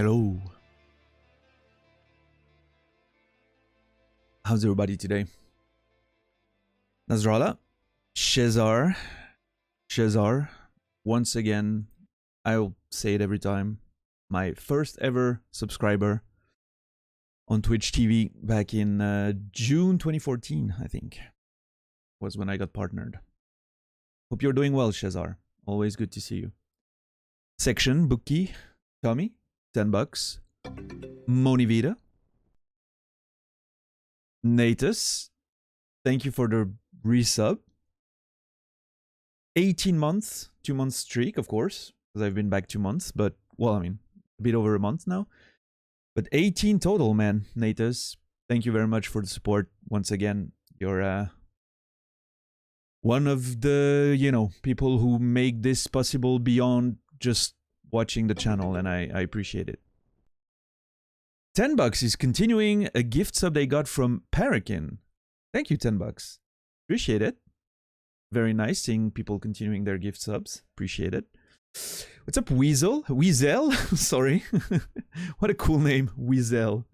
Hello. How's everybody today? Nasrallah, Shezar, once again, I'll say it every time, my first ever subscriber on Twitch TV back in June 2014, I think, was when I got partnered. Hope you're doing well, Shezar. Always good to see you. Section, Bookie, Tommy, $10. Monivita. Natus, thank you for the resub. 18 months, 2 months streak, of course, because I've been back 2 months, but, well, I mean, a bit over a month now. But 18 total, man, Natus. Thank you very much for the support. Once again, you're one of the, people who make this possible beyond just watching the channel, and I appreciate it. $10 is continuing a gift sub they got from Parakin. Thank you, $10. Appreciate it. Very nice seeing people continuing their gift subs. Appreciate it. What's up, Weasel? Weasel? Sorry. What a cool name, Weasel.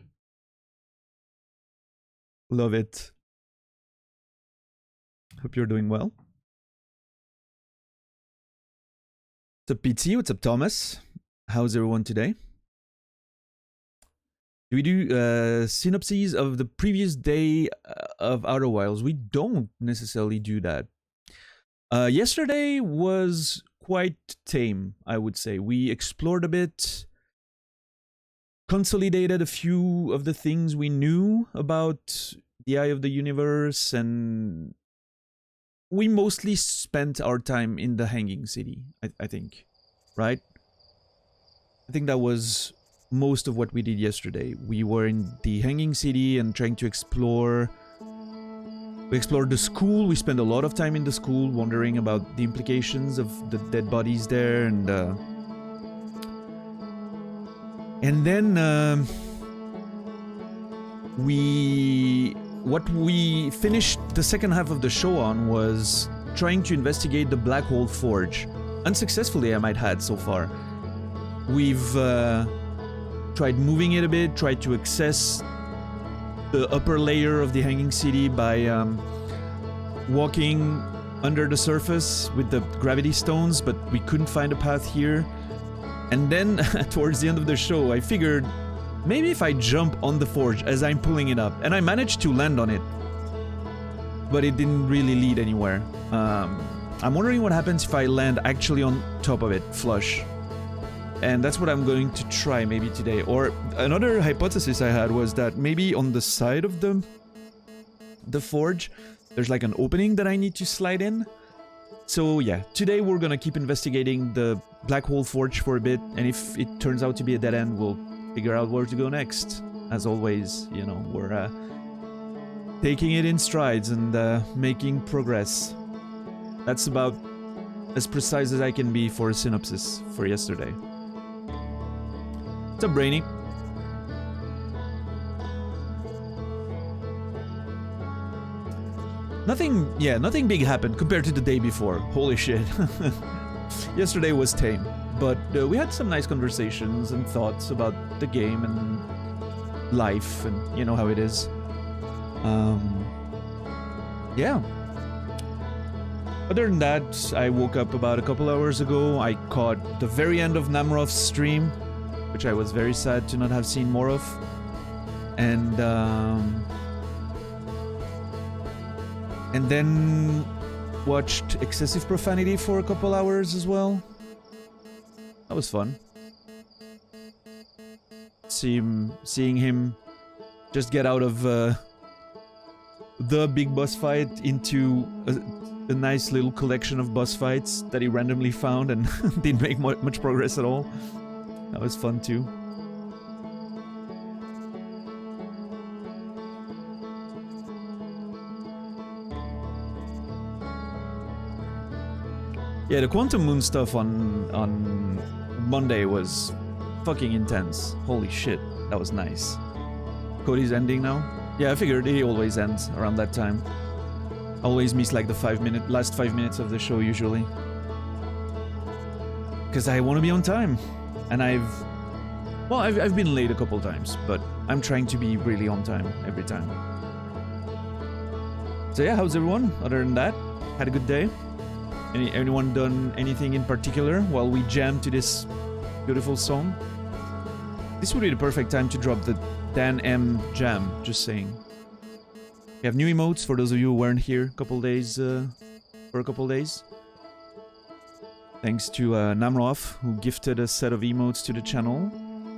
Love it. Hope you're doing well. What's up, PT? What's up, Thomas? How's everyone today? Do we do synopses of the previous day of Outer Wilds? We don't necessarily do that. Yesterday was quite tame, I would say. We explored a bit, consolidated a few of the things we knew about the Eye of the Universe, and we mostly spent our time in the Hanging City, I think. Right? I think that was most of what we did yesterday. We were in the Hanging City and trying to explore. We explored the school. We spent a lot of time in the school wondering about the implications of the dead bodies there, and then what we finished the second half of the show on was trying to investigate the Black Hole Forge. Unsuccessfully, I might add, so far. We've tried moving it a bit, tried to access the upper layer of the Hanging City by walking under the surface with the gravity stones, but we couldn't find a path here. And then, towards the end of the show, I figured maybe if I jump on the forge as I'm pulling it up, and I managed to land on it, but it didn't really lead anywhere. I'm wondering what happens if I land actually on top of it, flush. And that's what I'm going to try maybe today. Or another hypothesis I had was that maybe on the side of the forge, there's like an opening that I need to slide in. So yeah, today we're gonna keep investigating the Black Hole Forge for a bit, and if it turns out to be a dead end, we'll figure out where to go next. As always, we're taking it in strides and making progress. That's about as precise as I can be for a synopsis for yesterday. What's up, Brainy? Nothing big happened compared to the day before. Holy shit. Yesterday was tame, but we had some nice conversations and thoughts about the game and life, and you know how it is. Yeah. Other than that, I woke up about a couple hours ago. I caught the very end of Namrov's stream, which I was very sad to not have seen more of. And then watched Excessive Profanity for a couple hours as well. That was fun. Seeing him just get out of the big boss fight into a nice little collection of boss fights that he randomly found and didn't make much progress at all. That was fun too. Yeah, the Quantum Moon stuff on Monday was fucking intense. Holy shit, that was nice. Cody's ending now? Yeah, I figured he always ends around that time. I always miss like the last 5 minutes of the show usually. Because I want to be on time. And I've Well, I've been late a couple times, but I'm trying to be really on time every time. So yeah, how's everyone? Other than that, had a good day? Anyone done anything in particular while we jam to this beautiful song? This would be the perfect time to drop the Dan M jam, just saying. We have new emotes for those of you who weren't here for a couple days. Thanks to Namrov, who gifted a set of emotes to the channel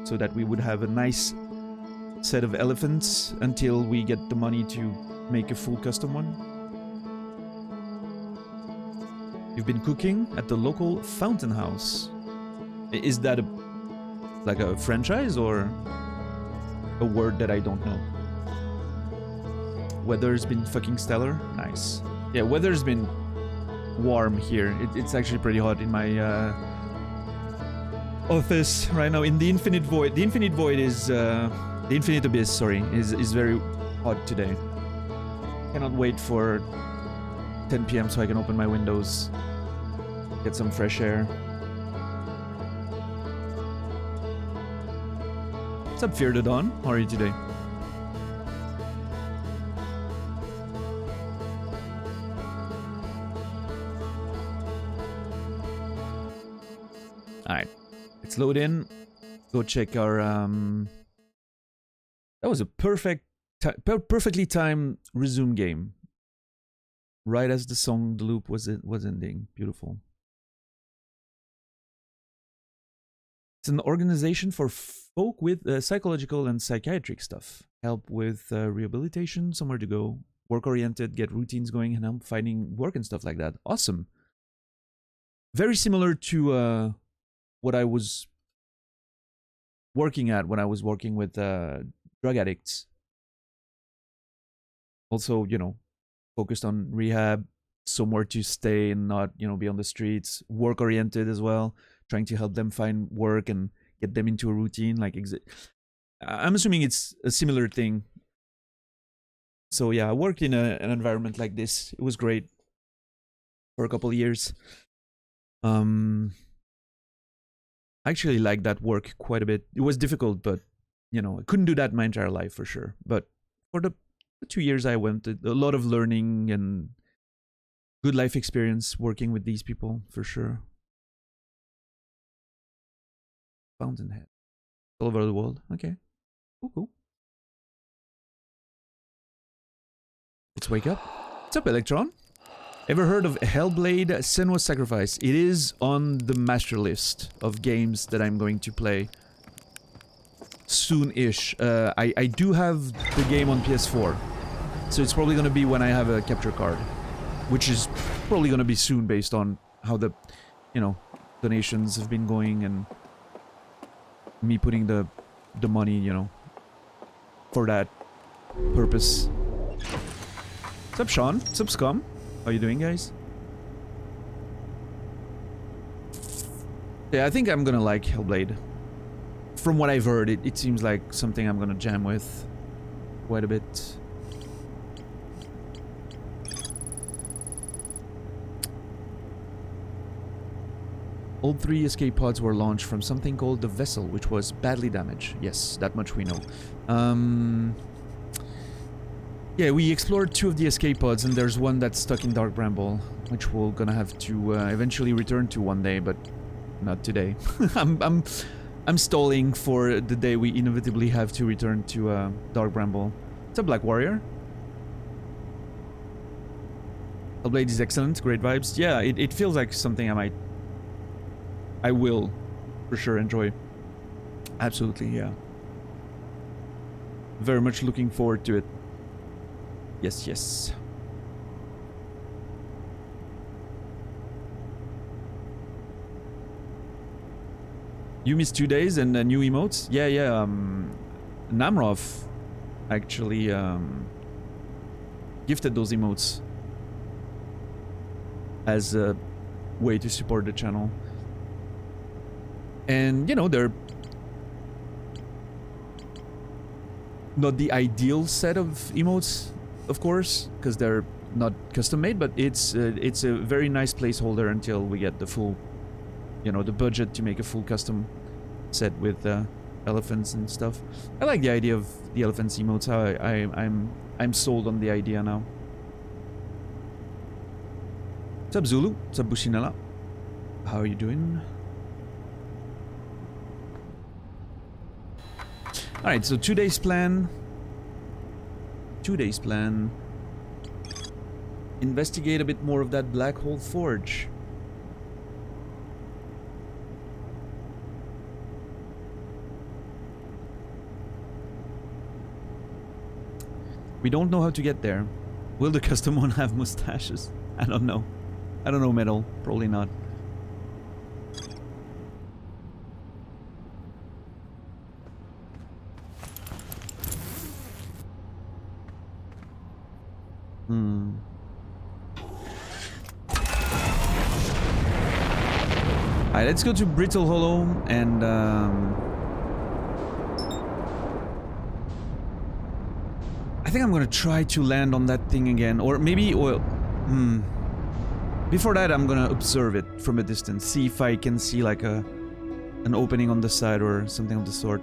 so that we would have a nice set of elephants until we get the money to make a full custom one. You've been cooking at the local fountain house. Is that like a franchise or a word that I don't know? Weather's been fucking stellar. Nice. Yeah, weather's been warm here. It's actually pretty hot in my office right now. In the infinite void. The infinite void is the infinite abyss. Sorry, is very hot today. Cannot wait for 10 p.m. so I can open my windows, get some fresh air. What's up, Fear the Dawn? How are you today? Alright, let's load in. Go check our that was a perfectly timed resume game. Right as the loop was ending. Beautiful. It's an organization for folk with psychological and psychiatric stuff. Help with rehabilitation, somewhere to go, work-oriented, get routines going, and help finding work and stuff like that. Awesome. Very similar to what I was working at when I was working with drug addicts. Also, you know, focused on rehab, somewhere to stay and not, you know, be on the streets. Work-oriented as well, trying to help them find work and get them into a routine. Like, I'm assuming it's a similar thing. So yeah, I worked in an environment like this. It was great for a couple of years. I actually liked that work quite a bit. It was difficult, but you know, I couldn't do that my entire life for sure. But for the 2 years I went, a lot of learning and good life experience working with these people for sure. Fountainhead. All over the world. Okay. Cool. Let's wake up. What's up, Electron? Ever heard of Hellblade: Senua's Sacrifice? It is on the master list of games that I'm going to play soon-ish. I do have the game on PS4, so it's probably going to be when I have a capture card, which is probably going to be soon based on how the, you know, donations have been going and me putting the money, you know, for that purpose. What's up, Sean? What's up, Scum? How you doing, guys? Yeah, I think I'm gonna like Hellblade. From what I've heard, it seems like something I'm gonna jam with quite a bit. All 3 escape pods were launched from something called the Vessel, which was badly damaged. Yes, that much we know. Yeah, we explored 2 of the escape pods, and there's one that's stuck in Dark Bramble, which we're gonna have to eventually return to one day, but not today. I'm stalling for the day we inevitably have to return to Dark Bramble. What's up, Black Warrior? Hellblade is excellent, great vibes. Yeah, it feels like something I will for sure enjoy. Absolutely, yeah. Very much looking forward to it. Yes. You missed 2 days and new emotes? Yeah. Namrov actually gifted those emotes as a way to support the channel. And, you know, they're not the ideal set of emotes, of course, because they're not custom made, but it's a very nice placeholder until we get the full, you know, the budget to make a full custom set with elephants and stuff. I like the idea of the elephants emotes. How I'm sold on the idea now. What's up, Zulu? What's up, Bushinala? How are you doing? Alright, so 2 days plan. 2 days plan. Investigate a bit more of that black hole forge. We don't know how to get there. Will the custom one have mustaches? I don't know. I don't know, Metal. Probably not. Alright, let's go to Brittle Hollow and I think I'm gonna try to land on that thing again, or maybe, well, before that I'm gonna observe it from a distance, see if I can see like an opening on the side or something of the sort.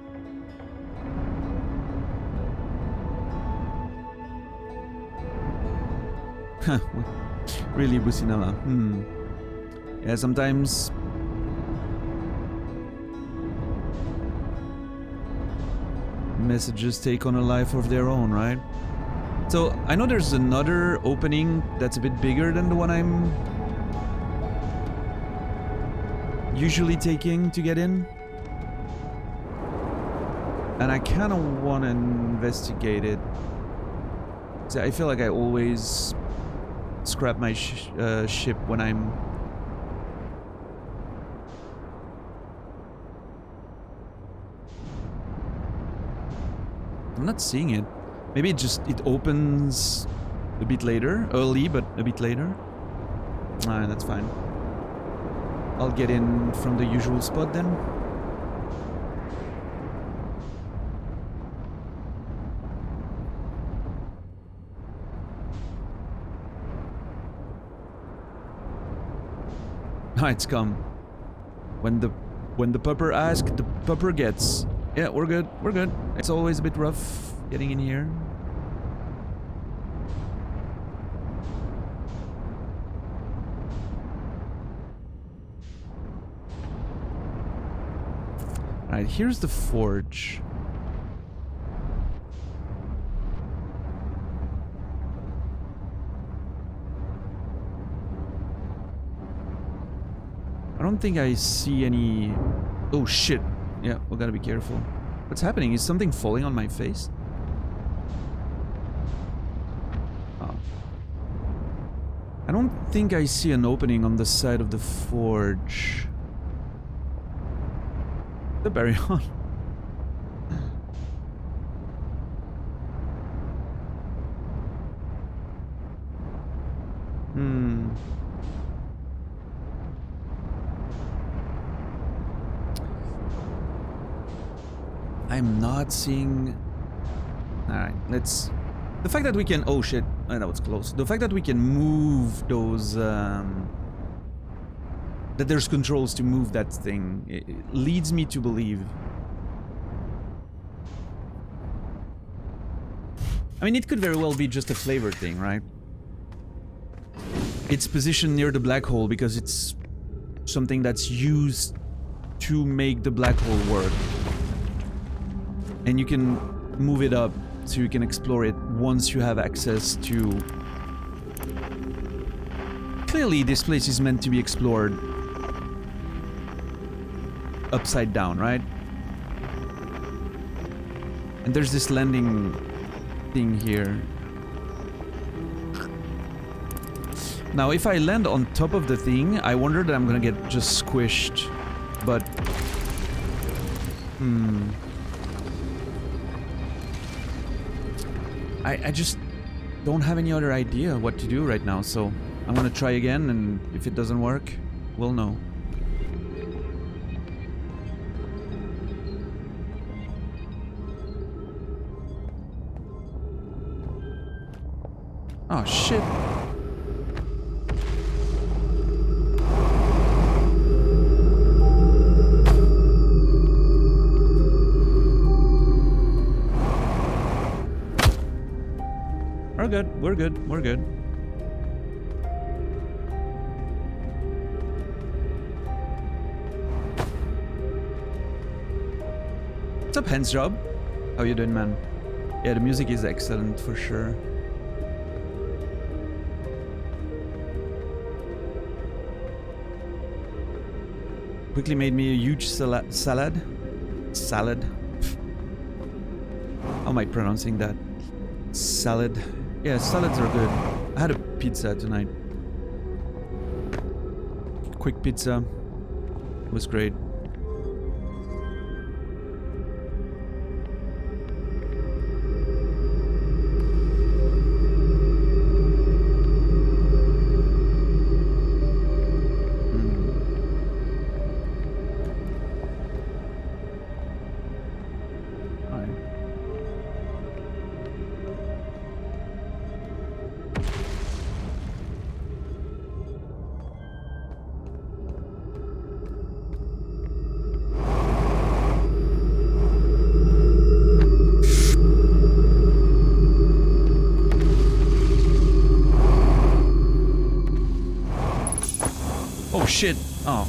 Huh, really, Businala? Yeah, sometimes messages take on a life of their own, right? So, I know there's another opening that's a bit bigger than the one I'm usually taking to get in. And I kind of want to investigate it. So I feel like I always scrap my ship when I'm... I'm not seeing it. Maybe it opens a bit later. Early, but a bit later. Alright, that's fine. I'll get in from the usual spot then. Ah, it's come. When the pupper asks, the pupper gets. Yeah, we're good. We're good. It's always a bit rough getting in here. Alright, here's the forge. I don't think I see any... Oh shit. Yeah, we gotta be careful. What's happening? Is something falling on my face? Oh. I don't think I see an opening on the side of the forge. The berry on. I'm not seeing... Alright, let's... The fact that we can... Oh shit, I know it's close. The fact that we can move those... That there's controls to move that thing, it leads me to believe... I mean, it could very well be just a flavor thing, right? It's positioned near the black hole because it's something that's used to make the black hole work. And you can move it up so you can explore it once you have access to... Clearly, this place is meant to be explored upside down, right? And there's this landing thing here. Now, if I land on top of the thing, I wonder that I'm gonna get just squished. But... I just don't have any other idea what to do right now, so I'm gonna try again, and if it doesn't work, we'll know. Oh shit. good. We're good. We're good. What's up, Hands Job? How you doing, man? Yeah, the music is excellent for sure. Quickly made me a huge salad. Salad. How am I pronouncing that? Salad. Yeah, salads are good. I had a pizza tonight. Quick pizza. It was great. Oh shit. Oh.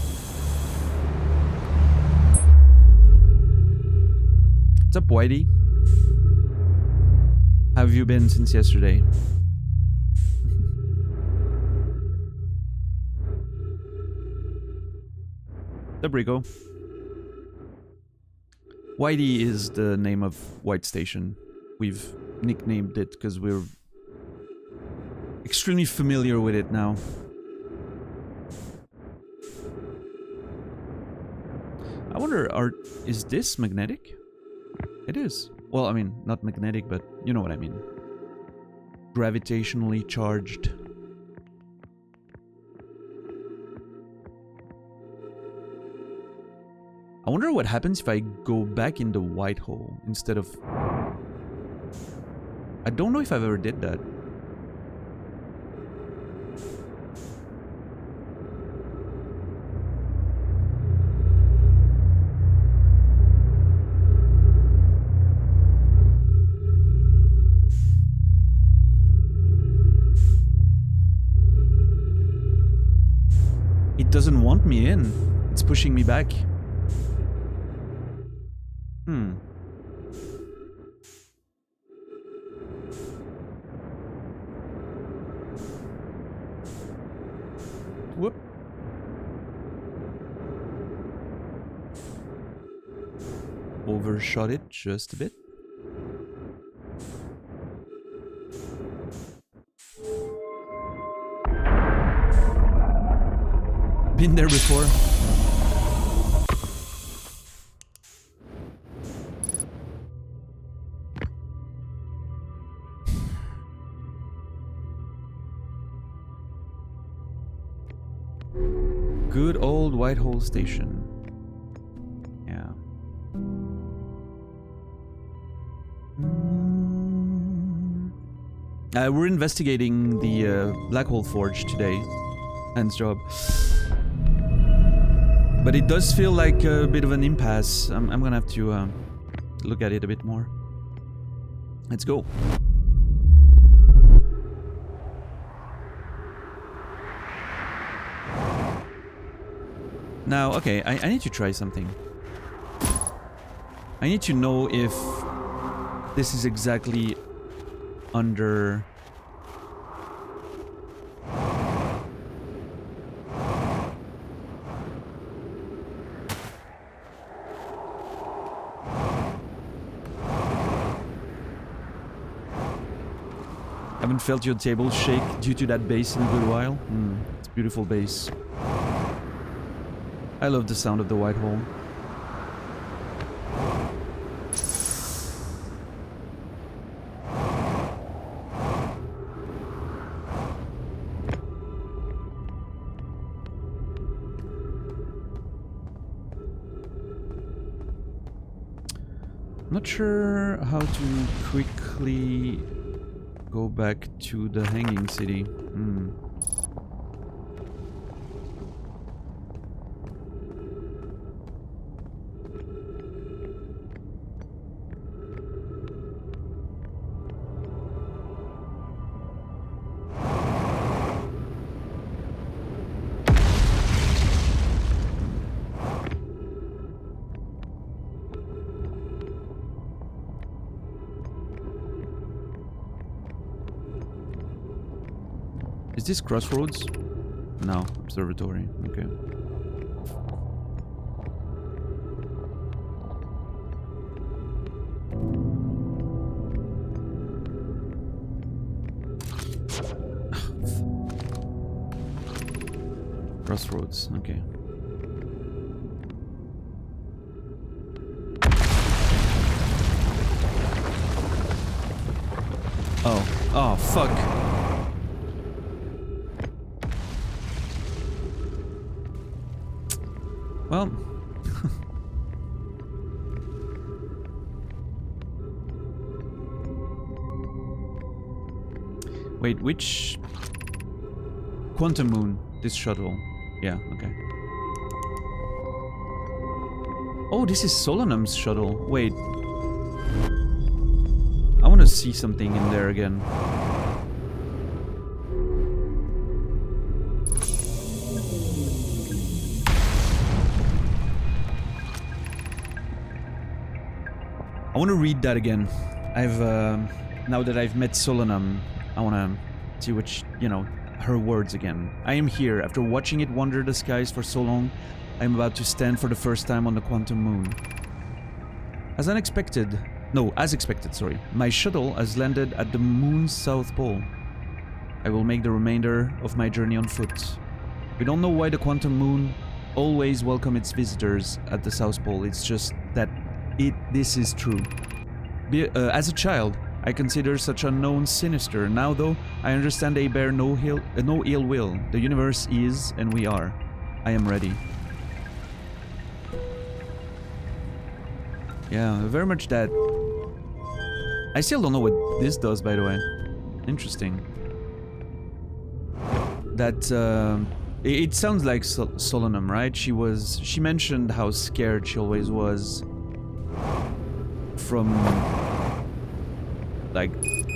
What's up, Whitey? How have you been since yesterday? What's up, Rico? Whitey is the name of White Station. We've nicknamed it because we're extremely familiar with it now. I wonder, is this magnetic? It is. Well, I mean, not magnetic, but you know what I mean. Gravitationally charged. I wonder what happens if I go back in the white hole instead of... I don't know if I've ever did that. It doesn't want me in. It's pushing me back. Whoop. Overshot it just a bit. Been there before. Good old Whitehall Station. Yeah. We're investigating the Black Hole Forge today. Hans' job. But it does feel like a bit of an impasse. I'm gonna have to look at it a bit more. Let's go. Now, okay, I need to try something. I need to know if this is exactly under... Haven't felt your table shake due to that bass in a good while. It's beautiful bass. I love the sound of the white hole. Not sure how to quickly go back to the hanging city. Is this Crossroads? No, Observatory. Okay. Crossroads, okay. Oh, fuck. Well. Wait, which... Quantum Moon, this shuttle. Yeah, okay. Oh, this is Solanum's shuttle. Wait. I want to see something in there again. I want to read that again. Now that I've met Solanum, I want to see which, you know, her words again. I am here. After watching it wander the skies for so long, I am about to stand for the first time on the Quantum Moon. As expected, sorry. My shuttle has landed at the moon's south pole. I will make the remainder of my journey on foot. We don't know why the Quantum Moon always welcomes its visitors at the south pole. It's just that this is true. As a child, I consider such unknown sinister. Now, though, I understand they bear no ill will. The universe is, and we are. I am ready. Yeah, very much that. I still don't know what this does, by the way. Interesting. That, it sounds like Solanum, right? She mentioned how scared she always was from, like,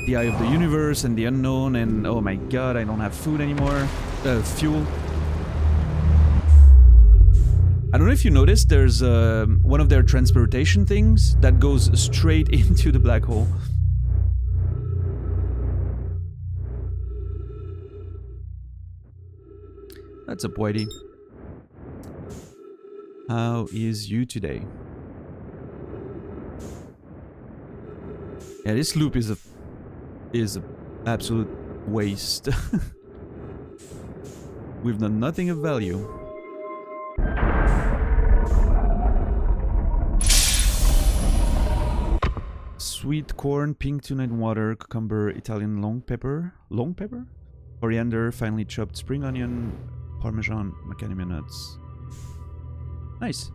the eye of the universe and the unknown, and oh my god, I don't have food anymore. Fuel. I don't know if you noticed, there's one of their transportation things that goes straight into the black hole. That's up, Whitey. How is you today? Yeah, this loop is a absolute waste. We've done nothing of value. Sweet corn, pink tuna and water, cucumber, Italian long pepper, coriander, finely chopped spring onion, parmesan, macadamia nuts. Nice.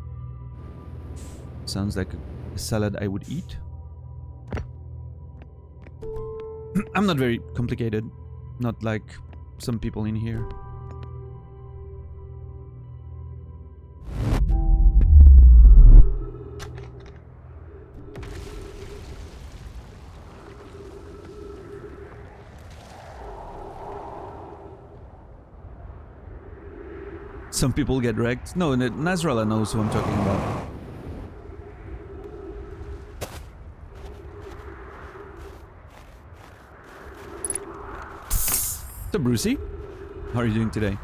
Sounds like a salad I would eat. I'm not very complicated, not like some people in here. Some people get wrecked. No, Nasrallah knows who I'm talking about. What's up, Brucey? How are you doing today?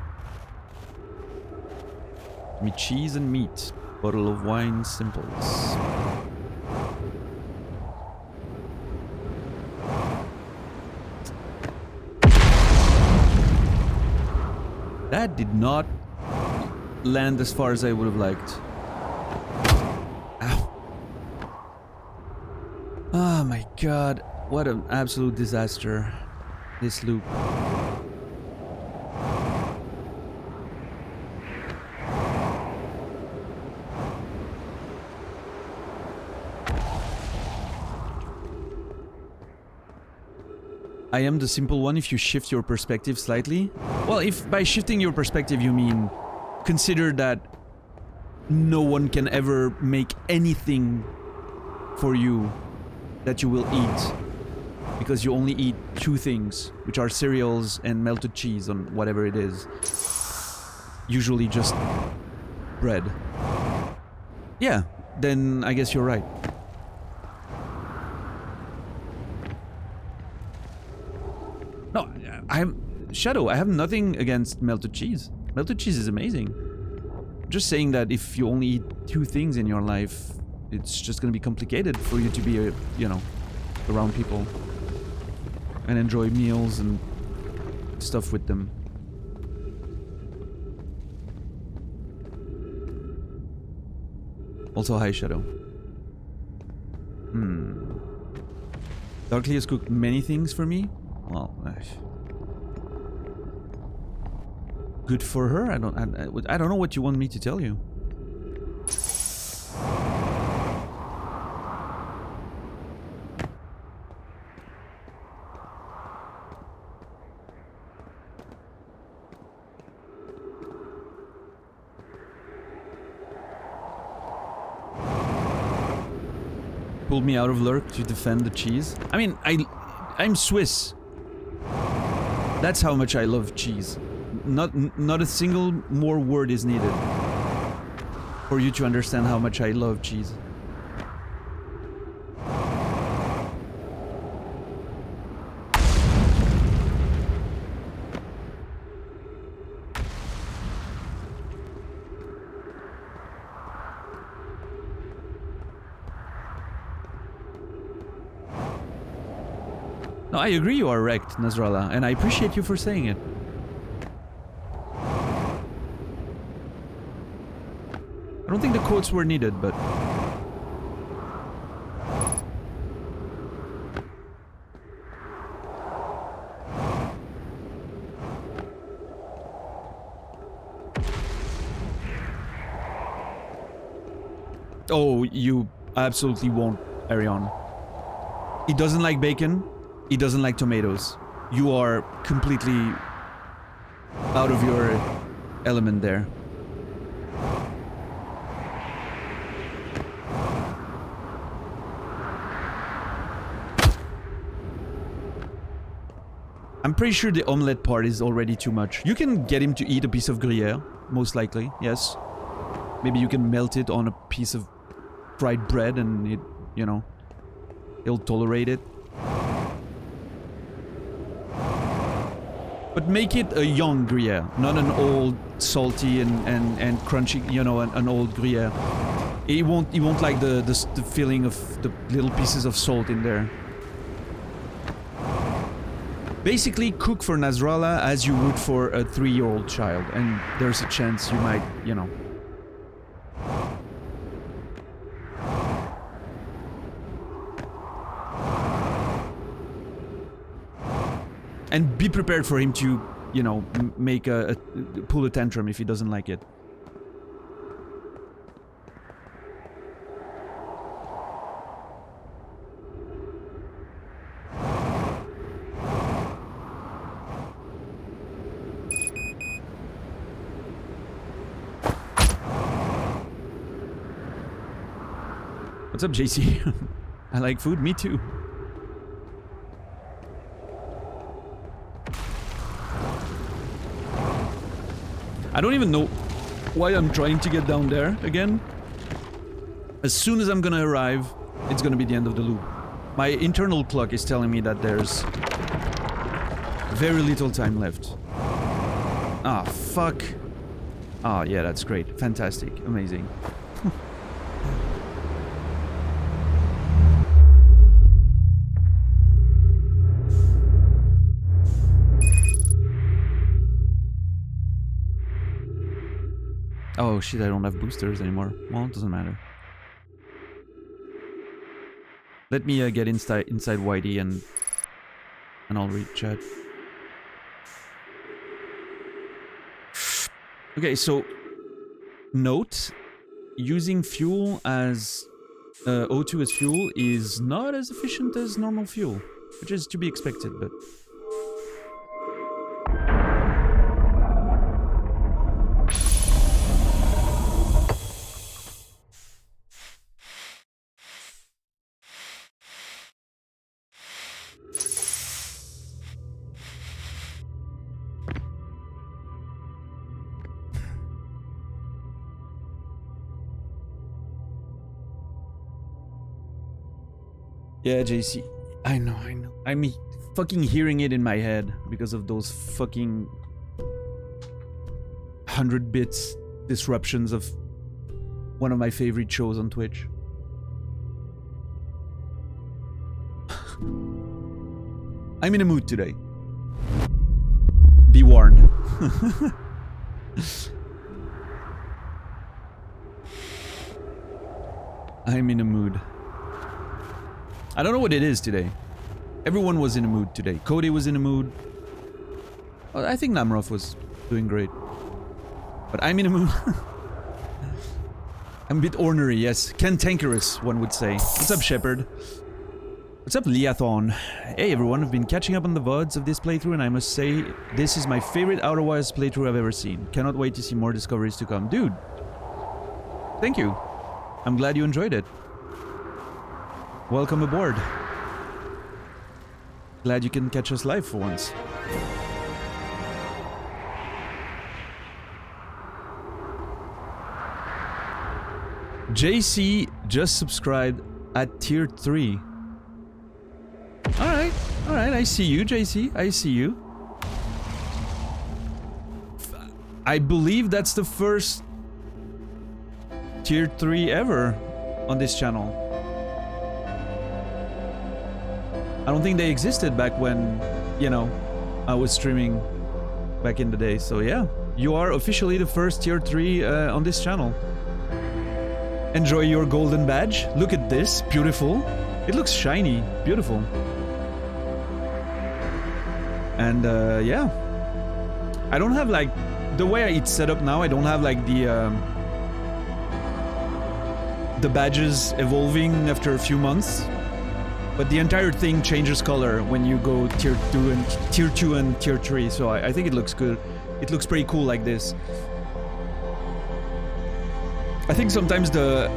Give me cheese and meat. Bottle of wine, simples. That did not land as far as I would have liked. Ow. Oh my god. What an absolute disaster. This loop. I am the simple one if you shift your perspective slightly. Well, if by shifting your perspective you mean consider that no one can ever make anything for you that you will eat because you only eat two things, which are cereals and melted cheese on whatever it is. Usually just bread. Yeah, then I guess you're right. No, Shadow, I have nothing against melted cheese. Melted cheese is amazing. Just saying that if you only eat 2 things in your life, it's just gonna be complicated for you to be, you know, around people and enjoy meals and stuff with them. Also, hi, Shadow. Darkly has cooked many things for me. Well, good for her. I don't know what you want me to tell you. Pulled me out of lurk to defend the cheese. I mean, I'm Swiss. That's how much I love cheese. Not a single more word is needed for you to understand how much I love cheese. No, I agree you are wrecked, Nasrallah, and I appreciate you for saying it. I don't think the quotes were needed, but... Oh, you absolutely won't, Arion. He doesn't like bacon. He doesn't like tomatoes. You are completely out of your element there. I'm pretty sure the omelette part is already too much. You can get him to eat a piece of Gruyere, most likely, yes. Maybe you can melt it on a piece of fried bread and it, you know, he'll tolerate it. But make it a young Gruyere, not an old, salty and crunchy, you know, an old Gruyere. He won't like the feeling of the little pieces of salt in there. Basically, cook for Nasrallah as you would for a 3-year-old child, and there's a chance you might, you know. And be prepared for him to, you know, make pull a tantrum if he doesn't like it. What's up, JC? I like food, me too. I don't even know why I'm trying to get down there again. As soon as I'm gonna arrive, it's gonna be the end of the loop. My internal clock is telling me that there's very little time left. Ah, fuck. Ah, yeah, that's great. Fantastic. Amazing. Oh shit, I don't have boosters anymore. Well, it doesn't matter. Let me get inside Whitey and I'll read chat. Okay, so note, using fuel as O2 as fuel is not as efficient as normal fuel, which is to be expected, but yeah, JC. I know, I know. I'm fucking hearing it in my head because of those fucking 100 bits disruptions of one of my favorite shows on Twitch. I'm in a mood today. Be warned. I'm in a mood. I don't know what it is today. Everyone was in a mood today. Cody was in a mood. Well, I think Namroff was doing great. But I'm in a mood. I'm a bit ornery, yes. Cantankerous, one would say. What's up, Shepard? What's up, Leathon? Hey everyone, I've been catching up on the VODs of this playthrough and I must say, this is my favorite Outer Wilds playthrough I've ever seen. Cannot wait to see more discoveries to come. Dude, thank you. I'm glad you enjoyed it. Welcome aboard. Glad you can catch us live for once. JC just subscribed at tier 3. Alright, I see you, JC. I see you. I believe that's the first tier 3 ever on this channel. I don't think they existed back when, you know, I was streaming back in the day. So yeah, you are officially the first tier 3 on this channel. Enjoy your golden badge. Look at this, beautiful. It looks shiny, beautiful. And yeah, I don't have like, the way it's set up now, I don't have like the badges evolving after a few months. But the entire thing changes color when you go tier 2 and tier 3, so I think it looks good. It looks pretty cool like this. I think sometimes the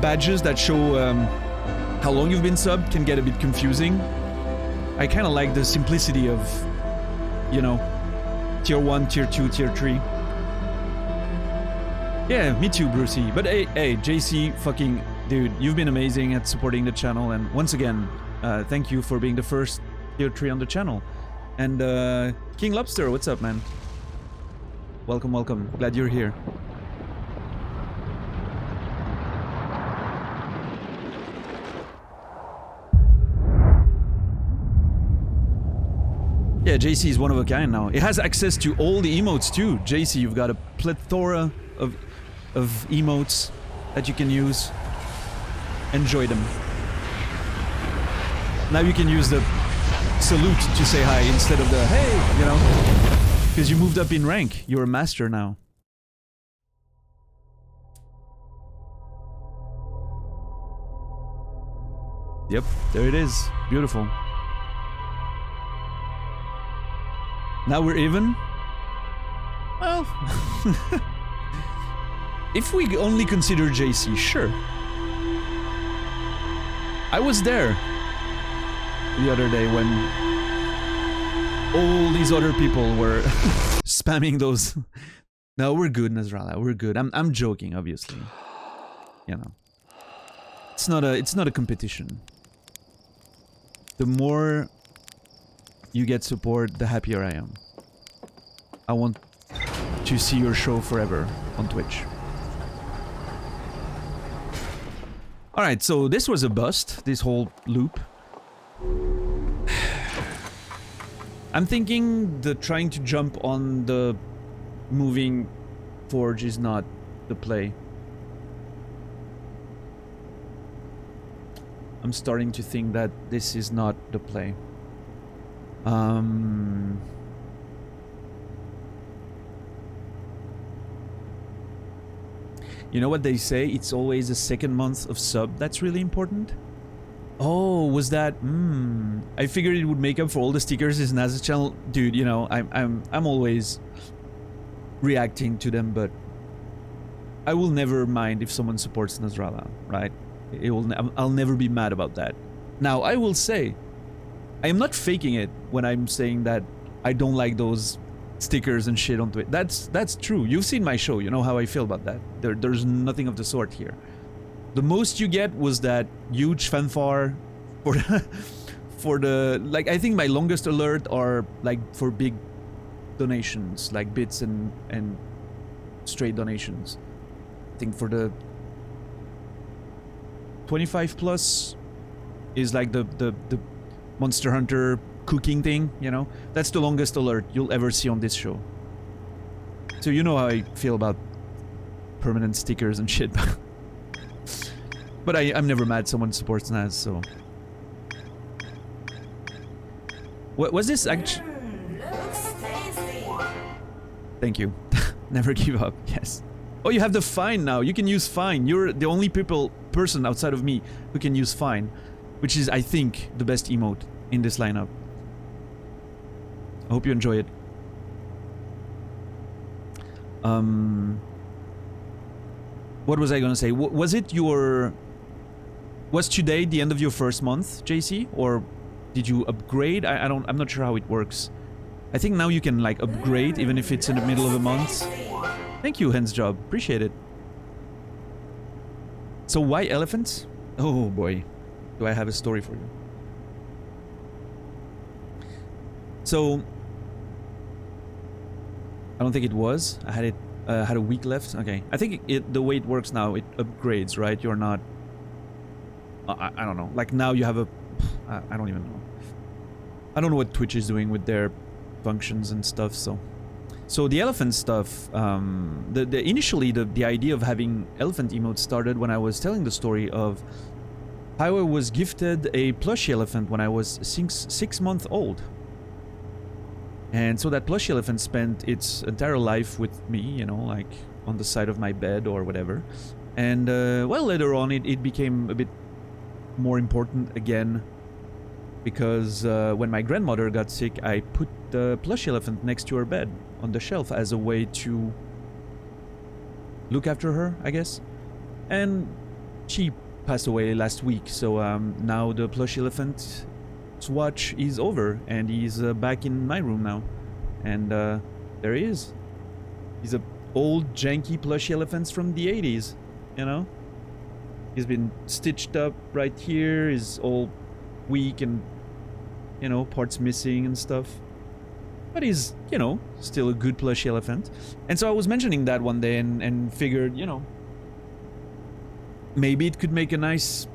badges that show how long you've been subbed can get a bit confusing. I kind of like the simplicity of, you know, tier 1, tier 2, tier 3. Yeah, me too, Brucey. But hey, JC, fucking dude, you've been amazing at supporting the channel, and once again, thank you for being the first tier 3 on the channel. And King Lobster, what's up, man? Welcome, welcome. Glad you're here. Yeah, JC is one of a kind now. It has access to all the emotes too. JC, you've got a plethora of emotes that you can use. Enjoy them. Now you can use the salute to say hi instead of the hey, you know, because you moved up in rank. You're a master now. Yep, there it is. Beautiful. Now we're even? Well, if we only consider JC, sure. I was there the other day when all these other people were spamming those. No, we're good, Nasrallah. We're good. I'm joking, obviously. You know, it's not a competition. The more you get support, the happier I am. I want to see your show forever on Twitch. Alright, so this was a bust, this whole loop. I'm thinking the trying to jump on the moving forge is not the play. I'm starting to think that this is not the play. You know what they say? It's always the second month of sub that's really important. Oh, was that? I figured it would make up for all the stickers in Naz's channel, dude. You know, I'm always reacting to them, but I will never mind if someone supports Nasrallah, right? I'll never be mad about that. Now, I will say, I am not faking it when I'm saying that I don't like those stickers and shit on Twitter. That's true. You've seen my show. You know how I feel about that. There's nothing of the sort here. The most you get was that huge fanfare for the, for the like I think my longest alert are like for big donations, like bits and straight donations. I think for the 25 plus is like the Monster Hunter cooking thing, you know? That's the longest alert you'll ever see on this show. So you know how I feel about permanent stickers and shit. But I'm never mad someone supports NAS, so... What was this actually? Thank you. Never give up, yes. Oh, you have the Fine now. You can use Fine. You're the only person outside of me who can use Fine. Which is, I think, the best emote in this lineup. I hope you enjoy it. What was I gonna say? Was it your... Was today the end of your first month, JC? Or did you upgrade? I'm not sure how it works. I think now you can, like, upgrade even if it's in the middle of a month. Thank you, Hens Job. Appreciate it. So why elephants? Oh boy. Do I have a story for you? So... I don't think it was. I had it... had a week left. Okay. I think the way it works now, it upgrades, right? You're not... I don't know. Like now you have a... I don't even know. I don't know what Twitch is doing with their functions and stuff, so... So the elephant stuff, initially the idea of having elephant emotes started when I was telling the story of how I was gifted a plushie elephant when I was 6 months old. And so that plushie elephant spent its entire life with me, you know, like on the side of my bed or whatever. And well, later on it became a bit more important again, because when my grandmother got sick, I put the plushie elephant next to her bed on the shelf as a way to look after her, I guess. And she passed away last week, so now the plushie elephant's watch is over, and he's back in my room now. And there he is. He's a old janky plushie elephant from the 80s, you know? He's been stitched up right here, he's all weak and, you know, parts missing and stuff. But he's, you know, still a good plushie elephant. And so I was mentioning that one day and figured, you know, maybe it could make a nice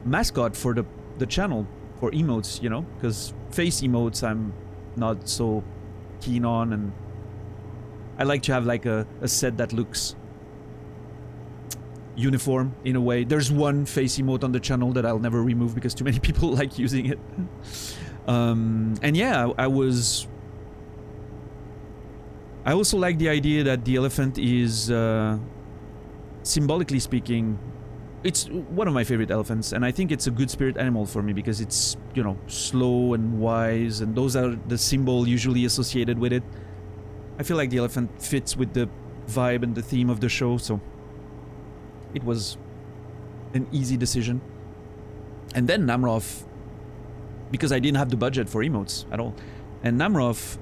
mascot for the channel, for emotes, you know? Because face emotes I'm not so keen on, and I like to have like a set that looks uniform in a way. There's one face emote on the channel that I'll never remove because too many people like using it. And yeah, I also like the idea that the elephant is, symbolically speaking, it's one of my favorite elephants, and I think it's a good spirit animal for me because it's, you know, slow and wise, and those are the symbol usually associated with it. I feel like the elephant fits with the vibe and the theme of the show, so it was an easy decision. And then Namroth, because I didn't have the budget for emotes at all, and Namroth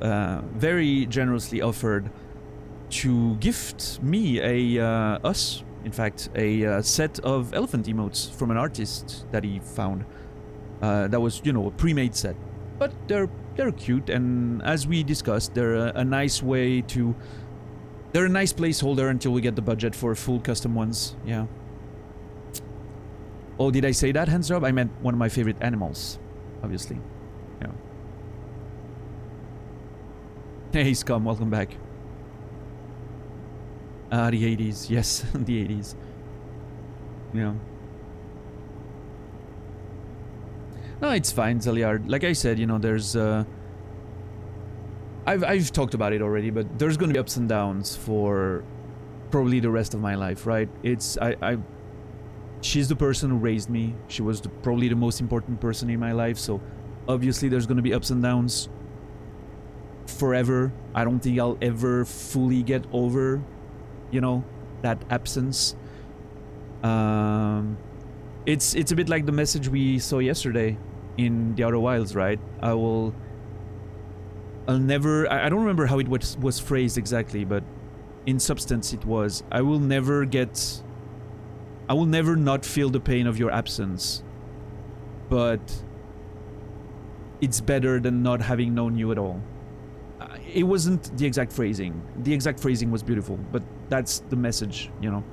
very generously offered to gift me in fact, a set of elephant emotes from an artist that he found. That was, you know, a pre-made set. But they're cute, and as we discussed, they're a nice way to... They're a nice placeholder until we get the budget for full custom ones, yeah. Oh, did I say that, Hands Job? I meant one of my favorite animals, obviously. Yeah. Hey, Scum, welcome back. The 80s, yes, the 80s. Yeah. No, it's fine, Zeliard. Like I said, you know, there's... I've talked about it already, but there's gonna be ups and downs for probably the rest of my life, right? It's... She's the person who raised me. She was probably the most important person in my life, so obviously there's gonna be ups and downs forever. I don't think I'll ever fully get over, you know, that absence. It's a bit like the message we saw yesterday in the Outer Wilds, right? I'll never... I don't remember how it was phrased exactly, but in substance it was, I will never not feel the pain of your absence, but it's better than not having known you at all. It wasn't the exact phrasing. The exact phrasing was beautiful, but that's the message, you know.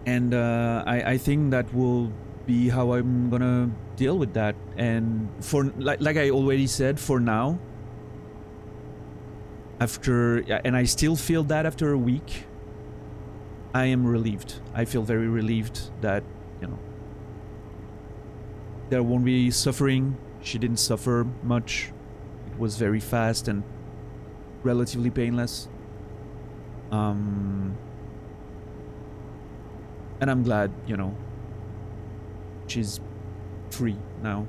And I think that will be how I'm gonna deal with that. And for like I already said, for now, after, and I still feel that after a week, I am relieved. I feel very relieved that, you know, there won't be suffering. She didn't suffer much. It was very fast and relatively painless. And I'm glad, you know, she's free now.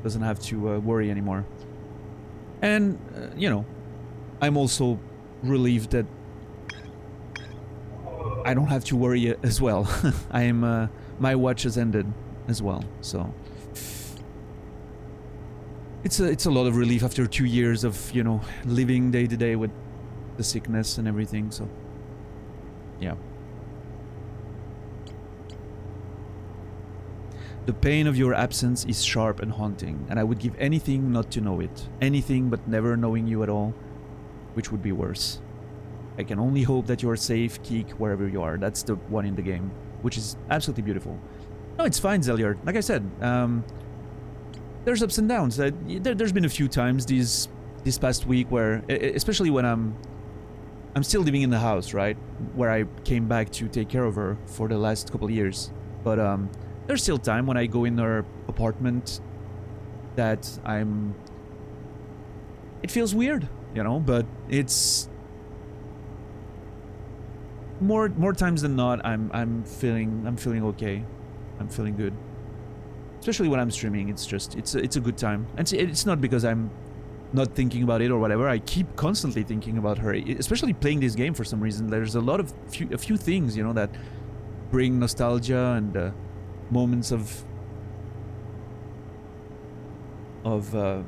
Doesn't have to worry anymore. And, you know, I'm also relieved that I don't have to worry as well. I am, my watch has ended as well, so it's a lot of relief after 2 years of, you know, living day to day with the sickness and everything, so yeah. The pain of your absence is sharp and haunting, and I would give anything not to know it. Anything but never knowing you at all, which would be worse. I can only hope that you are safe, Keek, wherever you are. That's the one in the game, which is absolutely beautiful. No, it's fine, Zeliard. Like I said, there's ups and downs. There's been a few times this past week where, especially when I'm still living in the house, right? Where I came back to take care of her for the last couple of years. But there's still time when I go in her apartment that it feels weird, you know, but it's more times than not I'm feeling okay. I'm feeling good. Especially when I'm streaming, it's a good time. And it's not because I'm not thinking about it or whatever. I keep constantly thinking about her, especially playing this game for some reason. There's a few things, you know, that bring nostalgia and moments of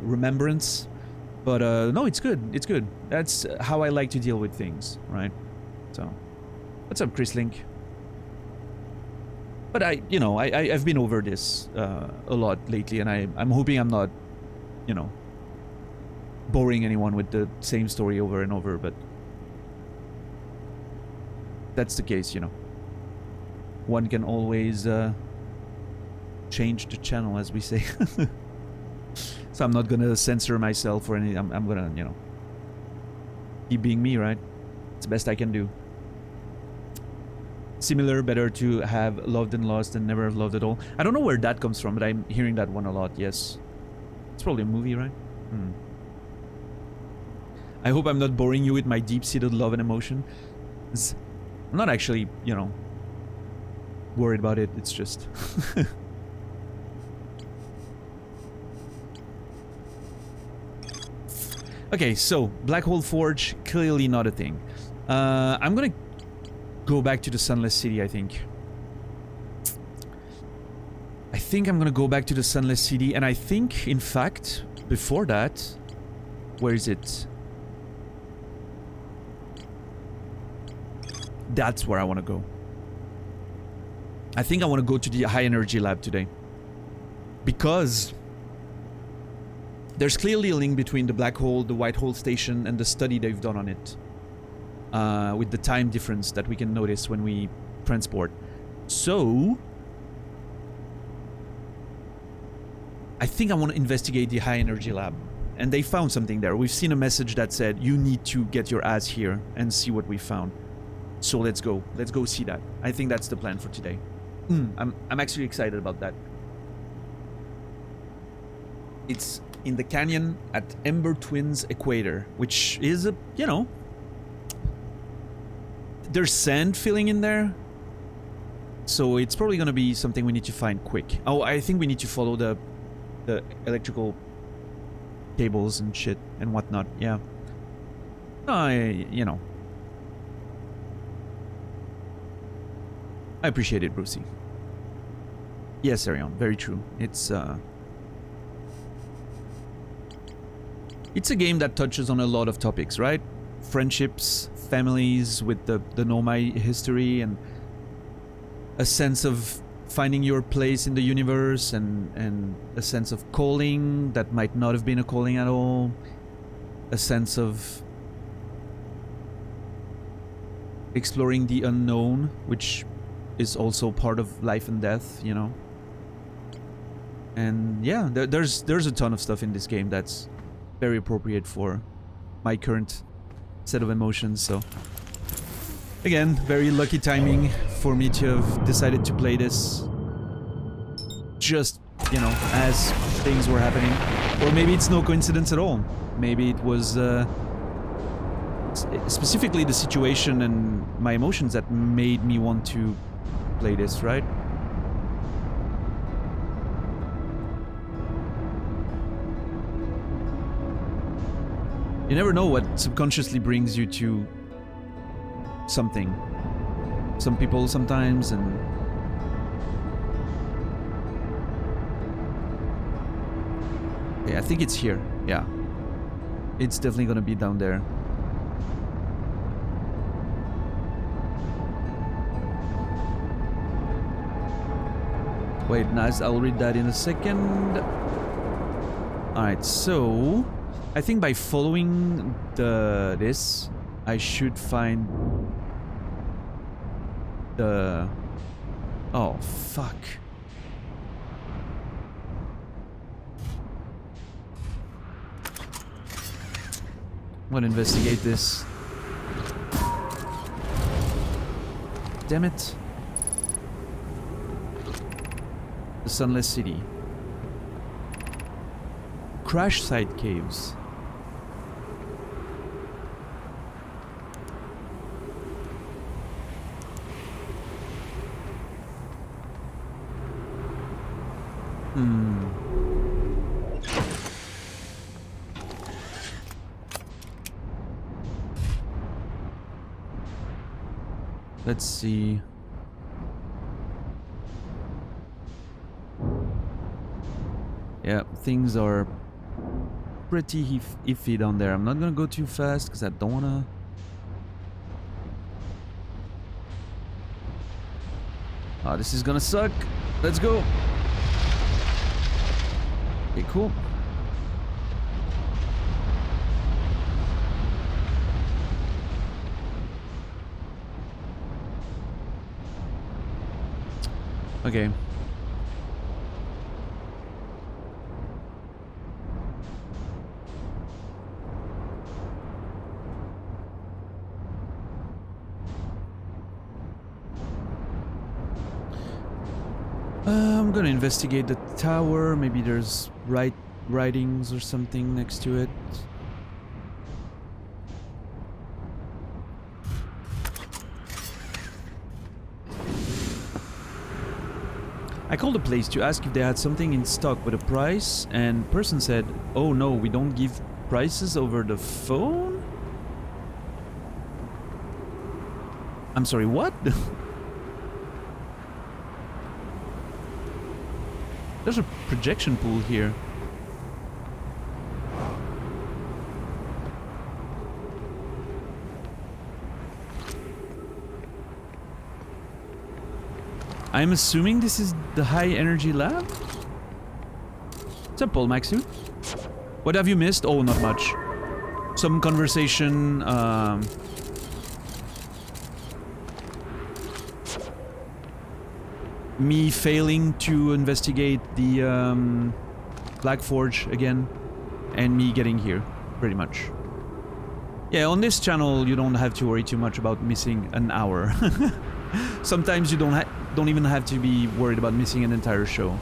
remembrance. But no, it's good. It's good. That's how I like to deal with things, right? So, what's up, Chris Link? But I've been over this a lot lately, and I'm hoping I'm not, you know, boring anyone with the same story over and over, but that's the case, you know. One can always change the channel, as we say. So I'm not gonna censor myself or anything. I'm gonna, you know, keep being me, right? It's the best I can do. Similar, better to have loved and lost than never have loved at all. I don't know where that comes from, but I'm hearing that one a lot, yes. It's probably a movie, right? I hope I'm not boring you with my deep-seated love and emotion. I'm not actually, you know, worried about it. It's just... Okay, so, Black Hole Forge, clearly not a thing. I'm gonna go back to the Sunless City, I think. I'm gonna go back to the Sunless City, and I think, in fact, before that... Where is it? That's where I want to go. I think I want to go to the high energy lab today. Because there's clearly a link between the black hole, the white hole station, and the study they've done on it. With the time difference that we can notice when we transport. So I think I want to investigate the high energy lab. And they found something there. We've seen a message that said, you need to get your ass here and see what we found. So let's go. Let's go see that. I think that's the plan for today. I'm actually excited about that. It's in the canyon at Ember Twins Equator, which is a, you know... There's sand filling in there. So it's probably going to be something we need to find quick. Oh, I think we need to follow the electrical cables and shit and whatnot. Yeah. You know. I appreciate it, Brucey. Yes, Arion, very true. It's a game that touches on a lot of topics, right? Friendships, families with the Nomai history, and a sense of finding your place in the universe and a sense of calling that might not have been a calling at all. A sense of exploring the unknown, which is also part of life and death, you know. And yeah, there's a ton of stuff in this game that's very appropriate for my current set of emotions. So again, very lucky timing for me to have decided to play this just, you know, as things were happening. Or maybe it's no coincidence at all. Maybe it was specifically the situation and my emotions that made me want to play this, right? You never know what subconsciously brings you to something. Some people sometimes, and yeah, I think it's here. Yeah, it's definitely gonna be down there. Wait, nice. I'll read that in a second. Alright, so I think by following this, I should find the... Oh, fuck. I'm gonna investigate this. Damn it. The Sunless City. Crash site caves. Let's see. Yeah, things are pretty iffy down there. I'm not gonna go too fast because I don't wanna... Oh, this is gonna suck. Let's go. Okay, cool. Okay. I'm gonna investigate the tower. Maybe there's writings or something next to it. I called the place to ask if they had something in stock with a price, and person said, "Oh no, we don't give prices over the phone?" I'm sorry, what? There's a projection pool here. I'm assuming this is the high energy lab? What's up, Paul Maxu? What have you missed? Oh, not much. Some conversation, me failing to investigate the Black Forge again, and me getting here, pretty much. Yeah, on this channel you don't have to worry too much about missing an hour. Sometimes you don't even have to be worried about missing an entire show.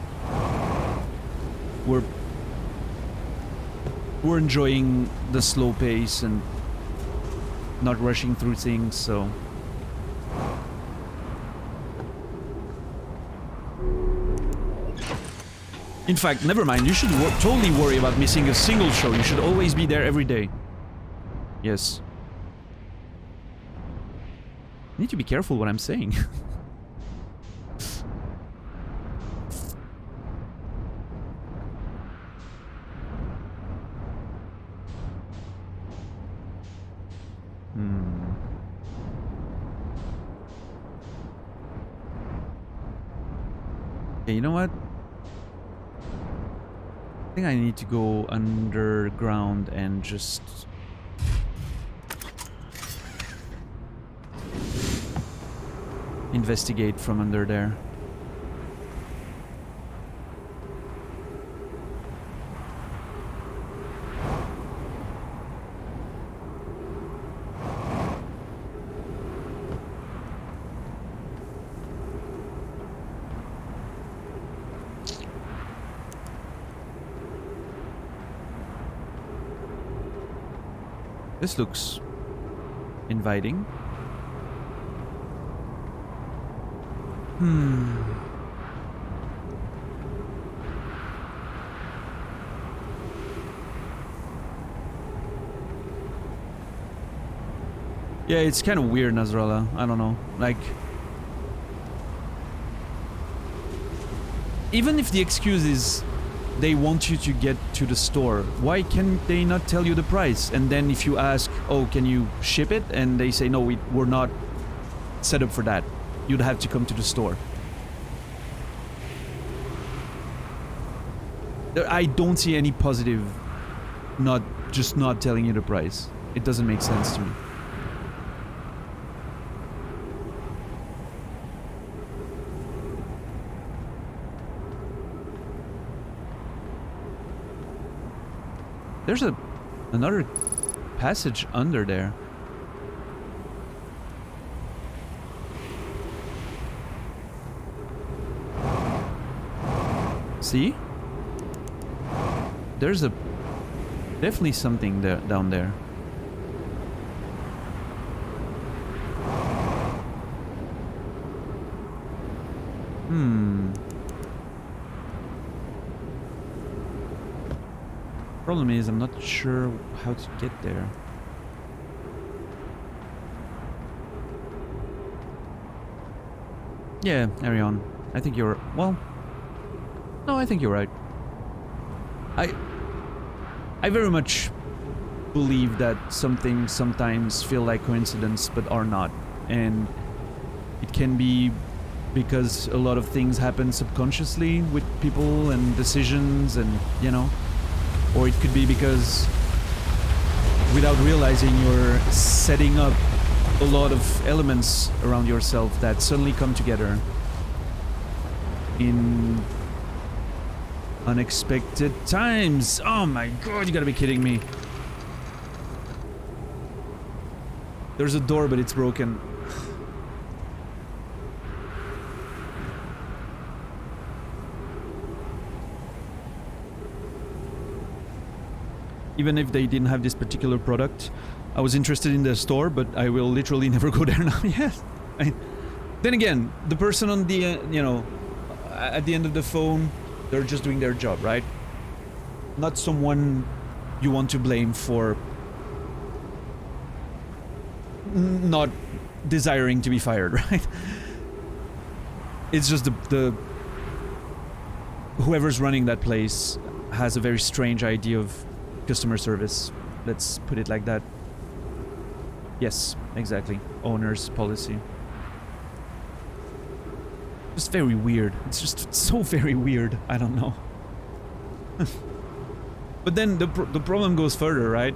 We're enjoying the slow pace and not rushing through things, so... In fact, never mind, you should totally worry about missing a single show. You should always be there every day. Yes. I need to be careful what I'm saying. Okay, you know what? I think I need to go underground and just... investigate from under there. This looks inviting. Yeah, it's kind of weird, Nasrallah. I don't know. Like, even if the excuse is they want you to get to the store, why can they not tell you the price? And then if you ask, oh, can you ship it? And they say, no, we're not set up for that. You'd have to come to the store. I don't see any positive not telling you the price. It doesn't make sense to me. There's another passage under there. See? There's definitely something there down there. Problem is, I'm not sure how to get there. Yeah, carry on. I think you're... well... no, I think you're right. I very much believe that some things sometimes feel like coincidence, but are not. And it can be because a lot of things happen subconsciously with people and decisions and, you know... or it could be because, without realizing, you're setting up a lot of elements around yourself that suddenly come together in unexpected times. Oh my god, you gotta be kidding me. There's a door, but it's broken. Even if they didn't have this particular product, I was interested in the store, but I will literally never go there now. Yes. Then again, the person on the, you know, at the end of the phone, they're just doing their job, right? Not someone you want to blame for not desiring to be fired, right? It's just the whoever's running that place has a very strange idea of customer service. Let's put it like that. Yes, exactly. Owner's policy. Just very weird. It's just so very weird. I don't know. But then the problem goes further, right?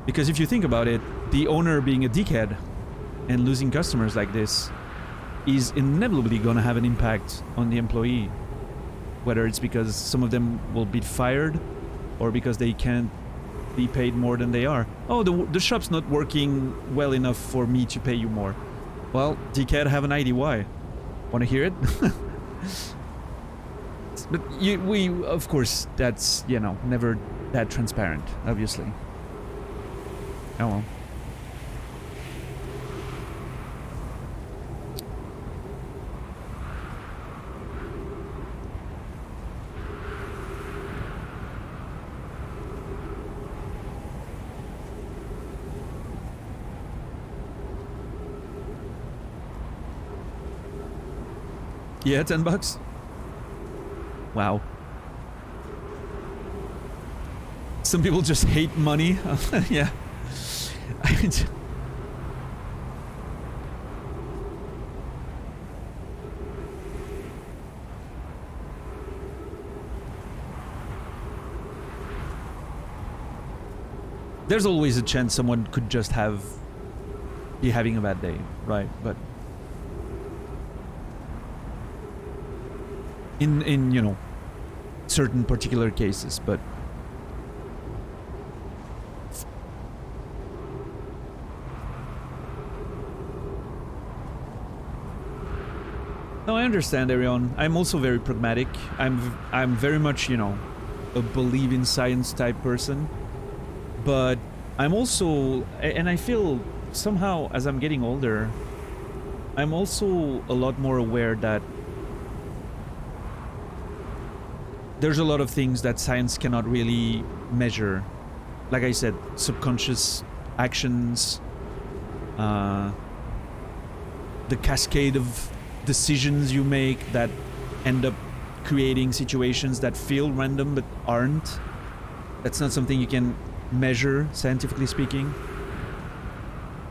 Because if you think about it, the owner being a dickhead and losing customers like this is inevitably gonna have an impact on the employee. Whether it's because some of them will be fired, or because they can't be paid more than they are. Oh, the shop's not working well enough for me to pay you more. Well, dickhead, have an ID why. Want to hear it? But we, of course, that's, you know, never that transparent, obviously. Oh well. Yeah, $10. Wow. Some people just hate money. Yeah. There's always a chance someone could just be having a bad day, right? But in you know, certain particular cases, but no, I understand, Arion. I'm also very pragmatic. I'm very much, you know, a believe in science type person. But I'm also, and I feel somehow as I'm getting older, I'm also a lot more aware that there's a lot of things that science cannot really measure. Like I said, subconscious actions, the cascade of decisions you make that end up creating situations that feel random but aren't. That's not something you can measure, scientifically speaking.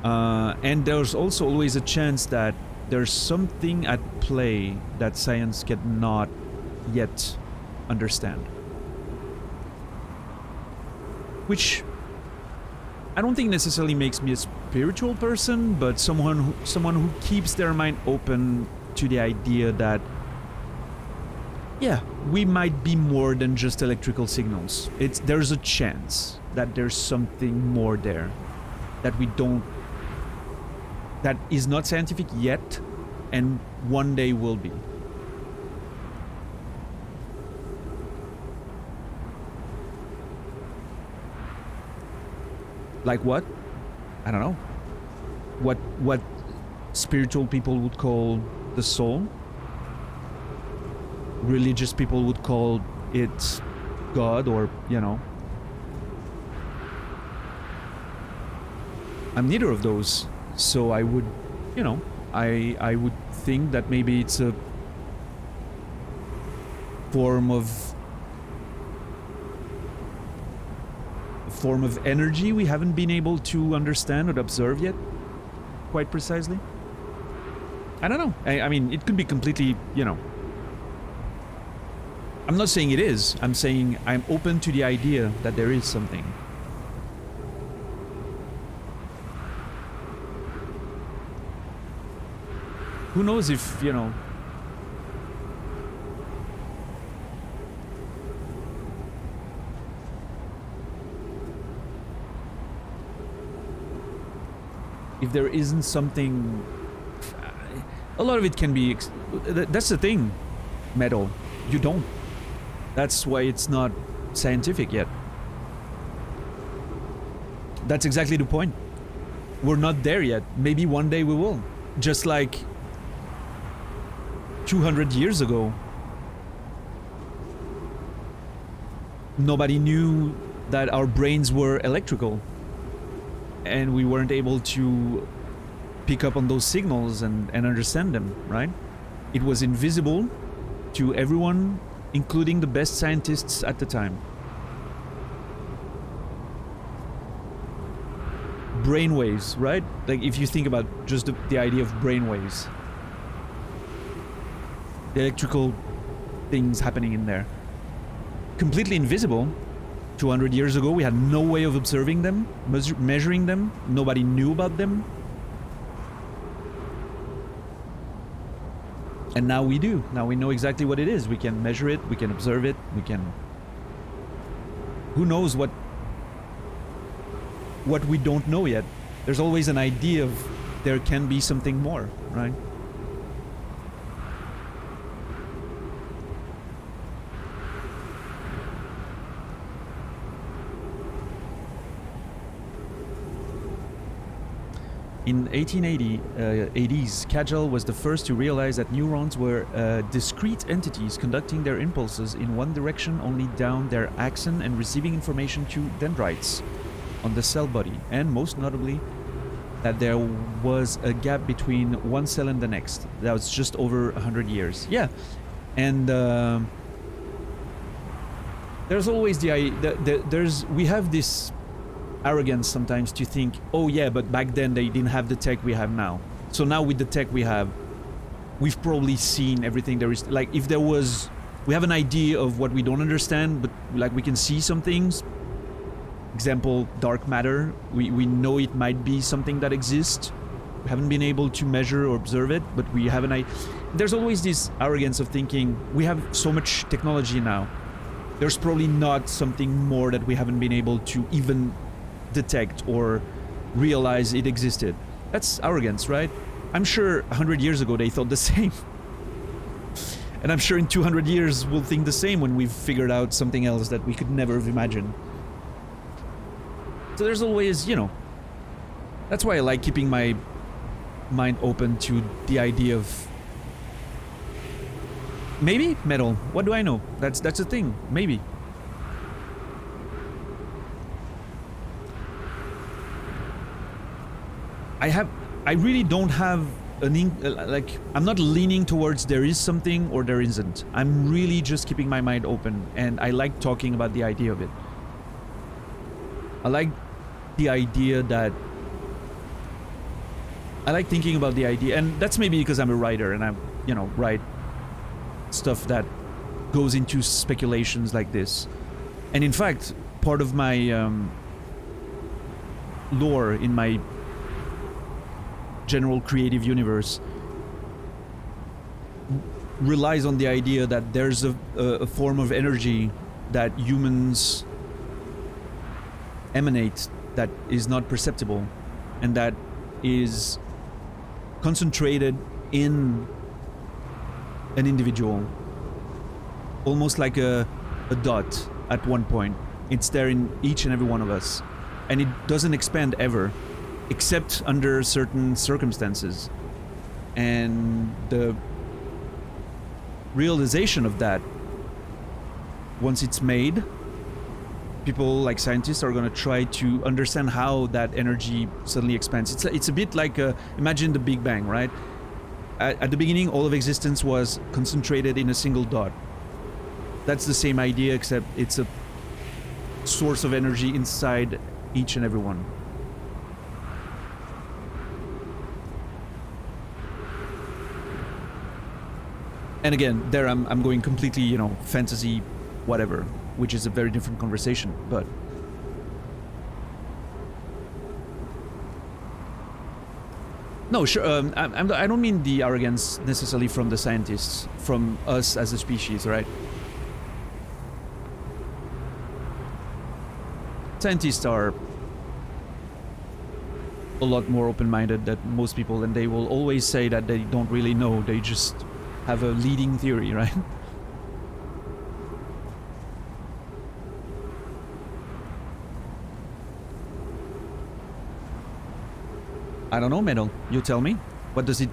And there's also always a chance that there's something at play that science cannot yet understand. Which I don't think necessarily makes me a spiritual person, but someone who keeps their mind open to the idea that, yeah, we might be more than just electrical signals. There's a chance that there's something more there that that is not scientific yet and one day will be. Like what? I don't know. What spiritual people would call the soul? Religious people would call it God, or, you know. I'm neither of those, so I would, you know, I would think that maybe it's a form of energy we haven't been able to understand or observe yet quite precisely. I don't know. I mean, it could be completely, you know, I'm not saying it is. I'm saying I'm open to the idea that there is something. Who knows if, you know, if there isn't something. A lot of it can be that's the thing, Metal, you don't. That's why it's not scientific yet. That's exactly the point. We're not there yet. Maybe one day we will. Just like 200 years ago, nobody knew that our brains were electrical and we weren't able to pick up on those signals and understand them, right? It was invisible to everyone, including the best scientists at the time. Brainwaves, right? Like, if you think about just the idea of brainwaves, the electrical things happening in there, completely invisible. 200 years ago, we had no way of observing them, measuring them. Nobody knew about them. And now we do. Now we know exactly what it is. We can measure it, we can observe it, we can... Who knows what we don't know yet. There's always an idea of there can be something more, right? In 1880s, Kagel was the first to realize that neurons were discrete entities conducting their impulses in one direction only down their axon and receiving information to dendrites on the cell body, and most notably that there was a gap between one cell and the next. That was just over 100 years. Yeah, and there's always we have this arrogance sometimes to think, oh yeah, but back then they didn't have the tech we have now. So now with the tech we have, we've probably seen everything there is. Like, if there was, we have an idea of what we don't understand, but like we can see some things. Example, dark matter. We know it might be something that exists. We haven't been able to measure or observe it, but we have an idea. There's always this arrogance of thinking, we have so much technology now. There's probably not something more that we haven't been able to even detect or realize it existed. That's arrogance, right? I'm sure 100 years ago they thought the same. And I'm sure in 200 years we'll think the same when we've figured out something else that we could never have imagined. So there's always, you know, that's why I like keeping my mind open to the idea of maybe metal. What do I know? That's a thing. Maybe. I really don't have like, I'm not leaning towards there is something or there isn't. I'm really just keeping my mind open, and I like talking about the idea of it. I like the idea that I like thinking about the idea, and that's maybe because I'm a writer and I, you know, write stuff that goes into speculations like this. And in fact, part of my lore in my general creative universe relies on the idea that there's a form of energy that humans emanate that is not perceptible, and that is concentrated in an individual, almost like a dot at one point. It's there in each and every one of us, and it doesn't expand ever, except under certain circumstances. And the realization of that, once it's made, people like scientists are going to try to understand how that energy suddenly expands. It's a bit like imagine the Big Bang, right? At the beginning, all of existence was concentrated in a single dot. That's the same idea, except it's a source of energy inside each and every one. And again, there I'm going completely, you know, fantasy, whatever, which is a very different conversation, but... No, sure, I don't mean the arrogance necessarily from the scientists, from us as a species, right? Scientists are a lot more open-minded than most people, and they will always say that they don't really know, they just have a leading theory, right? I don't know, Metal. You tell me. What does it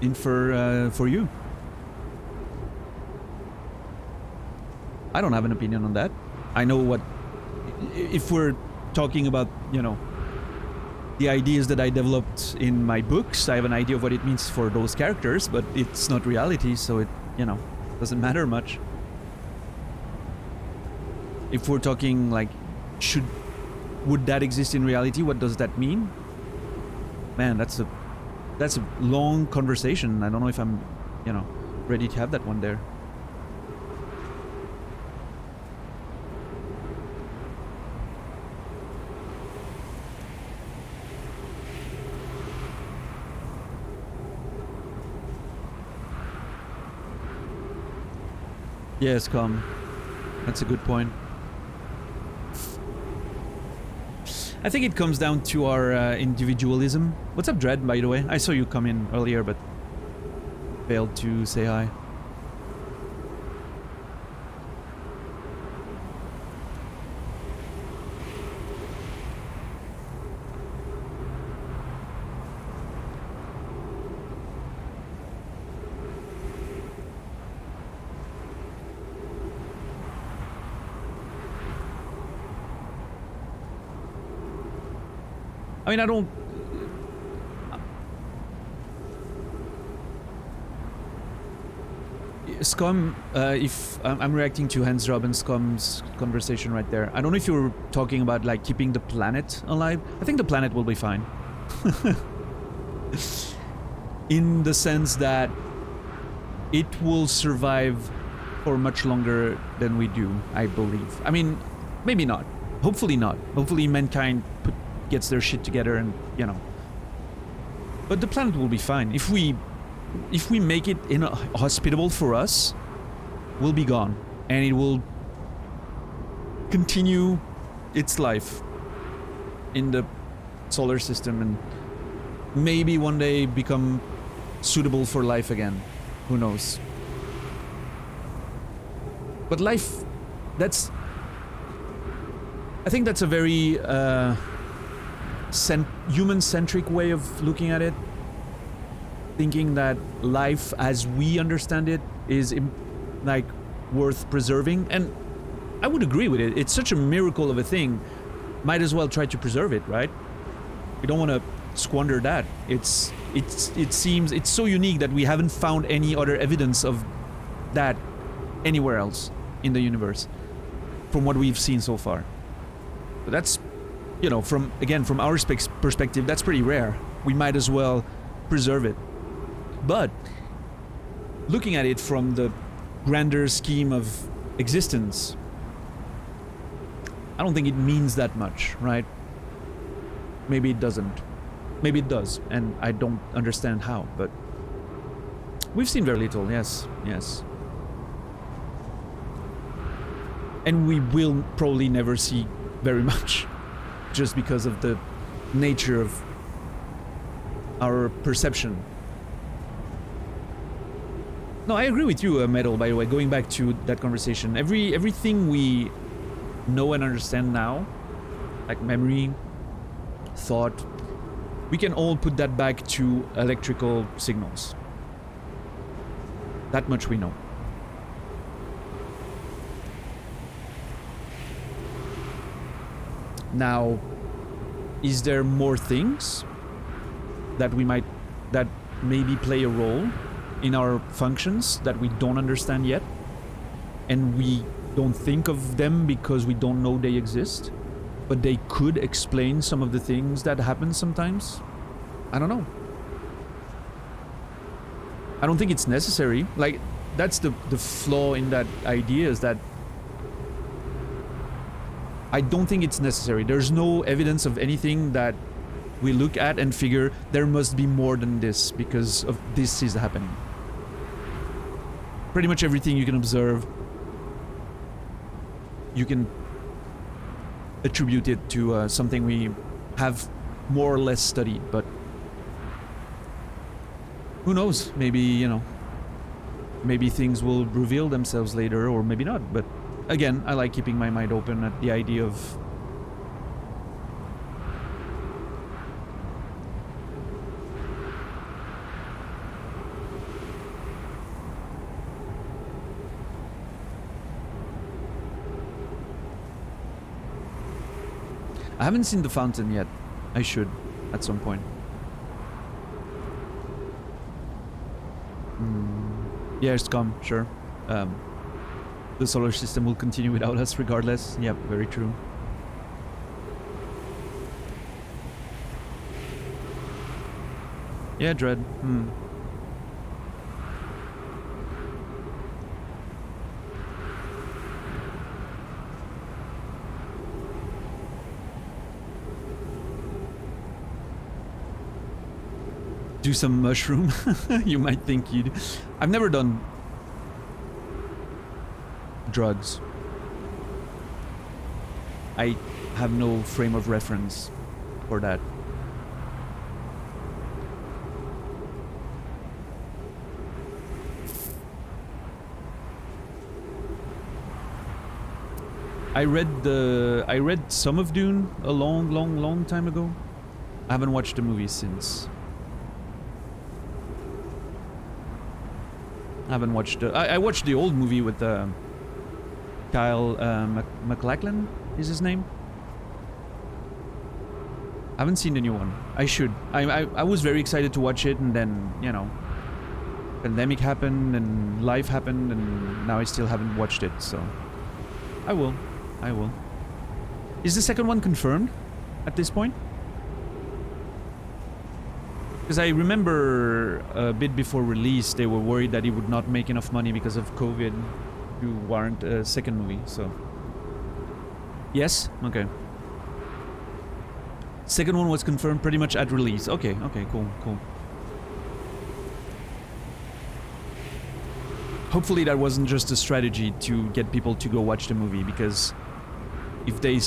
infer for you? I don't have an opinion on that. I know what... If we're talking about, you know, the ideas that I developed in my books, I have an idea of what it means for those characters, but it's not reality, so it, you know, doesn't matter much. If we're talking like, would that exist in reality? What does that mean? Man, that's a long conversation. I don't know if I'm, you know, ready to have that one there. Yes, come. That's a good point. I think it comes down to our individualism. What's up, Dread, by the way? I saw you come in earlier, but failed to say hi. I mean, I don't... Scum, if I'm reacting to Hans Job and Scum's conversation right there. I don't know if you were talking about, like, keeping the planet alive. I think the planet will be fine. In the sense that it will survive for much longer than we do, I believe. I mean, maybe not. Hopefully not. Hopefully mankind gets their shit together and, you know. But the planet will be fine. If we make it hospitable for us, we'll be gone. And it will continue its life in the solar system and maybe one day become suitable for life again. Who knows? But life, I think that's a very human-centric way of looking at it. Thinking that life as we understand it is like worth preserving, and I would agree with it. It's such a miracle of a thing. Might as well try to preserve it, right? We don't want to squander that. It seems it's so unique that we haven't found any other evidence of that anywhere else in the universe from what we've seen so far. But that's, you know, from our perspective, that's pretty rare. We might as well preserve it. But looking at it from the grander scheme of existence, I don't think it means that much, right? Maybe it doesn't. Maybe it does, and I don't understand how, but we've seen very little, yes. And we will probably never see very much, just because of the nature of our perception. No, I agree with you, Metal, by the way, going back to that conversation. Everything we know and understand now, like memory, thought, we can all put that back to electrical signals. That much we know. Now, is there more things that maybe play a role in our functions that we don't understand yet, and we don't think of them because we don't know they exist, but they could explain some of the things that happen sometimes? I don't know. I don't think it's necessary. Like, that's the flaw in that idea, is that I don't think it's necessary. There's no evidence of anything that we look at and figure there must be more than this because of this is happening. Pretty much everything you can observe, you can attribute it to something we have more or less studied, but who knows? Maybe, you know, maybe things will reveal themselves later, or maybe not, but again, I like keeping my mind open at the idea of I haven't seen the fountain yet. I should, at some point. Yes, come, sure. The solar system will continue without us regardless. Yep, very true. Yeah, Dread. Do some mushroom. You might think you'd... I've never done drugs. I have no frame of reference for that. I read some of Dune a long time ago. I haven't watched the movie since. I haven't watched... I watched the old movie with Kyle MacLachlan is his name. I haven't seen the new one. I should. I was very excited to watch it, and then, you know, pandemic happened and life happened, and now I still haven't watched it, so I will. Is the second one confirmed at this point? Because I remember a bit before release, they were worried that it would not make enough money because of COVID to warrant a second movie, so... Yes? Okay. Second one was confirmed pretty much at release. Okay, okay, cool, cool. Hopefully that wasn't just a strategy to get people to go watch the movie, because if they,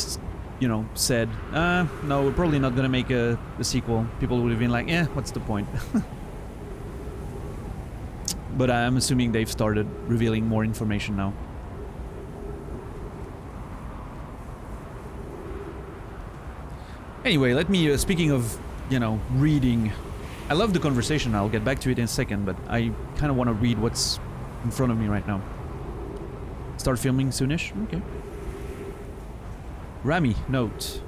you know, said, no, we're probably not gonna make a sequel, people would have been like, what's the point? But I'm assuming they've started revealing more information now. Anyway, let me, speaking of, you know, reading, I love the conversation, I'll get back to it in a second, but I kind of want to read what's in front of me right now. Start filming soonish? Okay. Rami, note.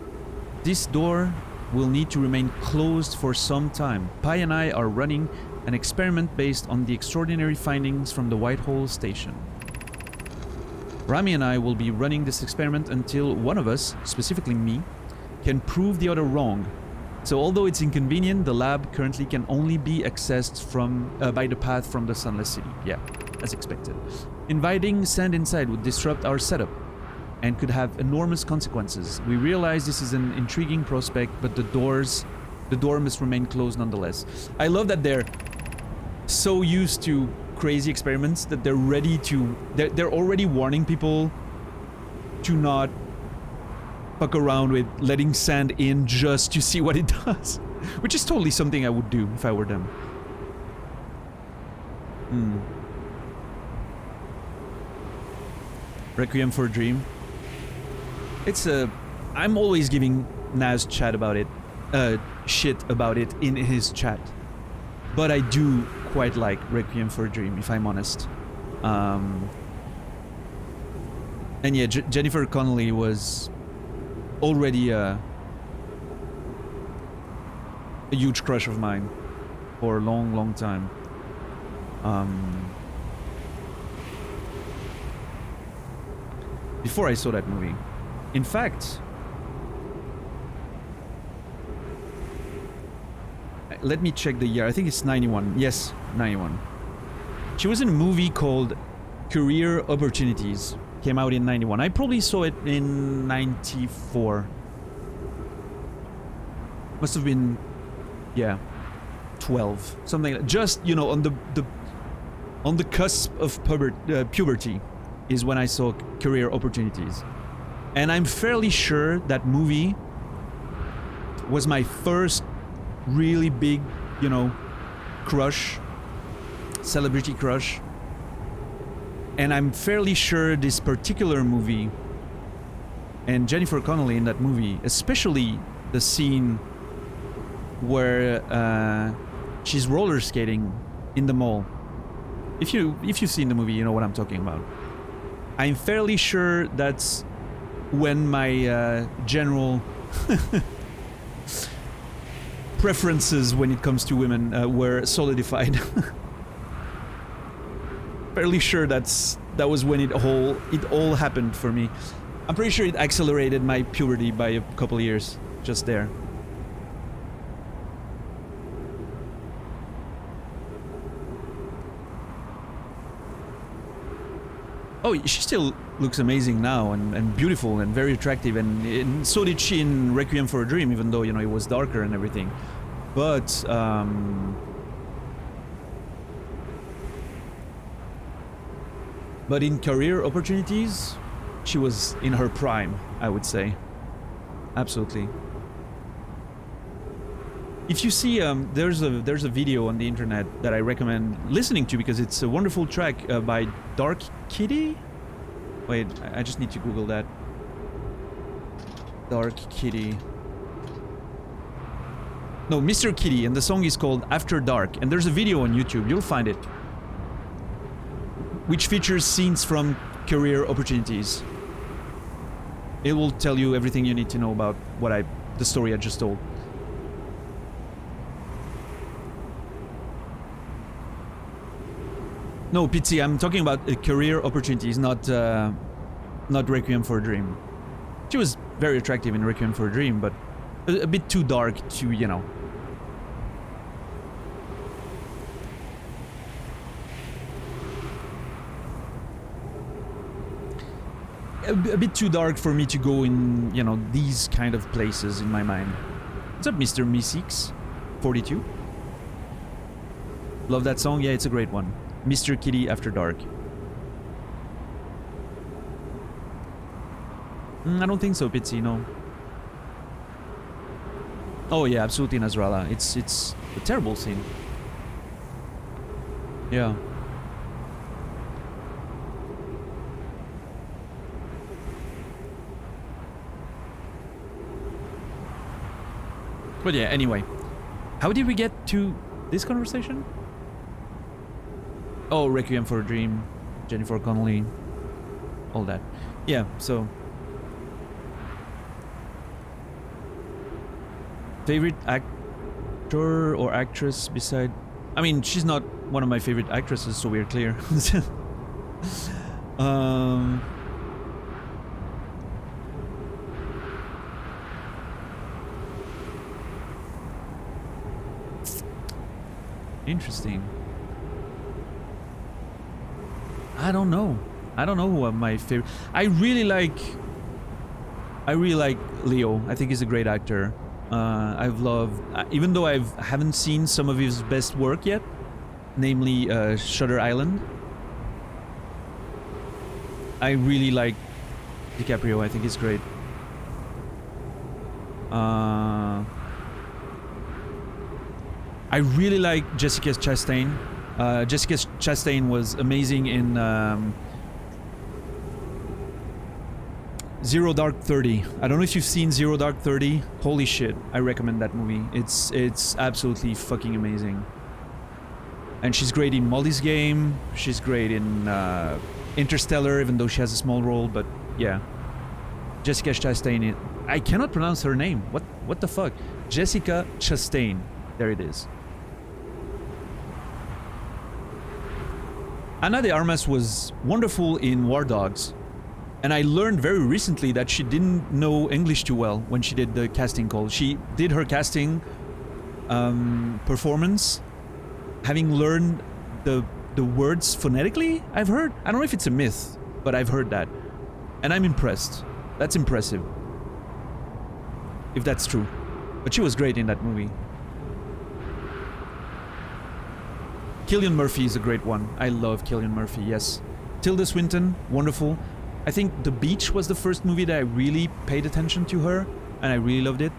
This door will need to remain closed for some time. Pi and I are running an experiment based on the extraordinary findings from the Whitehall station. Rami and I will be running this experiment until one of us, specifically me, can prove the other wrong. So although it's inconvenient, the lab currently can only be accessed from by the path from the Sunless City. Yeah, as expected. Inviting sand inside would disrupt our setup and could have enormous consequences. We realize this is an intriguing prospect, but the door must remain closed nonetheless. I love that they're so used to crazy experiments that they're ready to... They're already warning people to not fuck around with letting sand in just to see what it does. Which is totally something I would do if I were them. Requiem for a Dream. It's a... I'm always giving Naz shit about it in his chat. But I do quite like Requiem for a Dream, if I'm honest. And yeah, Jennifer Connelly was already a huge crush of mine for a long, long time. Before I saw that movie. In fact, let me check the year. I think it's 91. Yes, 91. She was in a movie called Career Opportunities. Came out in 91. I probably saw it in 94. Must have been, yeah, 12. Something like that. Just, you know, on the cusp of puberty is when I saw Career Opportunities. And I'm fairly sure that movie was my first really big, you know, crush, celebrity crush. And I'm fairly sure this particular movie and Jennifer Connelly in that movie, especially the scene where she's roller skating in the mall. If you've seen the movie, you know what I'm talking about. I'm fairly sure that's when my general preferences when it comes to women were solidified. Fairly sure that was when it all happened for me. I'm pretty sure it accelerated my puberty by a couple of years just there. Oh, she still looks amazing now and beautiful and very attractive, and so did she in Requiem for a Dream, even though, you know, it was darker and everything. But in Career Opportunities, she was in her prime, I would say. Absolutely. If you see, there's a video on the internet that I recommend listening to because it's a wonderful track by Dark Kitty. Wait, I just need to Google that. Dark Kitty. No, Mr. Kitty, and the song is called After Dark, and there's a video on YouTube, you'll find it, which features scenes from Career Opportunities. It will tell you everything you need to know about the story I just told. No, Pitsy, I'm talking about Career Opportunities, not Requiem for a Dream. She was very attractive in Requiem for a Dream, but a bit too dark to, you know. a bit too dark for me to go in, you know, these kind of places in my mind. What's up, Mr. Meeseeks? 42. Love that song. Yeah, it's a great one. Mr. Kitty After Dark. I don't think so, Pitsy, no. Oh yeah, absolutely, Nasrallah. It's a terrible scene. Yeah. But yeah, anyway. How did we get to this conversation? Oh, Requiem for a Dream, Jennifer Connelly, all that. Yeah, so... Favorite actor or actress beside... I mean, she's not one of my favorite actresses, so we're clear. Interesting. I don't know. I don't know who are my favorite... I really like Leo. I think he's a great actor. I've loved... even though I haven't seen some of his best work yet, namely Shutter Island, I really like DiCaprio. I think he's great. I really like Jessica Chastain. Jessica Chastain was amazing in Zero Dark 30. I don't know if you've seen Zero Dark 30. Holy shit, I recommend that movie. It's absolutely fucking amazing. And she's great in Molly's Game. She's great in Interstellar, even though she has a small role. But yeah, Jessica Chastain. I cannot pronounce her name. What the fuck? Jessica Chastain. There it is. Ana de Armas was wonderful in War Dogs. And I learned very recently that she didn't know English too well when she did the casting call. She did her casting performance having learned the words phonetically, I've heard. I don't know if it's a myth, but I've heard that. And I'm impressed. That's impressive. If that's true. But she was great in that movie. Cillian Murphy is a great one. I love Cillian Murphy, yes. Tilda Swinton, wonderful. I think The Beach was the first movie that I really paid attention to her, and I really loved it.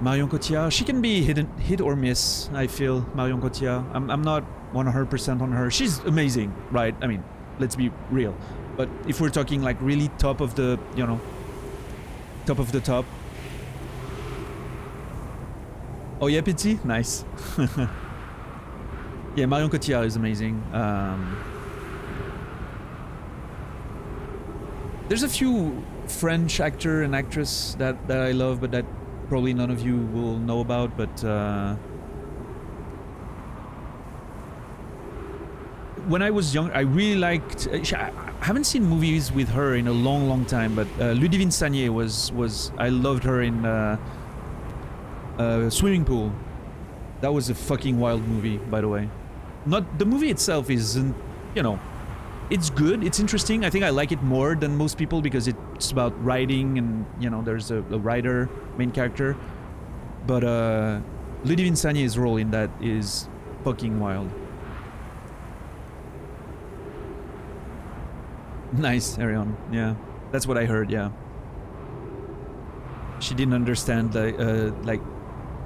Marion Cotillard, she can be hit or miss, I feel, Marion Cotillard. I'm not 100% on her. She's amazing, right? I mean, let's be real. But if we're talking like really top of the, you know, top of the top. Oh yeah, Pitsy? Nice. Yeah, Marion Cotillard is amazing. There's a few French actor and actress that I love, but that probably none of you will know about, but when I was young, I really liked... I haven't seen movies with her in a long time, but Ludivine Sagnier was... I loved her in Swimming Pool. That was a fucking wild movie, by the way. Not... The movie itself isn't, you know... It's good, it's interesting. I think I like it more than most people because it's about writing and, you know, there's a writer, main character. But Ludivine Sagnier's role in that is fucking wild. Nice, Arion. Yeah, that's what I heard, yeah. She didn't understand, like...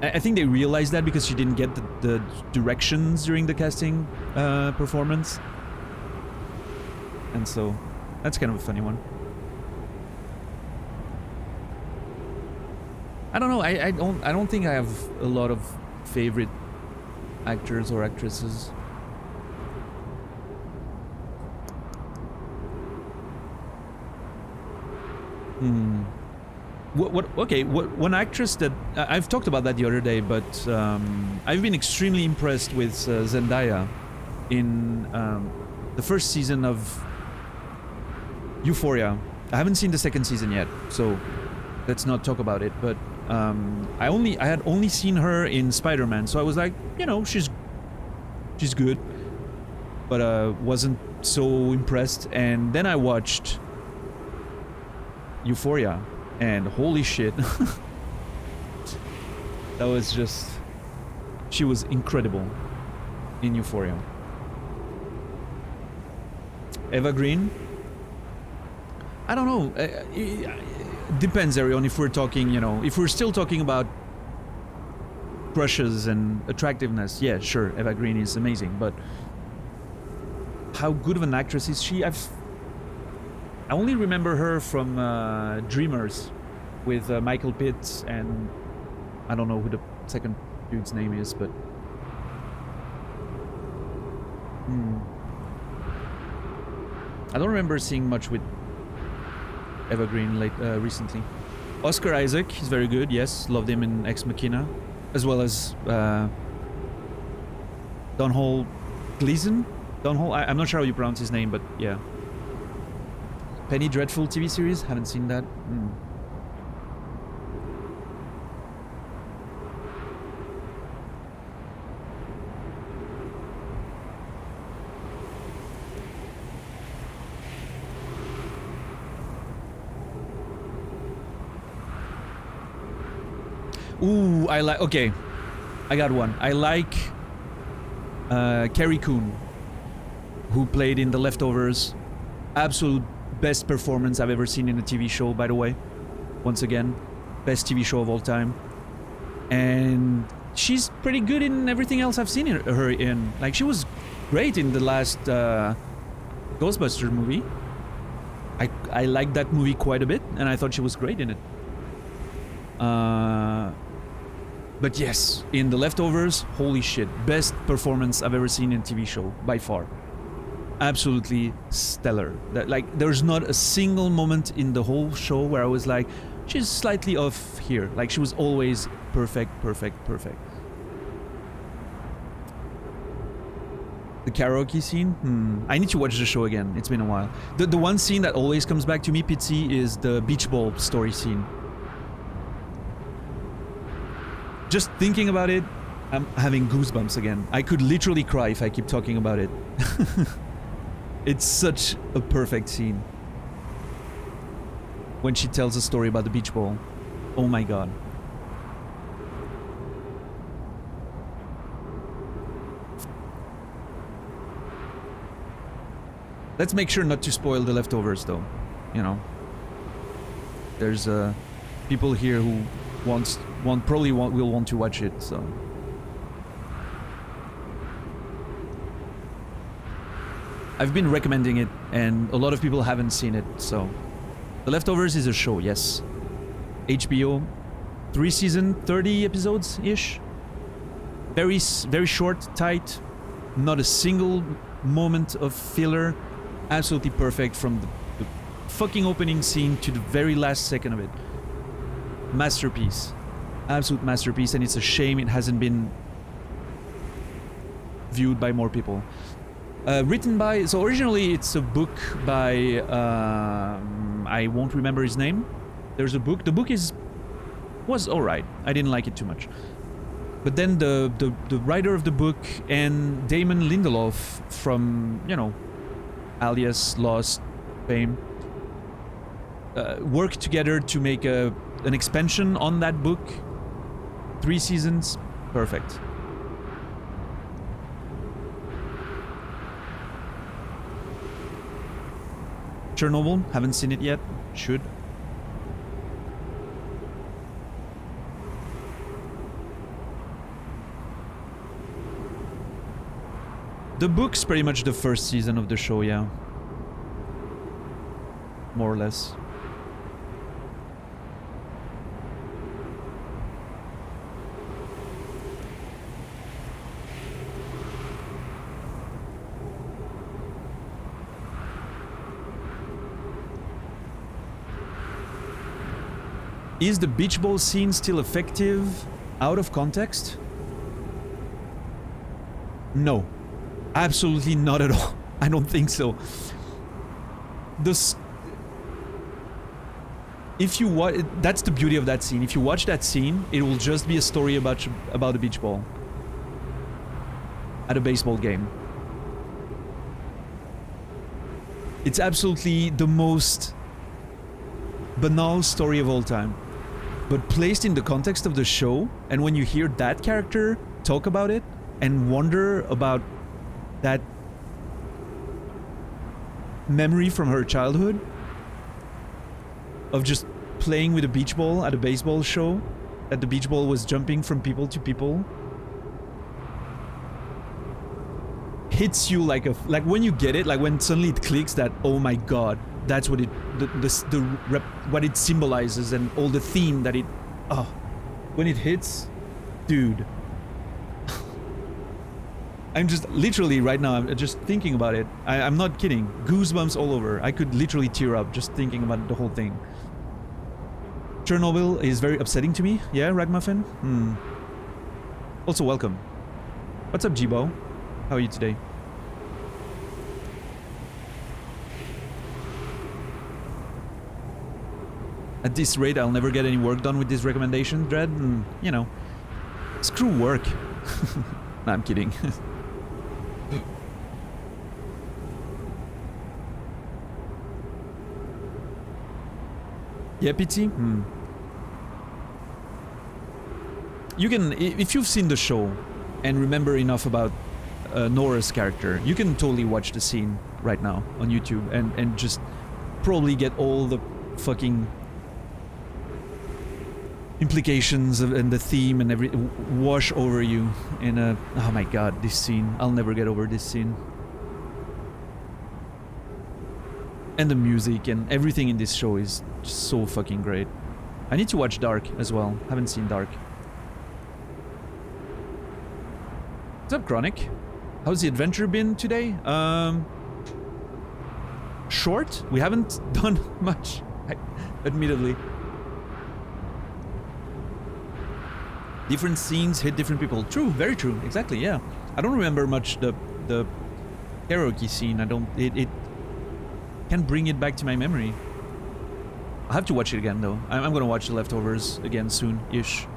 I think they realized that because she didn't get the directions during the casting performance. And so, that's kind of a funny one. I don't know. I don't think I have a lot of favorite actors or actresses. One actress that I've talked about that the other day, but I've been extremely impressed with Zendaya in the first season of Euphoria. I haven't seen the second season yet, so let's not talk about it. But I had only seen her in Spider-Man, so I was like, you know, she's good, but wasn't so impressed. And then I watched Euphoria, and holy shit. That was just... She was incredible in Euphoria. Eva Green? I don't know. It depends, Arion, if we're talking, you know, if we're still talking about crushes and attractiveness. Yeah, sure, Eva Green is amazing, but how good of an actress is she? I only remember her from Dreamers with Michael Pitt and I don't know who the second dude's name is, but I don't remember seeing much with Eva Green recently. Oscar Isaac, he's very good, yes. Loved him in Ex Machina. As well as Domhnall Gleeson? Domhnall? I'm not sure how you pronounce his name, but yeah. Penny Dreadful TV series? Haven't seen that. Ooh, I like... Okay, I got one. I like Carrie Coon, who played in The Leftovers. Absolute best performance I've ever seen in a TV show, by the way. Once again, best TV show of all time. And she's pretty good in everything else I've seen her in. Like, she was great in the last Ghostbusters movie. I liked that movie quite a bit, and I thought she was great in it. But yes, in The Leftovers, holy shit, best performance I've ever seen in a TV show, by far. Absolutely stellar. Like, there's not a single moment in the whole show where I was like, she's slightly off here. Like, she was always perfect, perfect, perfect. The karaoke scene? I need to watch the show again. It's been a while. The one scene that always comes back to me, Pitsy, is the beach ball story scene. Just thinking about it, I'm having goosebumps again. I could literally cry if I keep talking about it. It's such a perfect scene. When she tells a story about the beach ball. Oh my god. Let's make sure not to spoil The Leftovers, though. You know. There's people here who will want to watch it, so... I've been recommending it, and a lot of people haven't seen it, so... The Leftovers is a show, yes. HBO, 3 seasons, 30 episodes-ish. Very short, tight, not a single moment of filler. Absolutely perfect from the fucking opening scene to the very last second of it. Masterpiece. Absolute masterpiece, and it's a shame it hasn't been viewed by more people. Written by... So originally it's a book by... I won't remember his name. There's a book. The book was alright. I didn't like it too much. But then the writer of the book and Damon Lindelof from, you know, Alias, Lost, fame, worked together to make an expansion on that book. 3 seasons. Perfect. Chernobyl, haven't seen it yet. Should. The book's pretty much the first season of the show, yeah. More or less. Is the beach ball scene still effective out of context? No. Absolutely not at all. I don't think so. If you watch, that's the beauty of that scene. If you watch that scene, it will just be a story about a beach ball at a baseball game. It's absolutely the most banal story of all time. But placed in the context of the show, and when you hear that character talk about it and wonder about that memory from her childhood of just playing with a beach ball at a baseball show, that the beach ball was jumping from people to people, hits you like when you get it, like when suddenly it clicks that, oh my god, that's what it what it symbolizes, and all the theme that it, when it hits, dude. I'm just literally right now, I'm just thinking about it. I'm not kidding. Goosebumps all over. I could literally tear up just thinking about the whole thing. Chernobyl is very upsetting to me. Yeah, Ragmuffin? Also, welcome. What's up, Jibo? How are you today? At this rate, I'll never get any work done with this recommendation, Dread. You know, screw work. Nah, I'm kidding. Yeah, PT? You can, if you've seen the show and remember enough about Nora's character, you can totally watch the scene right now on YouTube and just probably get all the fucking implications and the theme and every wash over you in a, oh my god, this scene. I'll never get over this scene. And the music and everything in this show is just so fucking great. I need to watch Dark as well. Haven't seen Dark. What's up, Chronic? How's the adventure been today? Short? We haven't done much, admittedly. Different scenes hit different people. True, very true. Exactly, yeah. I don't remember much the karaoke scene. It can't bring it back to my memory. I'll have to watch it again, though. I'm gonna watch The Leftovers again soon-ish.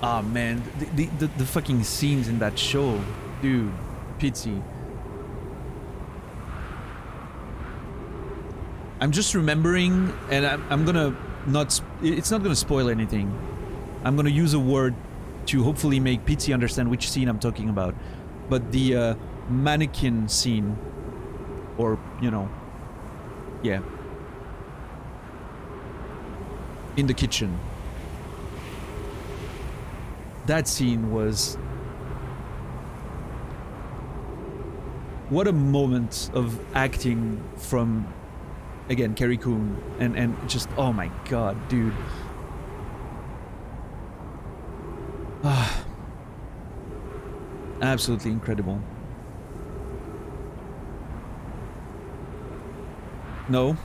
Ah, man. The fucking scenes in that show. Dude. Pity. I'm just remembering, and I'm gonna not... It's not gonna spoil anything. I'm gonna use a word to hopefully make Pizzi understand which scene I'm talking about. But the mannequin scene, or, you know, yeah. In the kitchen. That scene was... What a moment of acting from, again, Carrie Coon, and just, oh my god, dude. Ah, absolutely incredible. No?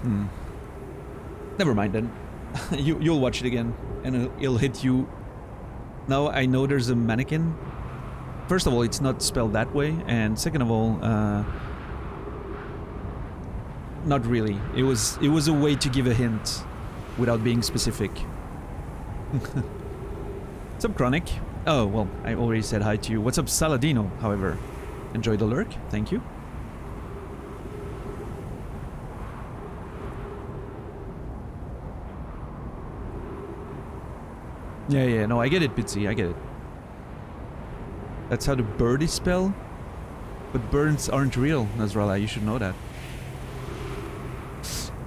Never mind then. You'll watch it again, and it'll hit you. Now I know there's a mannequin. First of all, it's not spelled that way, and second of all, not really. It was a way to give a hint without being specific. What's up, Chronic? Oh, well, I already said hi to you. What's up, Saladino, however? Enjoy the lurk, thank you. Yeah, no, I get it, Bitsy, I get it. That's how the bird is spelled? But birds aren't real, Nasrallah, you should know that.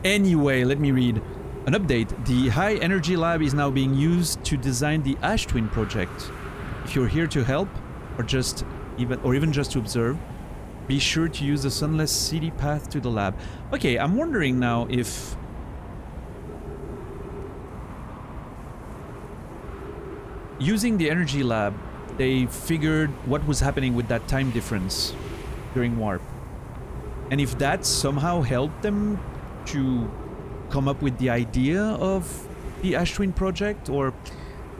Anyway, let me read. An update. The High Energy Lab is now being used to design the Ash Twin project. If you're here to help, or even just to observe, be sure to use the Sunless City path to the lab. Okay, I'm wondering now if... Using the Energy Lab, they figured what was happening with that time difference during warp. And if that somehow helped them to come up with the idea of the Ash Twin project, or...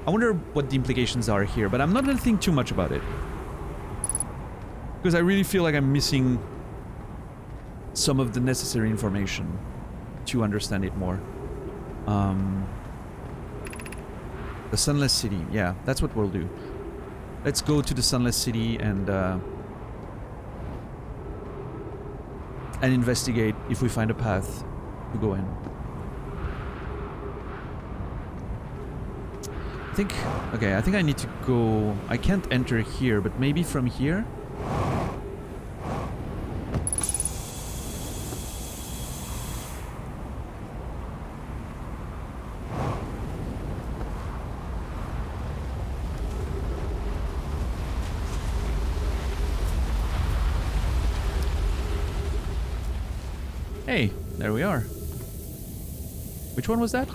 I wonder what the implications are here, but I'm not gonna think too much about it. Because I really feel like I'm missing some of the necessary information to understand it more. The Sunless City. Yeah, that's what we'll do. Let's go to the Sunless City and investigate if we find a path to go in. I think I need to go... I can't enter here, but maybe from here? Hey, there we are. Which one was that?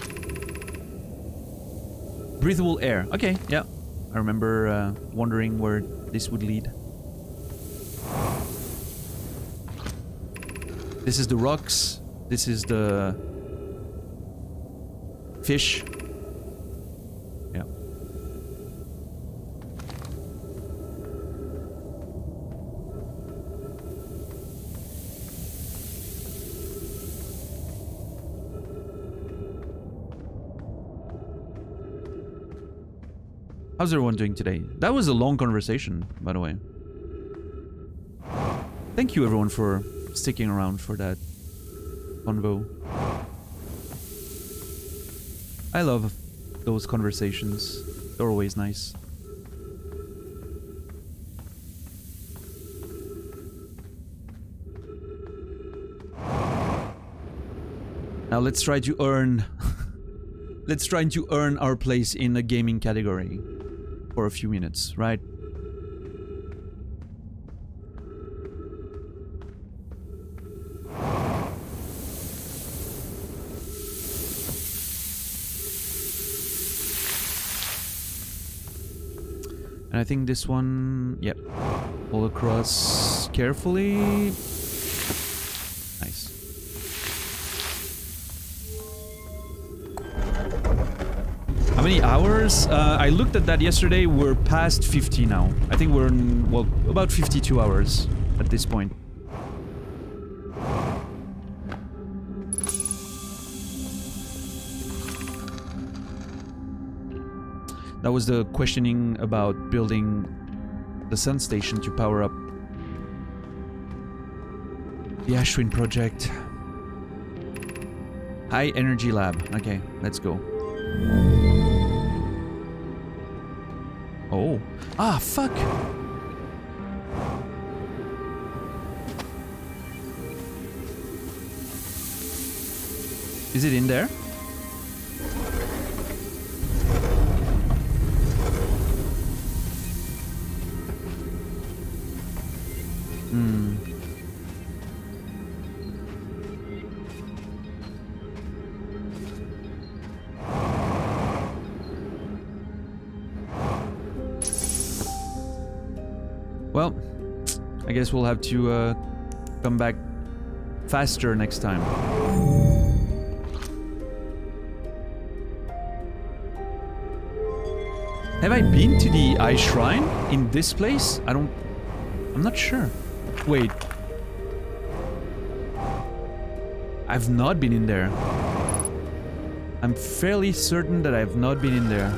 Breathable air. Okay, yeah. I remember wondering where this would lead. This is the rocks. This is the fish. Yeah. How's everyone doing today? That was a long conversation, by the way. Thank you everyone for sticking around for that convo. I love those conversations. They're always nice. Now let's try to earn let's try to earn our place in the gaming category for a few minutes, right? And I think this one, yep, all across carefully. Nice. How many hours? I looked at that yesterday. We're past 50 now. I think we're in, well, about 52 hours at this point. That was the questioning about building the sun station to power up the Ashwin project. High energy lab. Okay, let's go. Oh. Ah, fuck! Is it in there? Hmm. Well, I guess we'll have to come back faster next time. Have I been to the Ice Shrine in this place? I'm not sure. Wait. I've not been in there. I'm fairly certain that I've not been in there.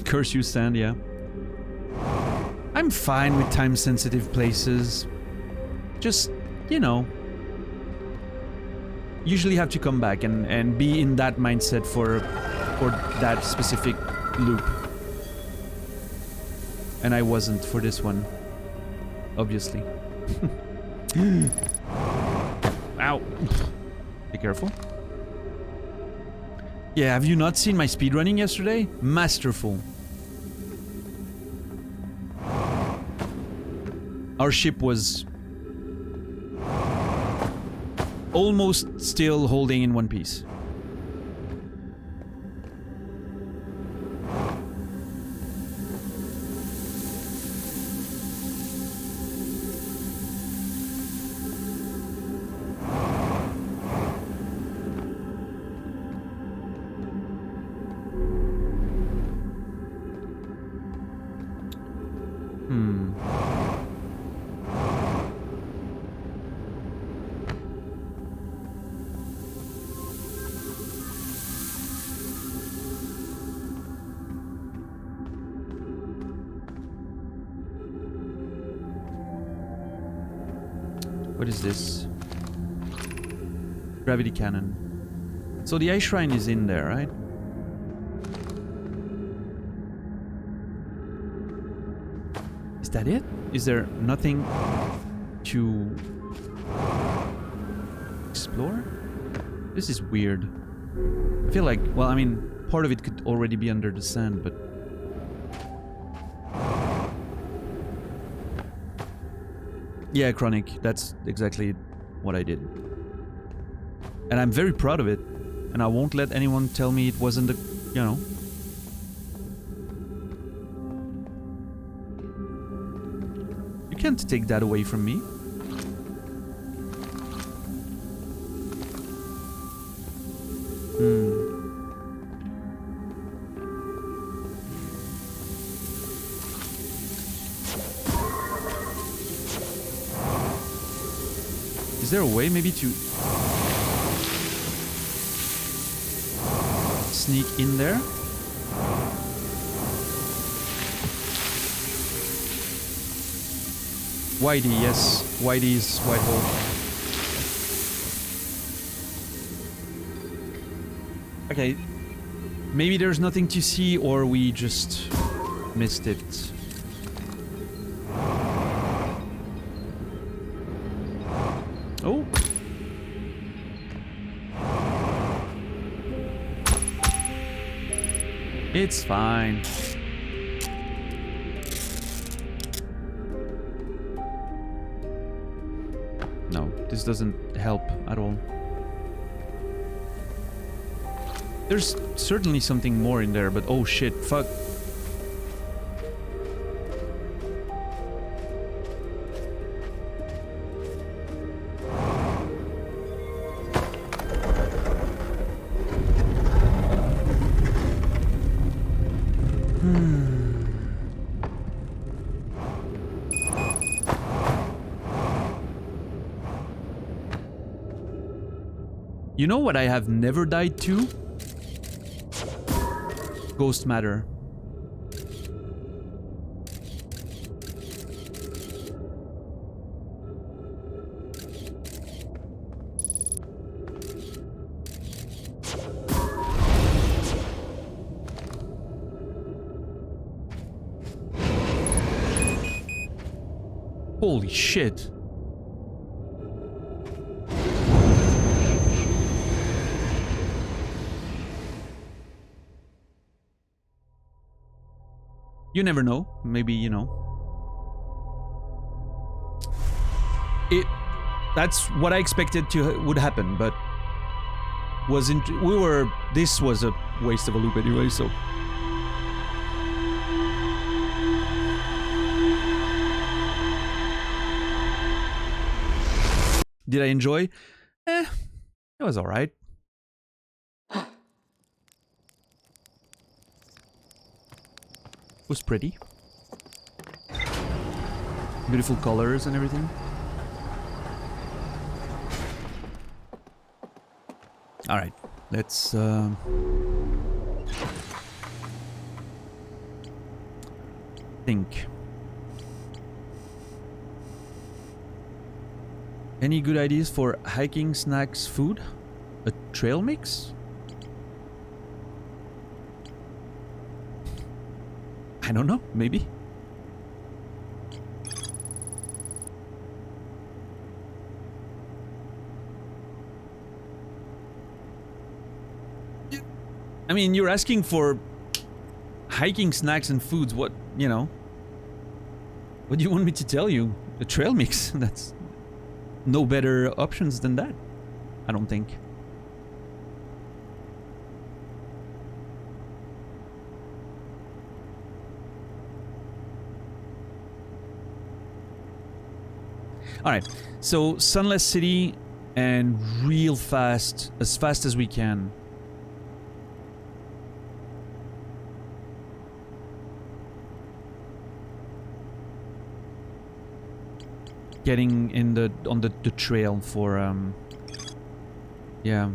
Curse you, Sand, yeah. I'm fine with time-sensitive places. Just, you know, usually have to come back and be in that mindset for that specific loop. And I wasn't for this one, obviously. Ow. Be careful. Yeah, have you not seen my speedrunning yesterday? Masterful. Our ship was almost still holding in one piece. What is this? Gravity cannon. So the ice shrine is in there, right? Is that it? Is there nothing to explore? This is weird. I feel like, well, I mean, part of it could already be under the sand, but... Yeah, Chronic, that's exactly what I did. And I'm very proud of it. And I won't let anyone tell me it wasn't the, you know... You can't take that away from me. Is there a way maybe to sneak in there? Whitey, yes. Whitey's white hole. Okay. Maybe there's nothing to see or we just missed it. Oh. It's fine. No, this doesn't help at all. There's certainly something more in there, but oh shit, fuck. You know what I have never died to? Ghost matter. Holy shit. You never know. Maybe, you know. That's what I expected would happen, but this was a waste of a loop anyway, so. Did I enjoy? It was alright. It was pretty. Beautiful colors and everything. Alright, let's think. Any good ideas for hiking, snacks, food? A trail mix? I don't know, maybe. I mean, you're asking for hiking, snacks, and foods. What, you know? What do you want me to tell you? A trail mix? That's no better options than that, I don't think. Alright, so Sunless City and real fast as we can. Getting in on the trail for yeah.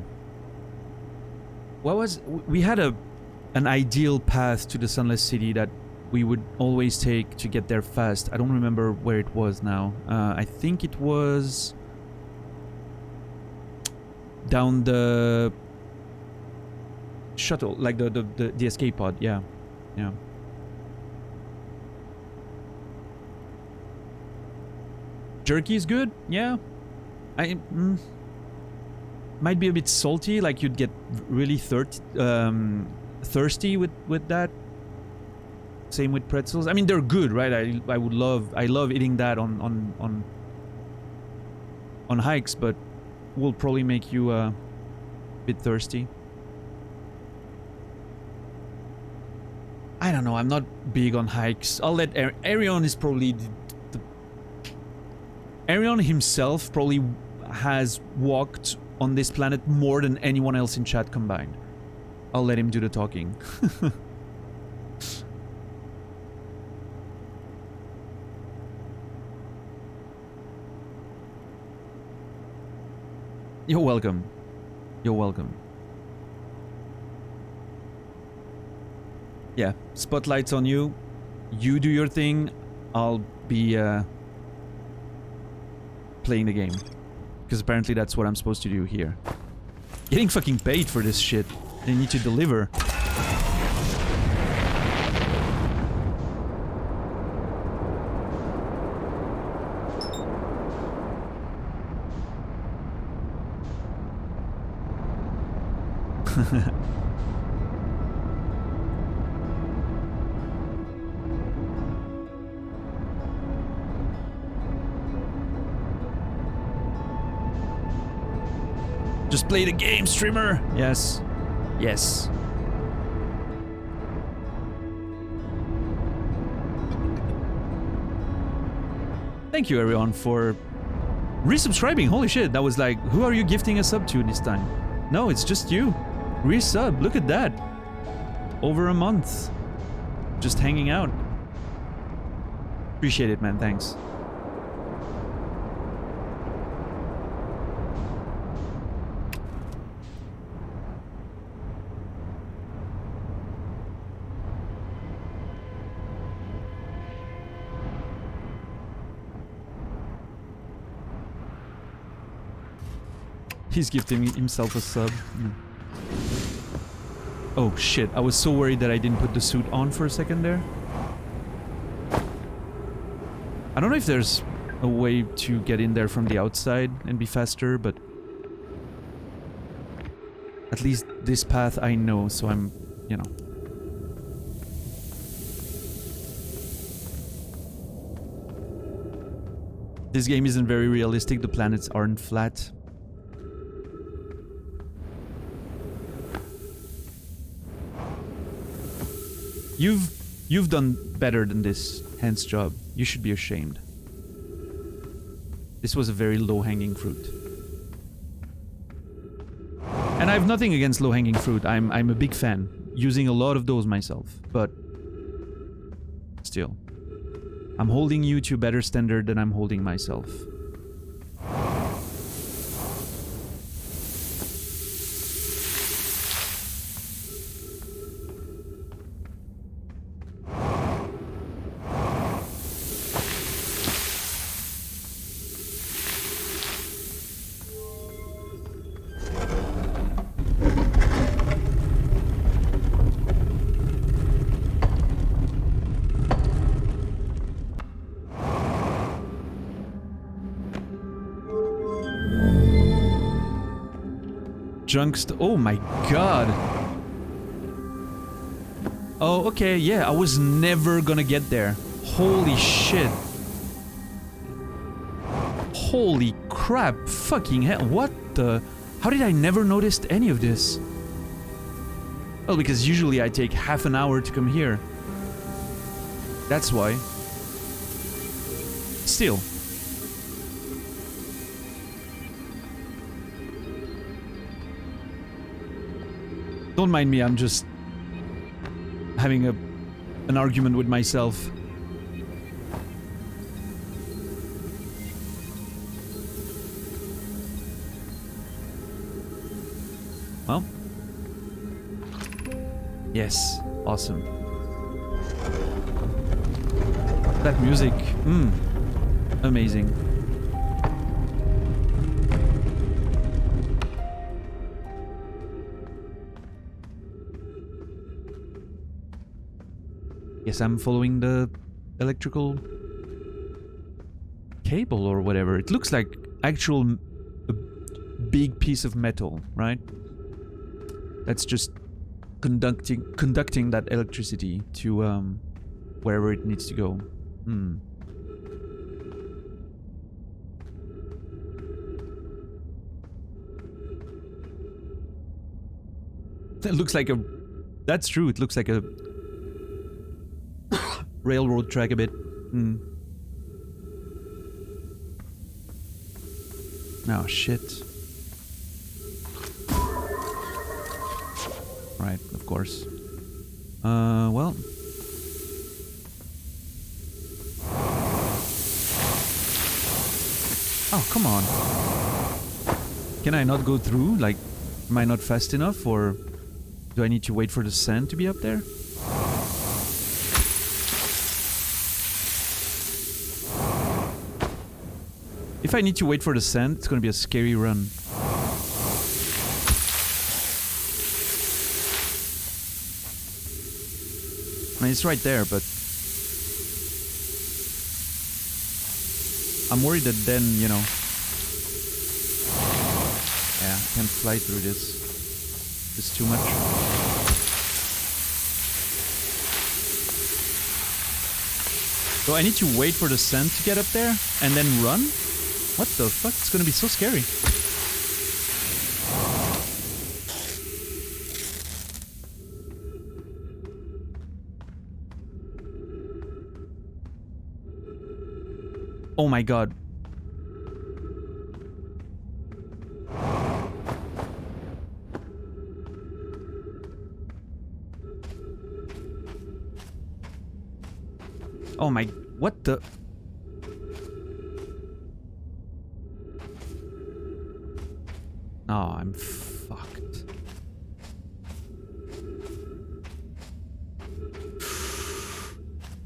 We had an ideal path to the Sunless City that we would always take to get there fast. I don't remember where it was now. I think it was down the shuttle, like the escape pod. Yeah, yeah. Jerky is good. Yeah, might be a bit salty. Like you'd get really thirsty with that. Same with pretzels. I mean, they're good, right? I love eating that on hikes, but will probably make you a bit thirsty. I don't know. I'm not big on hikes. I'll let Arion is probably Arion himself probably has walked on this planet more than anyone else in chat combined. I'll let him do the talking. You're welcome. You're welcome. Yeah, spotlight's on you. You do your thing. I'll be playing the game. Because apparently that's what I'm supposed to do here. Getting fucking paid for this shit. They need to deliver. Just play the game, streamer! Yes. Yes. Thank you, everyone, for resubscribing. Holy shit, that was like, who are you gifting a sub to this time? No, it's just you. Resub, look at that. Over a month. Just hanging out. Appreciate it, man, thanks. He's gifting himself a sub. Oh shit, I was so worried that I didn't put the suit on for a second there. I don't know if there's a way to get in there from the outside and be faster, but at least this path I know, so I'm, you know. This game isn't very realistic, the planets aren't flat. You've done better than this, Hans job. You should be ashamed. This was a very low-hanging fruit. And I have nothing against low-hanging fruit. I'm a big fan. Using a lot of those myself. But still. I'm holding you to a better standard than I'm holding myself. Oh my god. Oh, okay, yeah, I was never gonna get there. Holy shit. Holy crap, fucking hell, what the... How did I never notice any of this? Well, because usually I take half an hour to come here. That's why. Still. Don't mind me, I'm just having an argument with myself. Well. Yes, awesome. That music, amazing. Guess I'm following the electrical cable or whatever. It looks like actual a big piece of metal, right? That's just conducting that electricity to wherever it needs to go. Hmm. It looks like a... That's true, it looks like a railroad track a bit. Hmm. Oh, shit. Right, of course. Well... Oh, come on. Can I not go through? Like, am I not fast enough, or do I need to wait for the sand to be up there? If I need to wait for the sand, it's gonna be a scary run. I mean, it's right there, but... I'm worried that then, you know... Yeah, I can't fly through this. It's too much. So I need to wait for the sand to get up there and then run? What the fuck? It's gonna be so scary. Oh my god. Oh my... What the... Oh, I'm fucked.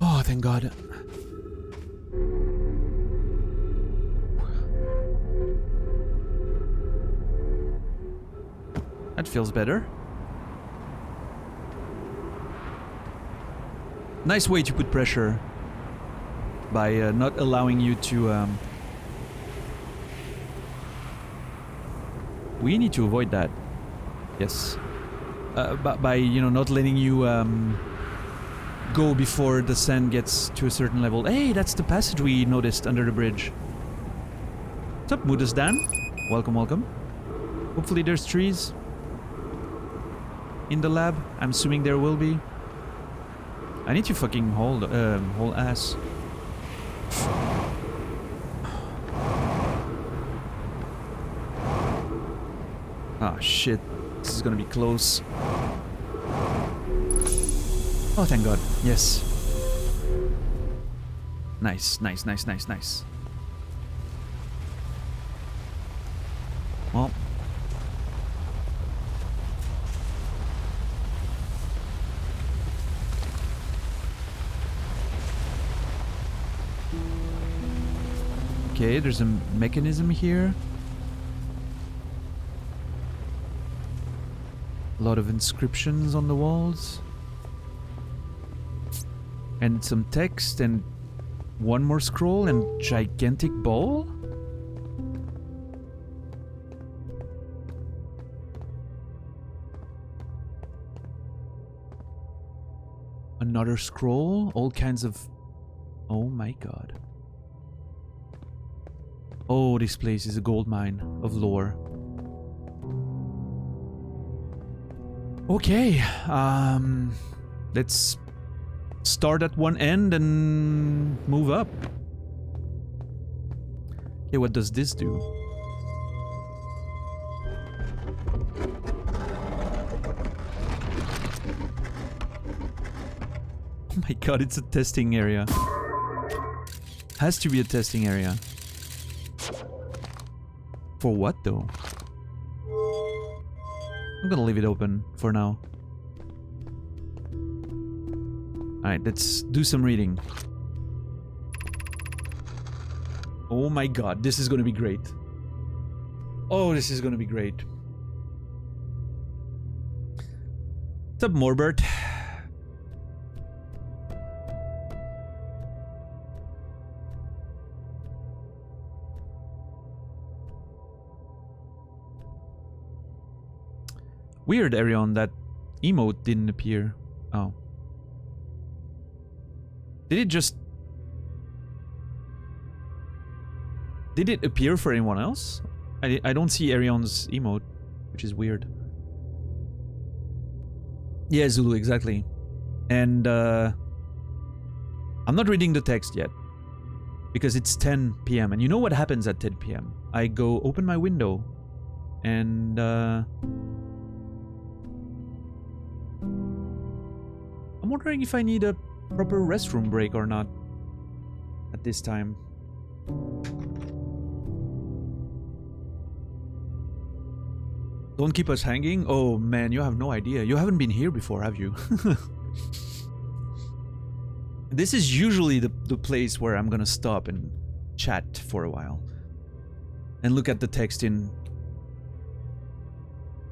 Oh, thank God. That feels better. Nice way to put pressure by not allowing you to... We need to avoid that. Yes. By, you know, not letting you go before the sand gets to a certain level. Hey, that's the passage we noticed under the bridge. What's up, Mudasdan? Welcome, welcome. Hopefully there's trees in the lab. I'm assuming there will be. I need to fucking hold ass. Ah, shit. This is gonna be close. Oh, thank God. Yes. Nice, nice, nice, nice, nice. Well. Okay, there's a mechanism here. A lot of inscriptions on the walls. And some text and one more scroll and gigantic ball? Another scroll? All kinds of... Oh my God. Oh, this place is a gold mine of lore. Okay, let's start at one end and move up. Okay, what does this do? Oh my God, it's a testing area. Has to be a testing area. For what though? I'm gonna leave it open for now. Alright, let's do some reading. Oh my God, this is gonna be great. Oh, this is gonna be great. What's up, Morbert? Weird, Arion, that emote didn't appear. Oh. Did it just... Did it appear for anyone else? I don't see Arion's emote, which is weird. Yeah, Zulu, exactly. And I'm not reading the text yet because it's 10 p.m. And you know what happens at 10 p.m.? I go open my window and I'm wondering if I need a proper restroom break or not at this time. Don't keep us hanging? Oh man, you have no idea. You haven't been here before, have you? This is usually the place where I'm gonna stop and chat for a while. And look at the text in,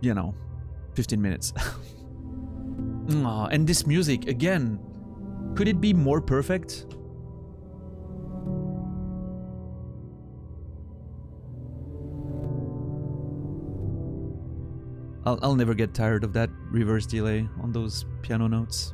you know, 15 minutes. Aw, and this music, again, could it be more perfect? I'll never get tired of that reverse delay on those piano notes.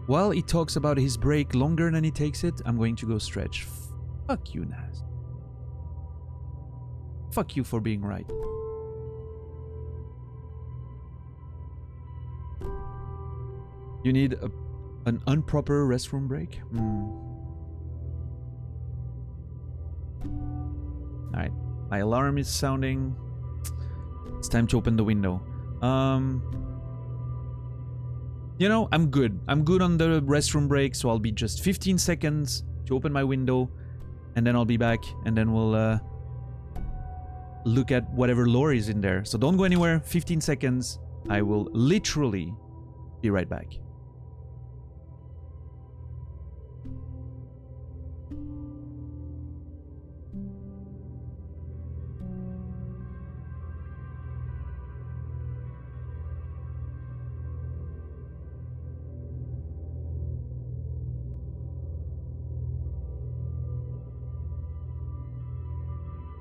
While he talks about his break longer than he takes it, I'm going to go stretch. Fuck you, Naz. Fuck you for being right. You need an improper restroom break? Alright, my alarm is sounding. It's time to open the window. You know, I'm good. I'm good on the restroom break, so I'll be just 15 seconds to open my window, and then I'll be back, and then we'll look at whatever lore is in there. So don't go anywhere. 15 seconds. I will literally be right back.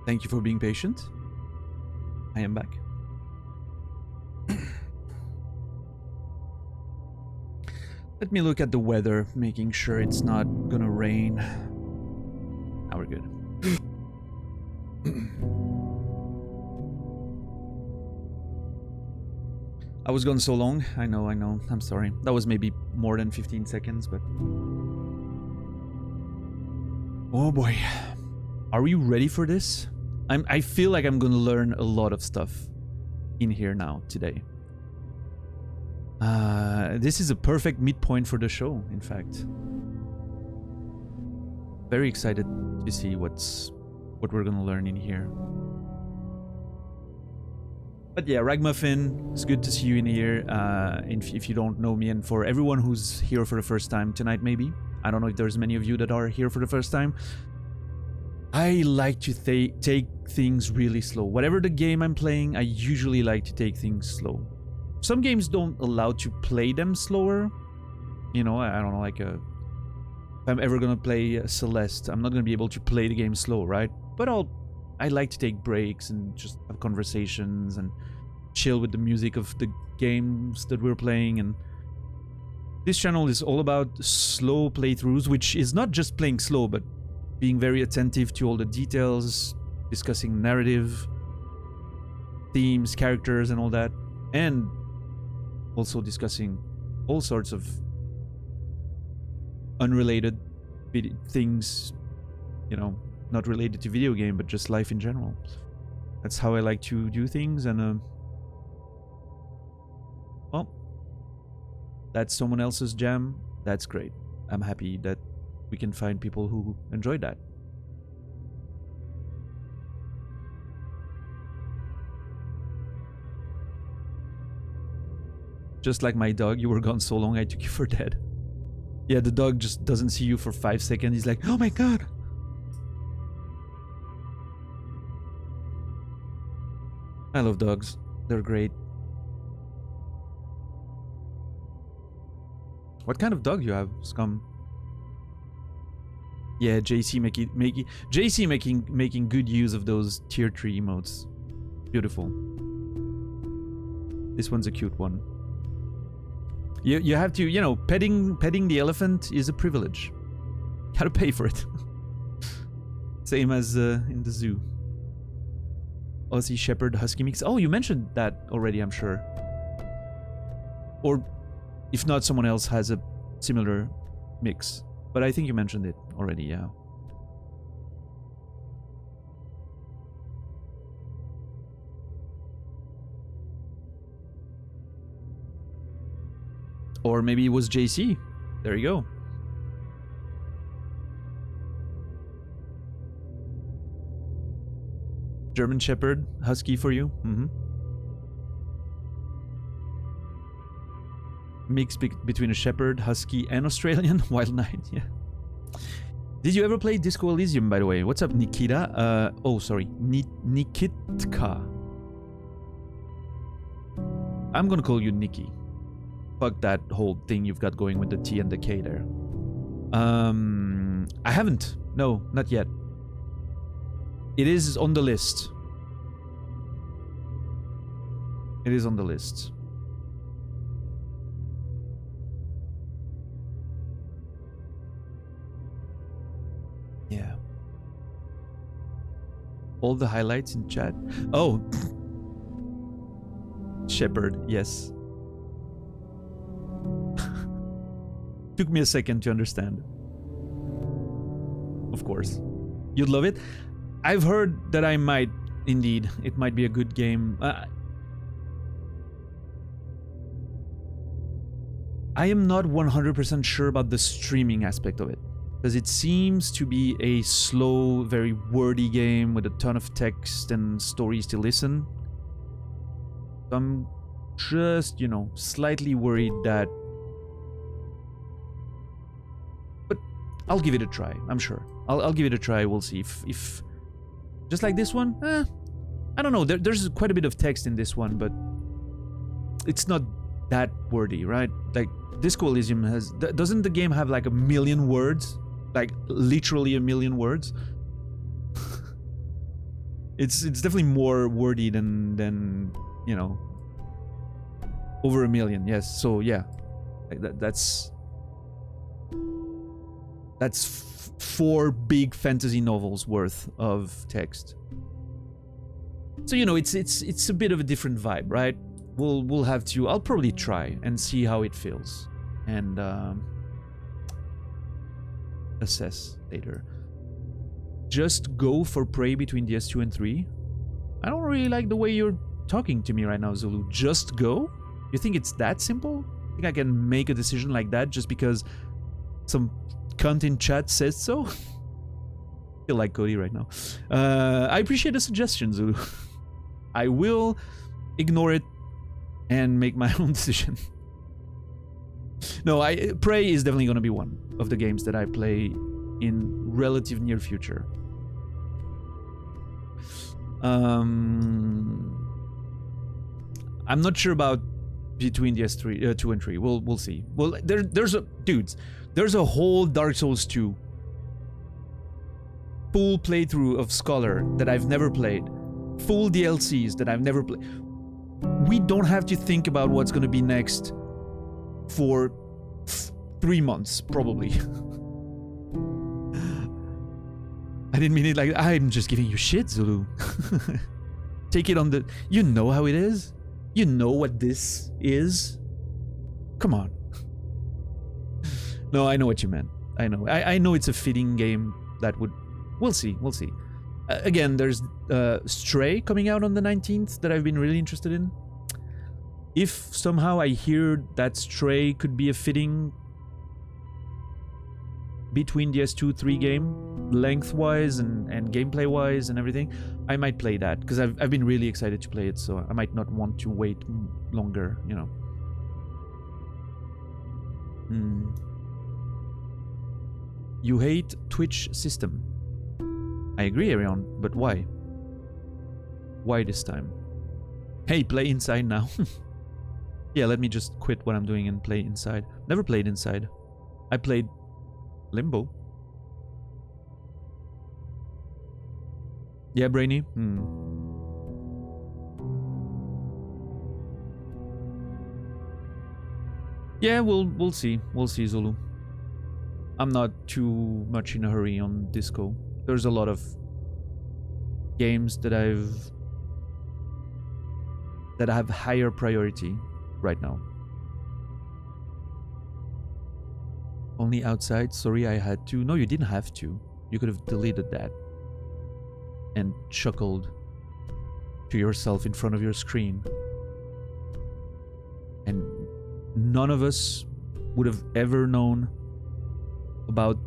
Thank you for being patient. I am back. Let me look at the weather, making sure it's not gonna rain. Now we're good. I was gone so long. I know. I'm sorry. That was maybe more than 15 seconds, but... Oh boy. Are we ready for this? I feel like I'm gonna learn a lot of stuff in here now, today. This is a perfect midpoint for the show, in fact. Very excited to see what we're gonna learn in here. But yeah, Ragmuffin, it's good to see you in here. If you don't know me, and for everyone who's here for the first time tonight, maybe. I don't know if there's many of you that are here for the first time. I like to take things really slow. Whatever the game I'm playing, I usually like to take things slow. Some games don't allow to play them slower. You know, I don't know, like if I'm ever gonna play Celeste, I'm not gonna be able to play the game slow, right? But I like to take breaks and just have conversations and chill with the music of the games that we're playing. And this channel is all about slow playthroughs, which is not just playing slow, but being very attentive to all the details, discussing narrative, themes, characters, and all that, and also discussing all sorts of unrelated things, you know, not related to video game, but just life in general. That's how I like to do things, and well, that's someone else's jam. That's great. I'm happy that we can find people who enjoy that. Just like my dog, you were gone so long I took you for dead. Yeah, the dog just doesn't see you for 5 seconds. He's like, oh my god. I love dogs. They're great. What kind of dog you have, Scum? Yeah, JC making good use of those tier 3 emotes. Beautiful. This one's a cute one. You have to, you know, petting the elephant is a privilege. Gotta pay for it. Same as in the zoo. Aussie Shepherd Husky mix. Oh, you mentioned that already, I'm sure. Or if not, someone else has a similar mix. But I think you mentioned it already, yeah. Or maybe it was JC. There you go. German Shepherd, Husky for you. Mix between a Shepherd, Husky, and Australian Wild Knight. Yeah. Did you ever play Disco Elysium, by the way? What's up, Nikita? Oh, sorry. Nikitka. I'm gonna call you Nikki. Fuck that whole thing you've got going with the T and the K there. I haven't. No, not yet. It is on the list. It is on the list. Yeah. All the highlights in chat. Oh. Shepherd, yes. Took me a second to understand. Of course. You'd love it. I've heard that I might, indeed. It might be a good game. I am not 100% sure about the streaming aspect of it. Because it seems to be a slow, very wordy game with a ton of text and stories to listen. So I'm just, you know, slightly worried that... But I'll give it a try, I'm sure. I'll give it a try, we'll see if just like this one, I don't know, there's quite a bit of text in this one, but it's not that wordy, right? Like, Disco Elysium has... Doesn't the game have like 1 million words? Like, literally 1 million words? It's definitely more wordy than you know, over 1 million, yes. So, yeah. Like that's 4 big fantasy novels worth of text. So, you know, it's a bit of a different vibe, right? We'll have to... I'll probably try and see how it feels. And assess later. Just go for Prey between DS2 and 3? I don't really like the way you're talking to me right now, Zulu. Just go? You think it's that simple? You think I can make a decision like that just because some cunt in chat says so? I feel like Cody right now. I appreciate the suggestion, Zulu. I will ignore it and make my own decision. No, Prey is definitely going to be one of the games that I play in relative near future. I'm not sure about between DS3, 2 and 3. We'll see. Well, there's a whole Dark Souls 2 full playthrough of Scholar that I've never played. Full DLCs that I've never played. We don't have to think about what's going to be next for 3 months, probably. I didn't mean it like... I'm just giving you shit, Zulu. Take it on the... You know how it is? You know what this is? Come on. No, I know what you meant. I know. I know it's a fitting game that would... We'll see. We'll see. Again, there's Stray coming out on the 19th that I've been really interested in. If somehow I hear that Stray could be a fitting between the S2-3 game, lengthwise and gameplay-wise and everything, I might play that, because I've been really excited to play it, so I might not want to wait longer, you know. You hate Twitch system. I agree, Arion, but why? Why this time? Hey, play inside now. Yeah, let me just quit what I'm doing and play inside. Never played inside. I played Limbo. Yeah, Brainy? Yeah, we'll see. We'll see, Zulu. I'm not too much in a hurry on Disco. There's a lot of games that have higher priority right now. Only outside? Sorry, I had to. No, you didn't have to. You could have deleted that and chuckled to yourself in front of your screen. And none of us would have ever known about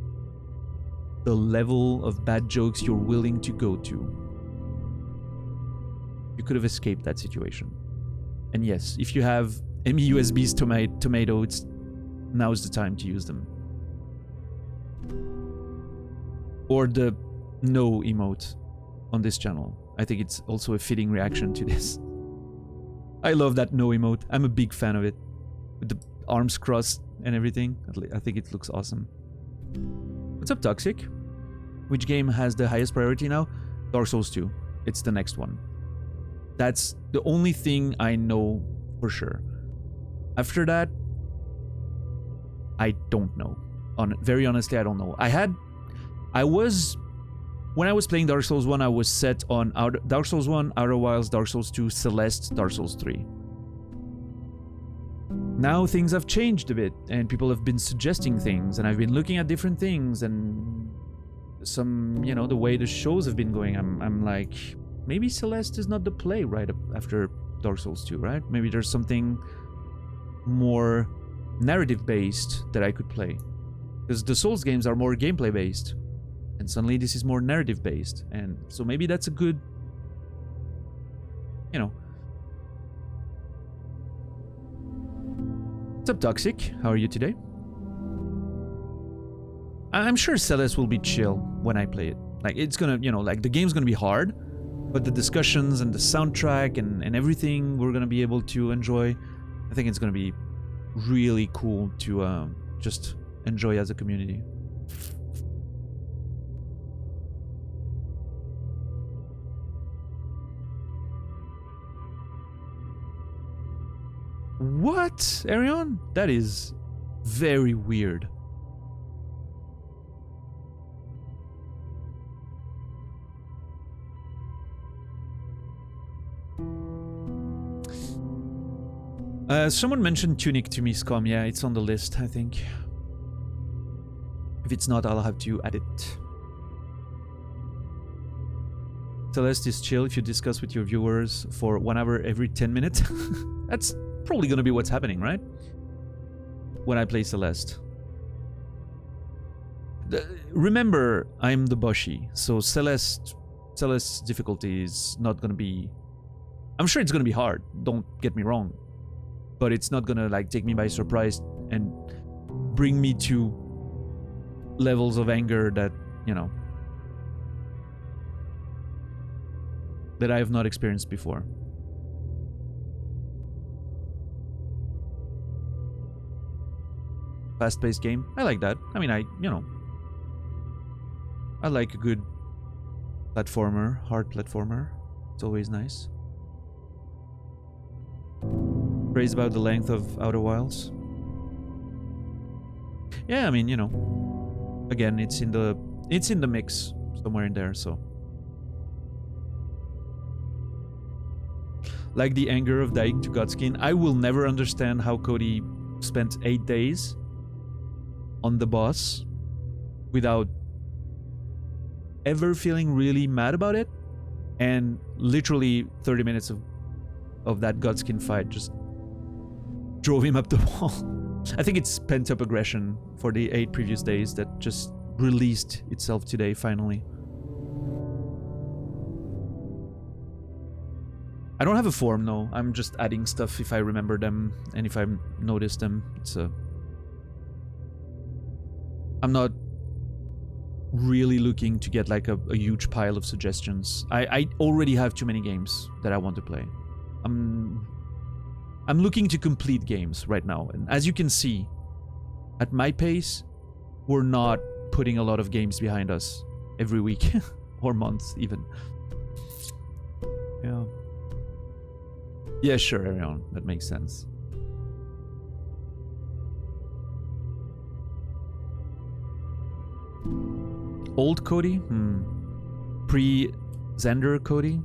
the level of bad jokes you're willing to go to. You could have escaped that situation. And yes, if you have MUSB's tomato, now's the time to use them. Or the no emote on this channel. I think it's also a fitting reaction to this. I love that no emote. I'm a big fan of it. With the arms crossed and everything. I think it looks awesome. What's up, Toxic? Which game has the highest priority now? Dark Souls 2. It's the next one. That's the only thing I know for sure. After that, I don't know. Very honestly, I don't know. When I was playing Dark Souls 1, I was set on Dark Souls 1, Outer Wilds, Dark Souls 2, Celeste, Dark Souls 3. Now things have changed a bit, and people have been suggesting things, and I've been looking at different things, and some, you know, the way the shows have been going, I'm like, maybe Celeste is not the play right after Dark Souls 2, right? Maybe there's something more narrative-based that I could play. Because the Souls games are more gameplay-based, and suddenly this is more narrative-based, and so maybe that's a good, you know. What's up, Toxic? How are you today? I'm sure Celeste will be chill when I play it. Like, it's gonna, you know, like, the game's gonna be hard, but the discussions and the soundtrack and everything we're gonna be able to enjoy, I think it's gonna be really cool to just enjoy as a community. What, Arion? That is very weird. Someone mentioned Tunic to me, Scum. Yeah, it's on the list, I think. If it's not, I'll have to add it. Celeste is chill if you discuss with your viewers for 1 hour every 10 minutes. That's probably gonna be what's happening, right? When I play Celeste. Remember, I'm the Boshi, so Celeste's difficulty is not gonna be... I'm sure it's gonna be hard, don't get me wrong. But it's not gonna, like, take me by surprise and bring me to levels of anger that, you know, that I have not experienced before. Fast-paced game. I like that. I mean, you know, I like a good platformer, hard platformer. It's always nice. Praise about the length of Outer Wilds. Yeah, I mean, you know, again, it's in the mix somewhere in there, so. Like the anger of dying to Godskin. I will never understand how Cody spent 8 days on the boss without ever feeling really mad about it, and literally 30 minutes of that Godskin fight just drove him up the wall. I think it's pent-up aggression for the 8 previous days that just released itself today, finally. I don't have a form, no. I'm just adding stuff if I remember them and if I notice them. I'm not really looking to get like a huge pile of suggestions. I already have too many games that I want to play. I'm looking to complete games right now, and as you can see, at my pace, we're not putting a lot of games behind us every week or month even. Yeah. Yeah, sure, Arion. That makes sense. Old Cody? Pre-Xander Cody?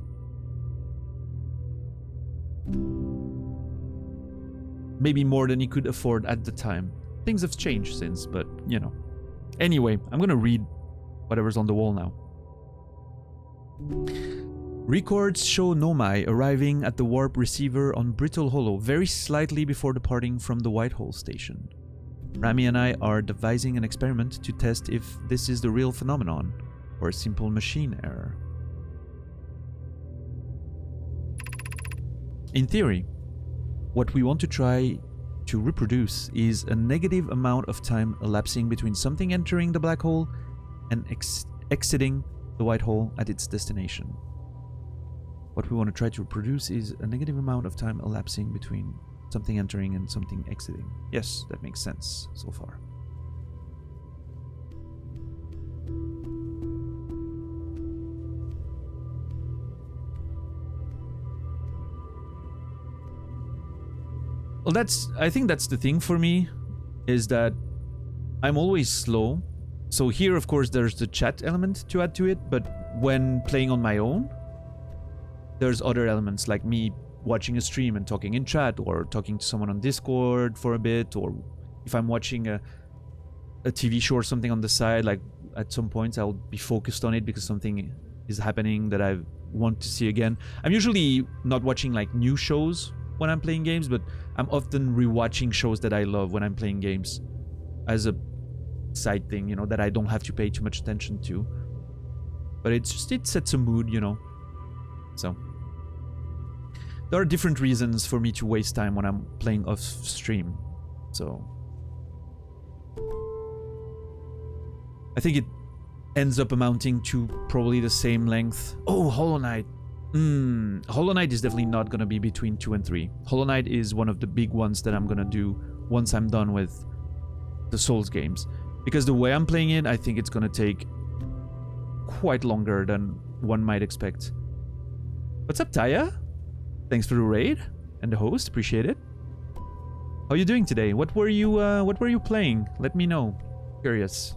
Maybe more than he could afford at the time. Things have changed since, but, you know. Anyway, I'm gonna read whatever's on the wall now. Records show Nomai arriving at the warp receiver on Brittle Hollow very slightly before departing from the Whitehall station. Rami and I are devising an experiment to test if this is the real phenomenon or a simple machine error. In theory, what we want to try to reproduce is a negative amount of time elapsing between something entering the black hole and exiting the white hole at its destination. What we want to try to reproduce is a negative amount of time elapsing between something entering and something exiting. Yes, that makes sense so far. Well, I think that's the thing for me, is that I'm always slow. So here, of course, there's the chat element to add to it, but when playing on my own, there's other elements like me watching a stream and talking in chat, or talking to someone on Discord for a bit, or if I'm watching a TV show or something on the side, like at some points I'll be focused on it because something is happening that I want to see again. I'm usually not watching like new shows when I'm playing games, but I'm often rewatching shows that I love when I'm playing games as a side thing, you know, that I don't have to pay too much attention to. But it sets a mood, you know. So there are different reasons for me to waste time when I'm playing off stream. So I think it ends up amounting to probably the same length. Oh, Hollow Knight. Hollow Knight is definitely not gonna be between 2 and 3. Hollow Knight is one of the big ones that I'm gonna do once I'm done with the Souls games. Because the way I'm playing it, I think it's gonna take quite longer than one might expect. What's up, Taya? Thanks for the raid and the host, appreciate it. How are you doing today? What were you playing? Let me know. Curious.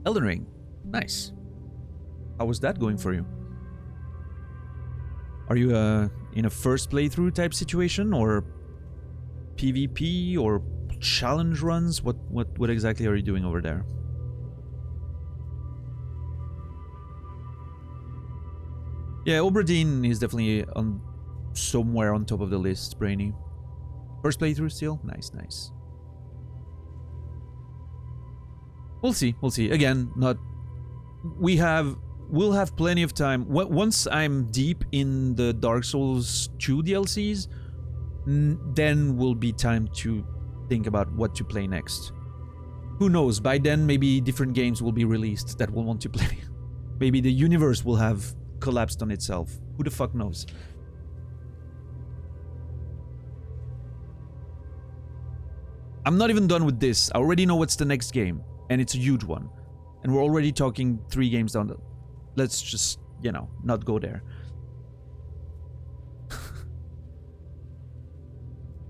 Elden Ring. Nice. How was that going for you? Are you in a first playthrough type situation, or PvP, or challenge runs? What exactly are you doing over there? Yeah, Obradine is definitely somewhere on top of the list, Brainy. First playthrough still? Nice, nice. We'll see. Again, we'll have plenty of time. Once I'm deep in the Dark Souls 2 DLCs, then will be time to think about what to play next. Who knows, by then maybe different games will be released that we'll want to play. Maybe the universe will have collapsed on itself. Who the fuck knows? I'm not even done with this. I already know what's the next game. And it's a huge one. And we're already talking 3 games down the... Let's just, you know, not go there.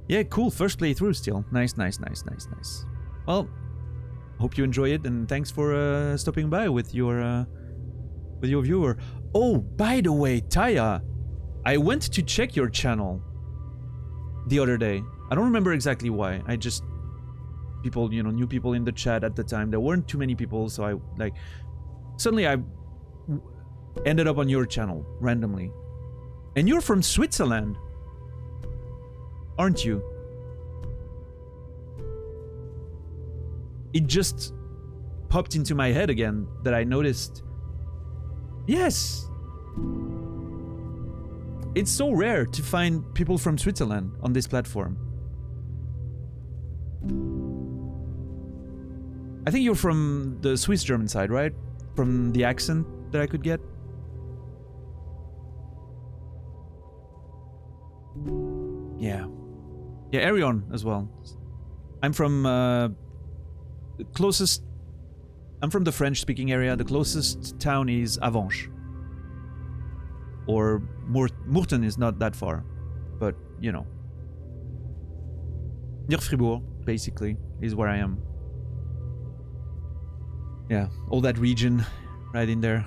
Yeah, cool. First playthrough still. Nice. Well, hope you enjoy it, and thanks for stopping by with your viewer. Oh, by the way, Taya, I went to check your channel the other day. I don't remember exactly why. I just... People, you know, new people in the chat at the time. There weren't too many people, so I suddenly I ended up on your channel randomly. And you're from Switzerland, aren't you? It just popped into my head again that I noticed. Yes. It's so rare to find people from Switzerland on this platform. I think you're from the Swiss-German side, right? From the accent that I could get. Yeah. Yeah, Arion as well. I'm from the closest... I'm from the French-speaking area. The closest town is Avanches. Or Mourten is not that far. But, you know. Near Fribourg, basically, is where I am. Yeah, all that region right in there.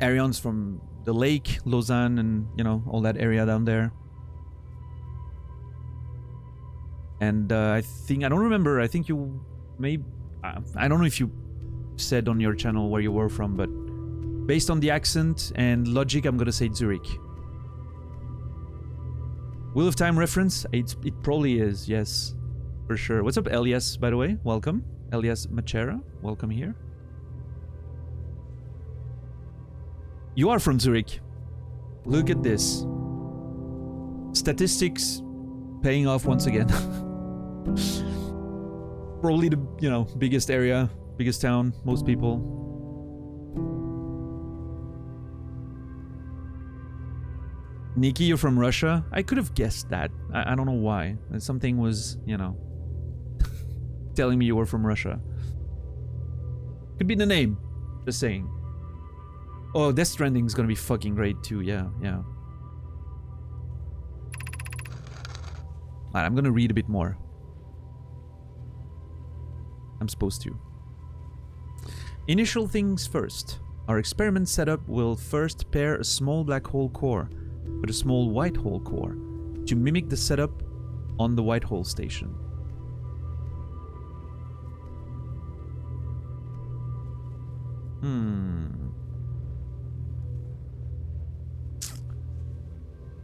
Ariane's from the lake, Lausanne, and, you know, all that area down there. And I don't remember, I think you may... I don't know if you said on your channel where you were from, but based on the accent and logic, I'm gonna say Zurich. Wheel of Time reference? It probably is, yes. For sure. What's up, Elias, by the way? Welcome. Elias Machera, welcome here. You are from Zurich. Look at this. Statistics paying off once again. Probably the, you know, biggest area, biggest town, most people. Nikki, you're from Russia? I could have guessed that. I don't know why. Something was, you know, telling me you were from Russia. Could be the name. Just saying. Oh, Death Stranding is gonna be fucking great too. Yeah, yeah. Alright, I'm gonna read a bit more. I'm supposed to. Initial things first. Our experiment setup will first pair a small black hole core with a small white hole core to mimic the setup on the white hole station.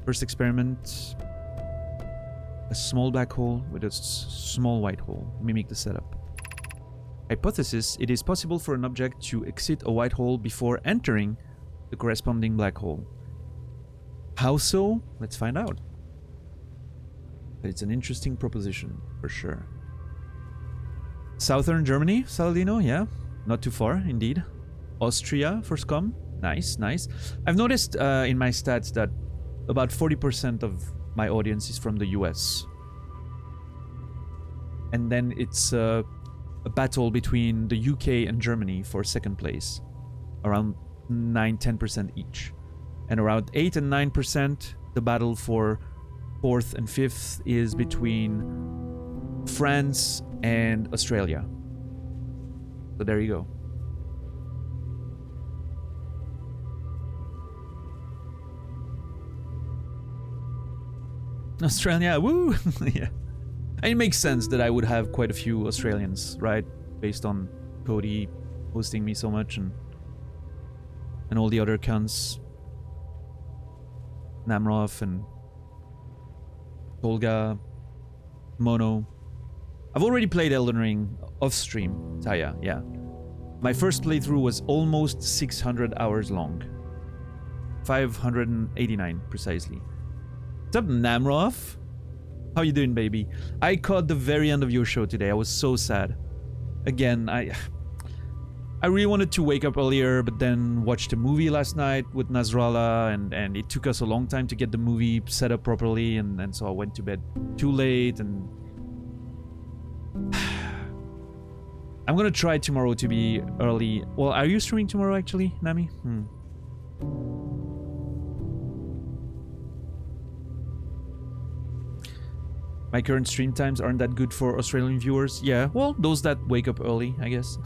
First experiment. A small black hole with a small white hole. Mimic the setup. Hypothesis: it is possible for an object to exit a white hole before entering the corresponding black hole. How so? Let's find out. But it's an interesting proposition, for sure. Southern Germany, Saladino, yeah. Not too far, indeed. Austria for Scum. Nice, nice. I've noticed in my stats that about 40% of my audience is from the US. And then it's a battle between the UK and Germany for second place. Around 9-10% each. And around 8 and 9%, the battle for 4th and 5th is between France and Australia. So there you go. Australia, woo! Yeah. And it makes sense that I would have quite a few Australians, right? Based on Cody hosting me so much and all the other cunts. Namroff and Tolga, Mono. I've already played Elden Ring off stream, Taya, yeah. My first playthrough was almost 600 hours long. 589 precisely. What's up, Namroff? How you doing, baby? I caught the very end of your show today. I was so sad. Again, I really wanted to wake up earlier, but then watched a movie last night with Nasrallah, and it took us a long time to get the movie set up properly, and so I went to bed too late, and... I'm gonna try tomorrow to be early. Well, are you streaming tomorrow, actually, Nami? My current stream times aren't that good for Australian viewers. Yeah, well, those that wake up early, I guess.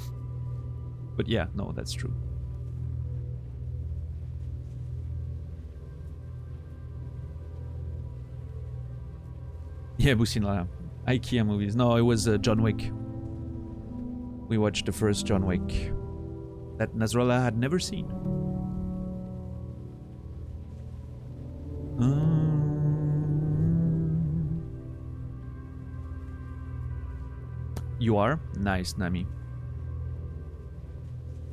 But yeah, no, that's true. Yeah, Businala. IKEA movies. No, it was John Wick. We watched the first John Wick that Nasrallah had never seen. You are? Nice, Nami.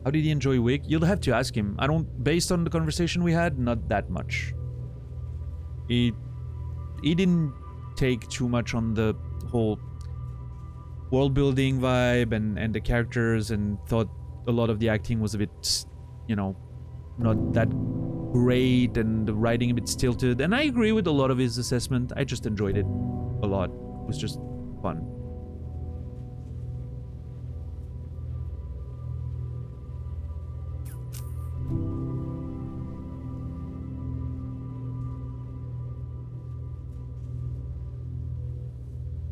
How did he enjoy Wick? You'll have to ask him. I don't... Based on the conversation we had, not that much. He didn't take too much on the whole world building vibe and the characters, and thought a lot of the acting was a bit, you know, not that great and the writing a bit stilted. And I agree with a lot of his assessment. I just enjoyed it a lot. It was just fun.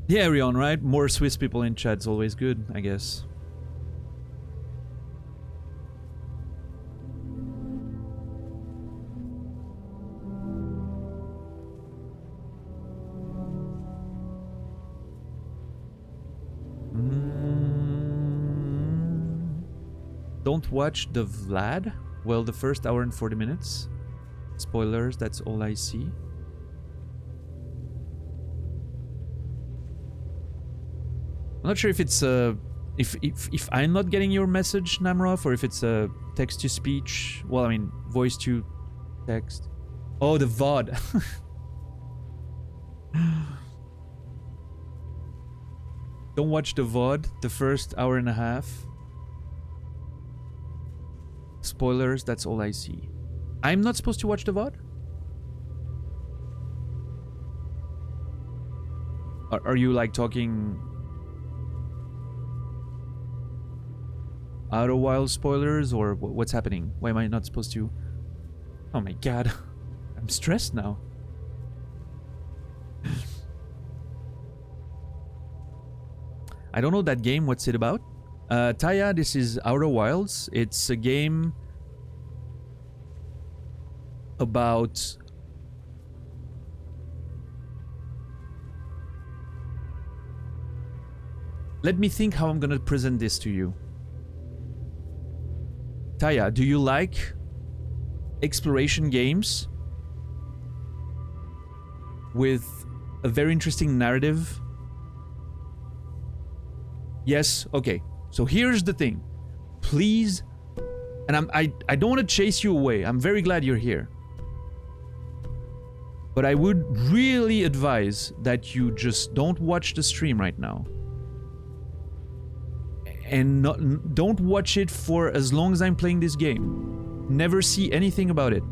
Yeah, Rion, right? More Swiss people in chat's always good, I guess. Don't watch the Vlad? Well, the first hour and 40 minutes. Spoilers, that's all I see. I'm not sure if it's if I'm not getting your message, Namroff, or if it's a text to speech. Well, I mean, voice to text. Oh, the VOD. Don't watch the VOD, the first hour and a half. Spoilers, that's all I see. I'm not supposed to watch the VOD? Are you like talking Outer Wild spoilers, or what's happening? Why am I not supposed to? Oh my god. I'm stressed now. I don't know that game. What's it about? Taya, this is Outer Wilds. It's a game about... Let me think how I'm gonna present this to you. Taya, do you like exploration games with a very interesting narrative? Yes? Okay. So here's the thing. Please, and I don't want to chase you away. I'm very glad you're here. But I would really advise that you just don't watch the stream right now. And don't watch it for as long as I'm playing this game. Never see anything about it.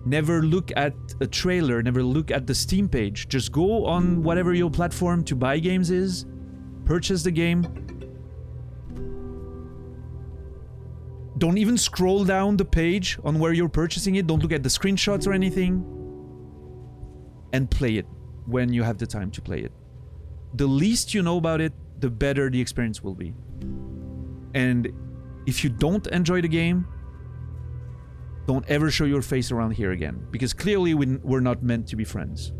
Never look at a trailer, never look at the Steam page. Just go on whatever your platform to buy games is, purchase the game. Don't even scroll down the page on where you're purchasing it. Don't look at the screenshots or anything. And play it when you have the time to play it. The least you know about it, the better the experience will be. And if you don't enjoy the game, don't ever show your face around here again. Because clearly we're not meant to be friends.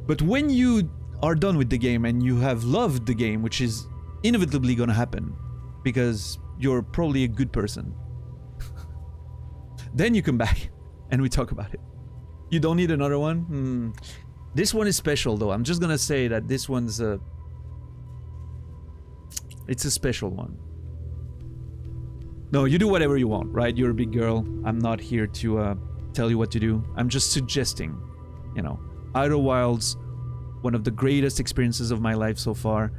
But when you are done with the game and you have loved the game, which is inevitably gonna happen, because you're probably a good person, then you come back and we talk about it. You don't need another one? This one is special though. I'm just gonna say that this one's it's a special one. No, you do whatever you want, right? You're a big girl. I'm not here to tell you what to do. I'm just suggesting, you know. Outer Wilds, one of the greatest experiences of my life so far.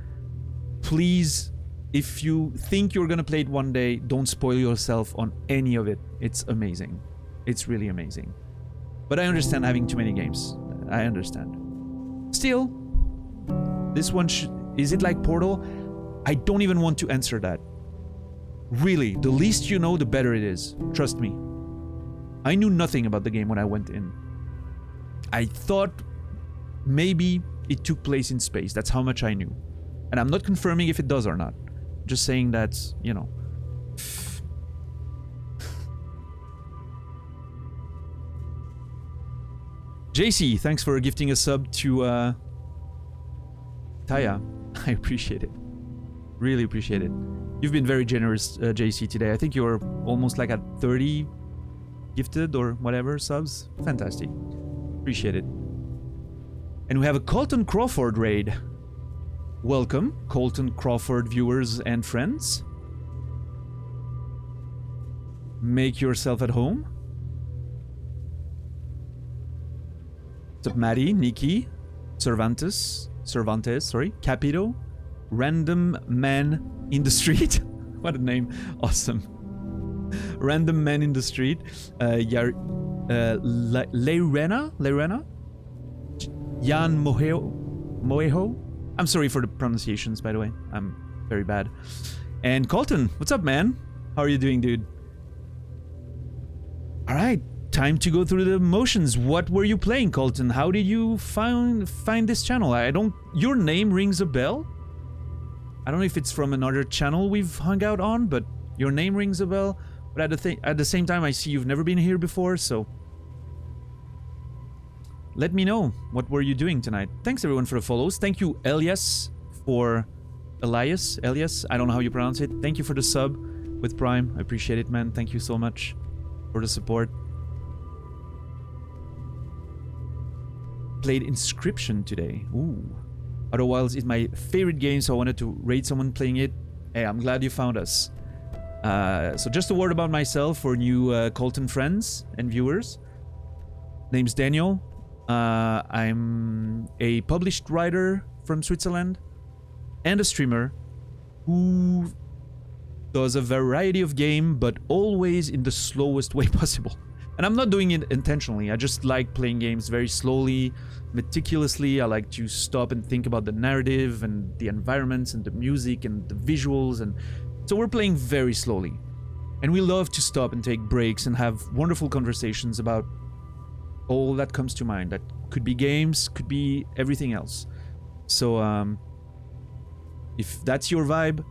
Please, if you think you're gonna play it one day, don't spoil yourself on any of it. It's amazing. It's really amazing. But I understand having too many games. I understand. Still, this one is it like Portal? I don't even want to answer that. Really, the least you know, the better it is. Trust me. I knew nothing about the game when I went in. I thought maybe it took place in space. That's how much I knew. And I'm not confirming if it does or not. Just saying that, you know. JC, thanks for gifting a sub to Taya. I appreciate it. Really appreciate it. You've been very generous, JC, today. I think you're almost like at 30 gifted or whatever subs. Fantastic. Appreciate it. And we have a Colton Crawford raid. Welcome, Colton Crawford viewers and friends. Make yourself at home. What's up, Maddie, Nikki, Cervantes, sorry, Capito, Random Man in the Street. What a name. Awesome. Random man in the street. Leirena? Jan Moeho? I'm sorry for the pronunciations, by the way. I'm very bad. And Colton, what's up, man? How are you doing, dude? Alright, time to go through the motions. What were you playing, Colton? How did you find this channel? Your name rings a bell. I don't know if it's from another channel we've hung out on, but your name rings a bell. But at the same time, I see you've never been here before, so let me know, what were you doing tonight? Thanks everyone for the follows. Thank you, Elias, I don't know how you pronounce it. Thank you for the sub with Prime. I appreciate it, man. Thank you so much for the support. Played Inscription today. Ooh. Outer Wilds is my favorite game, so I wanted to rate someone playing it. Hey, I'm glad you found us. So just a word about myself for new Colton friends and viewers. Name's Daniel. I'm a published writer from Switzerland and a streamer who does a variety of games, but always in the slowest way possible. And I'm not doing it intentionally. I just like playing games very slowly, meticulously. I like to stop and think about the narrative and the environments and the music and the visuals. And so we're playing very slowly. And we love to stop and take breaks and have wonderful conversations about all that comes to mind. That could be games, could be everything else. So if that's your vibe,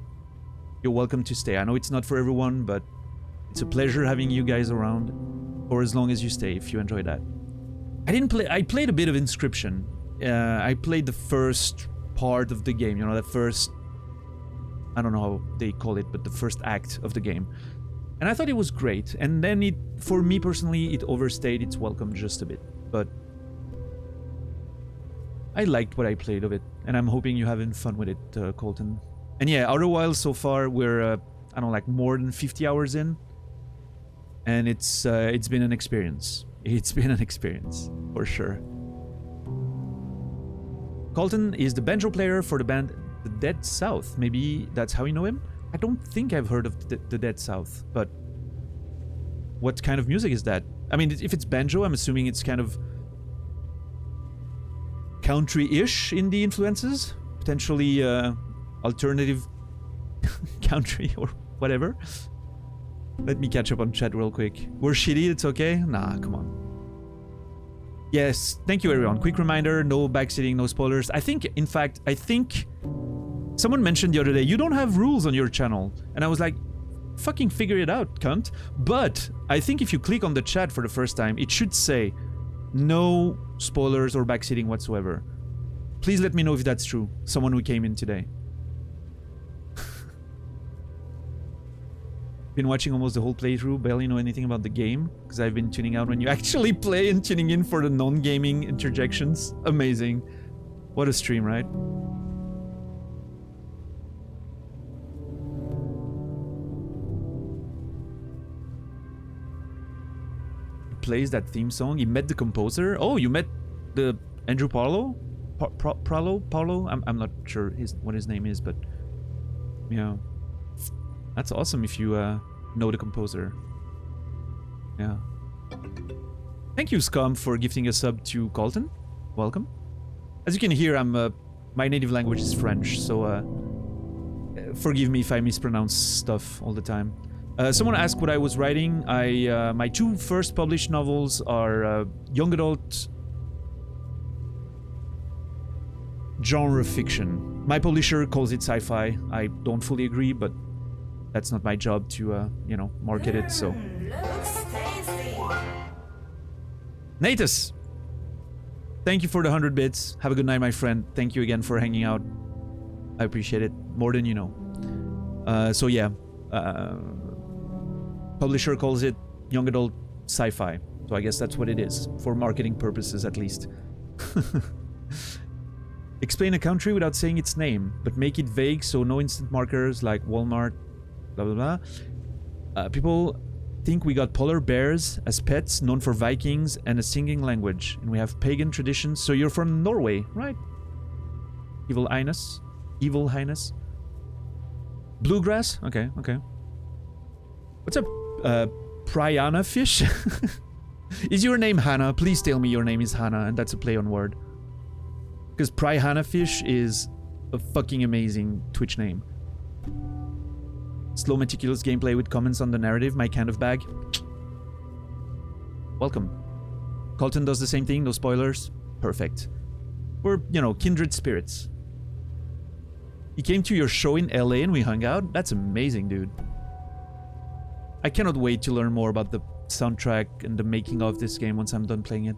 you're welcome to stay. I know it's not for everyone, but it's a pleasure having you guys around for as long as you stay, if you enjoy that. I played a bit of Inscription. I played the first part of the game, you know, the first, I don't know how they call it, but the first act of the game. And I thought it was great. And then for me personally, it overstayed its welcome just a bit. But I liked what I played of it. And I'm hoping you're having fun with it, Colton. And yeah, Outer Wilds so far, we're, I don't know, like more than 50 hours in. And it's been an experience. It's been an experience, for sure. Colton is the banjo player for the band The Dead South. Maybe that's how you know him? I don't think I've heard of the Dead South, but what kind of music is that? I mean, if it's banjo, I'm assuming it's kind of country-ish in the influences, potentially alternative country or whatever. Let me catch up on chat real quick. We're shitty, it's okay? Nah, come on. Yes, thank you everyone. Quick reminder, no backseating, no spoilers. I think someone mentioned the other day, you don't have rules on your channel. And I was like, fucking figure it out, cunt. But I think if you click on the chat for the first time, it should say no spoilers or backseating whatsoever. Please let me know if that's true. Someone who came in today. Been watching almost the whole playthrough, barely know anything about the game, because I've been tuning out when you actually play and tuning in for the non-gaming interjections. Amazing. What a stream, right? Plays that theme song. He met the composer. Oh, you met the Andrew Paulo? Paulo? I'm not sure what his name is, but yeah, that's awesome if you know the composer. Yeah. Thank you, Scum, for gifting a sub to Colton. Welcome. As you can hear, my native language is French, so forgive me if I mispronounce stuff all the time. Someone asked what I was writing. My two first published novels are young adult genre fiction. My publisher calls it sci-fi. I don't fully agree, but that's not my job to, you know, market it, so. Natus! Thank you for the 100 bits. Have a good night, my friend. Thank you again for hanging out. I appreciate it more than you know. So yeah. Publisher calls it young adult sci-fi, so I guess that's what it is, for marketing purposes at least. Explain a country without saying its name, but make it vague so no instant markers like Walmart, blah blah blah. People think we got polar bears as pets, known for Vikings and a singing language, and we have pagan traditions, so you're from Norway, right? Evil Highness? Evil Highness? Bluegrass? Okay, okay. What's up, Pryana Fish? Is your name Hannah? Please tell me your name is Hannah and that's a play on word. Because Pryana Fish is a fucking amazing Twitch name. Slow, meticulous gameplay with comments on the narrative, my kind of bag. Welcome. Colton does the same thing, no spoilers. Perfect. We're, you know, kindred spirits. He came to your show in LA and we hung out? That's amazing, dude. I cannot wait to learn more about the soundtrack and the making of this game once I'm done playing it.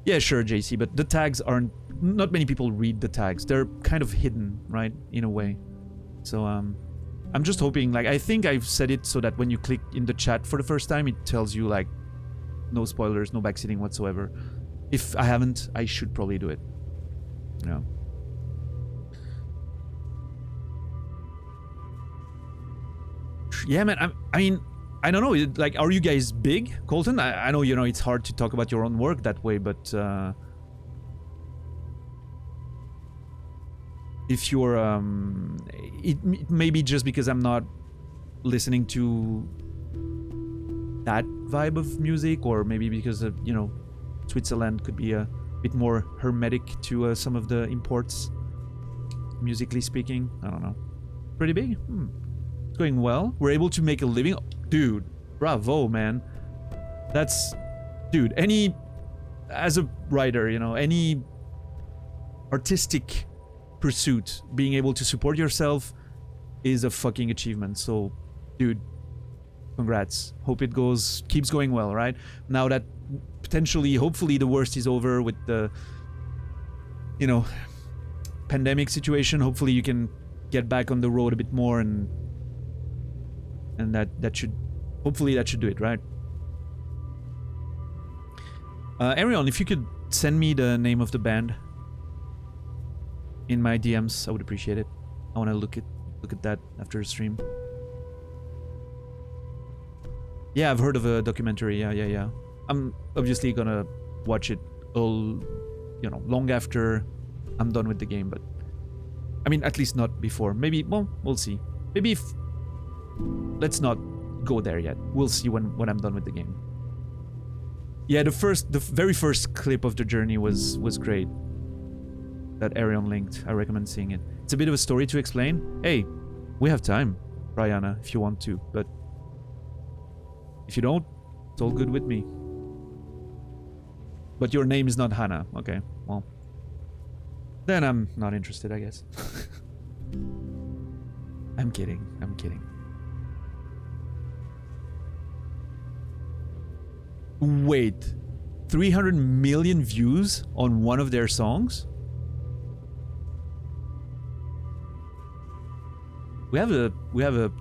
Yeah, sure, JC, but the tags aren't... Not many people read the tags. They're kind of hidden, right? In a way. So, I'm just hoping, like, I think I've set it so that when you click in the chat for the first time, it tells you, like, no spoilers, no backseating whatsoever. If I haven't, I should probably do it. You know? Yeah, man, I mean, I don't know, like, are you guys big, Colton? I know, you know, it's hard to talk about your own work that way, but, if you're, it may be just because I'm not listening to that vibe of music, or maybe because of, you know, Switzerland could be a bit more hermetic to some of the imports, musically speaking. I don't know. Pretty big? It's going well. We're able to make a living. Dude, bravo, man. That's... Dude, any... As a writer, you know, any artistic pursuit, being able to support yourself is a fucking achievement. So, dude, congrats. Hope it keeps going well, right? Now that potentially, hopefully the worst is over with the, you know, pandemic situation, hopefully you can get back on the road a bit more, and that should, hopefully that should do it, right? Arion, if you could send me the name of the band in my DMs, I would appreciate it. I want to look at that after the stream. Yeah, I've heard of a documentary. Yeah. I'm obviously gonna watch it all, you know, long after I'm done with the game, but I mean, at least not before. Maybe, well, we'll see. Maybe if... Let's not go there yet. We'll see when I'm done with the game. Yeah, the very first clip of the journey was great. That Arion linked. I recommend seeing it. It's a bit of a story to explain. Hey, we have time, Brianna, if you want to, but if you don't, it's all good with me. But your name is not Hannah. Okay, well, then I'm not interested, I guess. I'm kidding. Wait, 300 million views on one of their songs? We have a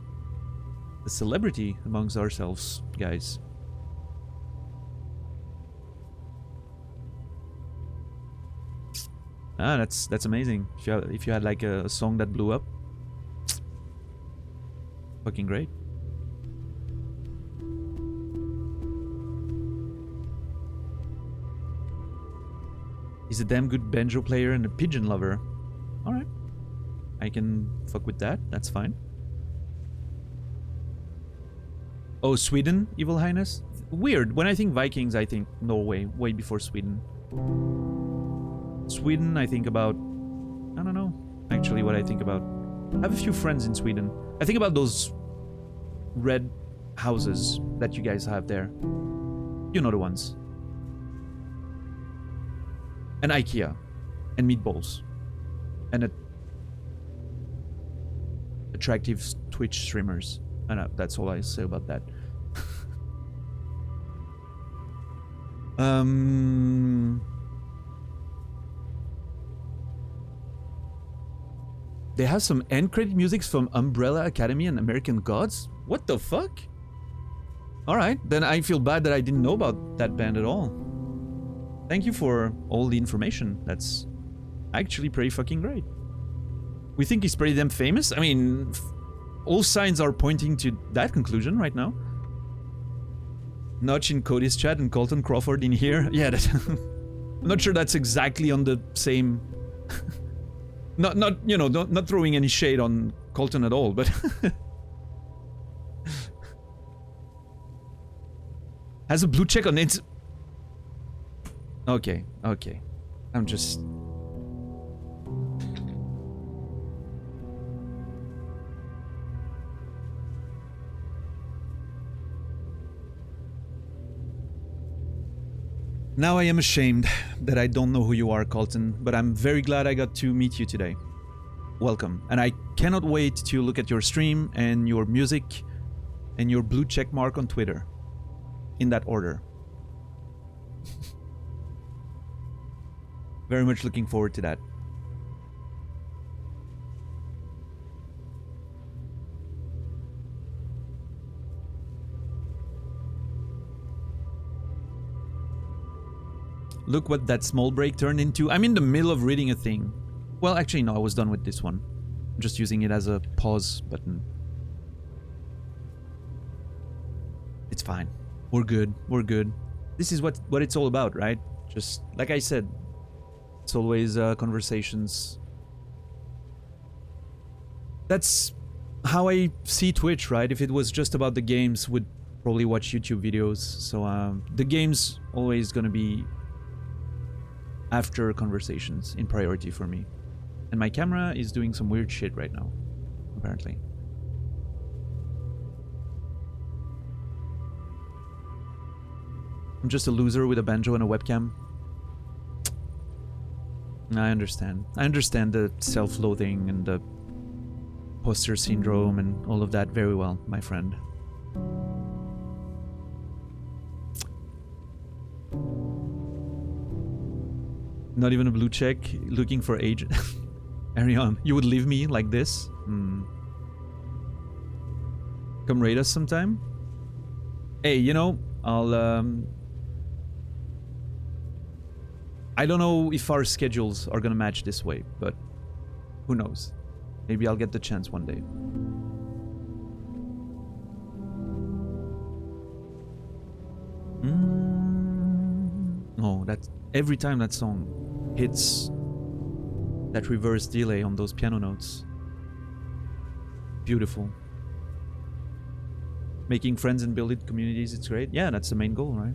celebrity amongst ourselves, guys. Ah, that's amazing. If you had like a song that blew up, fucking great. He's a damn good banjo player and a pigeon lover. All right, I can fuck with that. That's fine. Oh, Sweden, Evil Highness? Weird. When I think Vikings, I think Norway, way before Sweden. Sweden, I think about... I don't know, actually, what I think about. I have a few friends in Sweden. I think about those red houses that you guys have there. You know the ones. And IKEA. And meatballs. And attractive Twitch streamers. And that's all I say about that. They have some end credit musics from Umbrella Academy and American Gods? What the fuck? Alright, then I feel bad that I didn't know about that band at all. Thank you for all the information. That's actually pretty fucking great. We think he's pretty damn famous? I mean, all signs are pointing to that conclusion right now. Notch in Cody's chat and Colton Crawford in here. Yeah, I'm not sure that's exactly on the same... not you know, not throwing any shade on Colton at all, but... Has a blue check on it. Okay, okay. I'm just... Now I am ashamed that I don't know who you are, Colton, but I'm very glad I got to meet you today. Welcome. And I cannot wait to look at your stream and your music and your blue check mark on Twitter. In that order. Very much looking forward to that. Look what that small break turned into. I'm in the middle of reading a thing. Well, actually, no, I was done with this one. I'm just using it as a pause button. It's fine. We're good. We're good. This is what it's all about, right? Just like I said, it's always conversations. That's how I see Twitch, right? If it was just about the games, would probably watch YouTube videos. So the game's always gonna be after conversations in priority for me. And my camera is doing some weird shit right now, apparently. I'm just a loser with a banjo and a webcam. I understand. I understand the self-loathing and the imposter syndrome and all of that very well, my friend. Not even a blue check, looking for age. Arion, you would leave me like this? Come raid us sometime? Hey, you know, I'll I don't know if our schedules are gonna match this way, but who knows? Maybe I'll get the chance one day. Oh, that's every time that song hits that reverse delay on those piano notes. Beautiful. Making friends and building communities, it's great. Yeah, that's the main goal, right?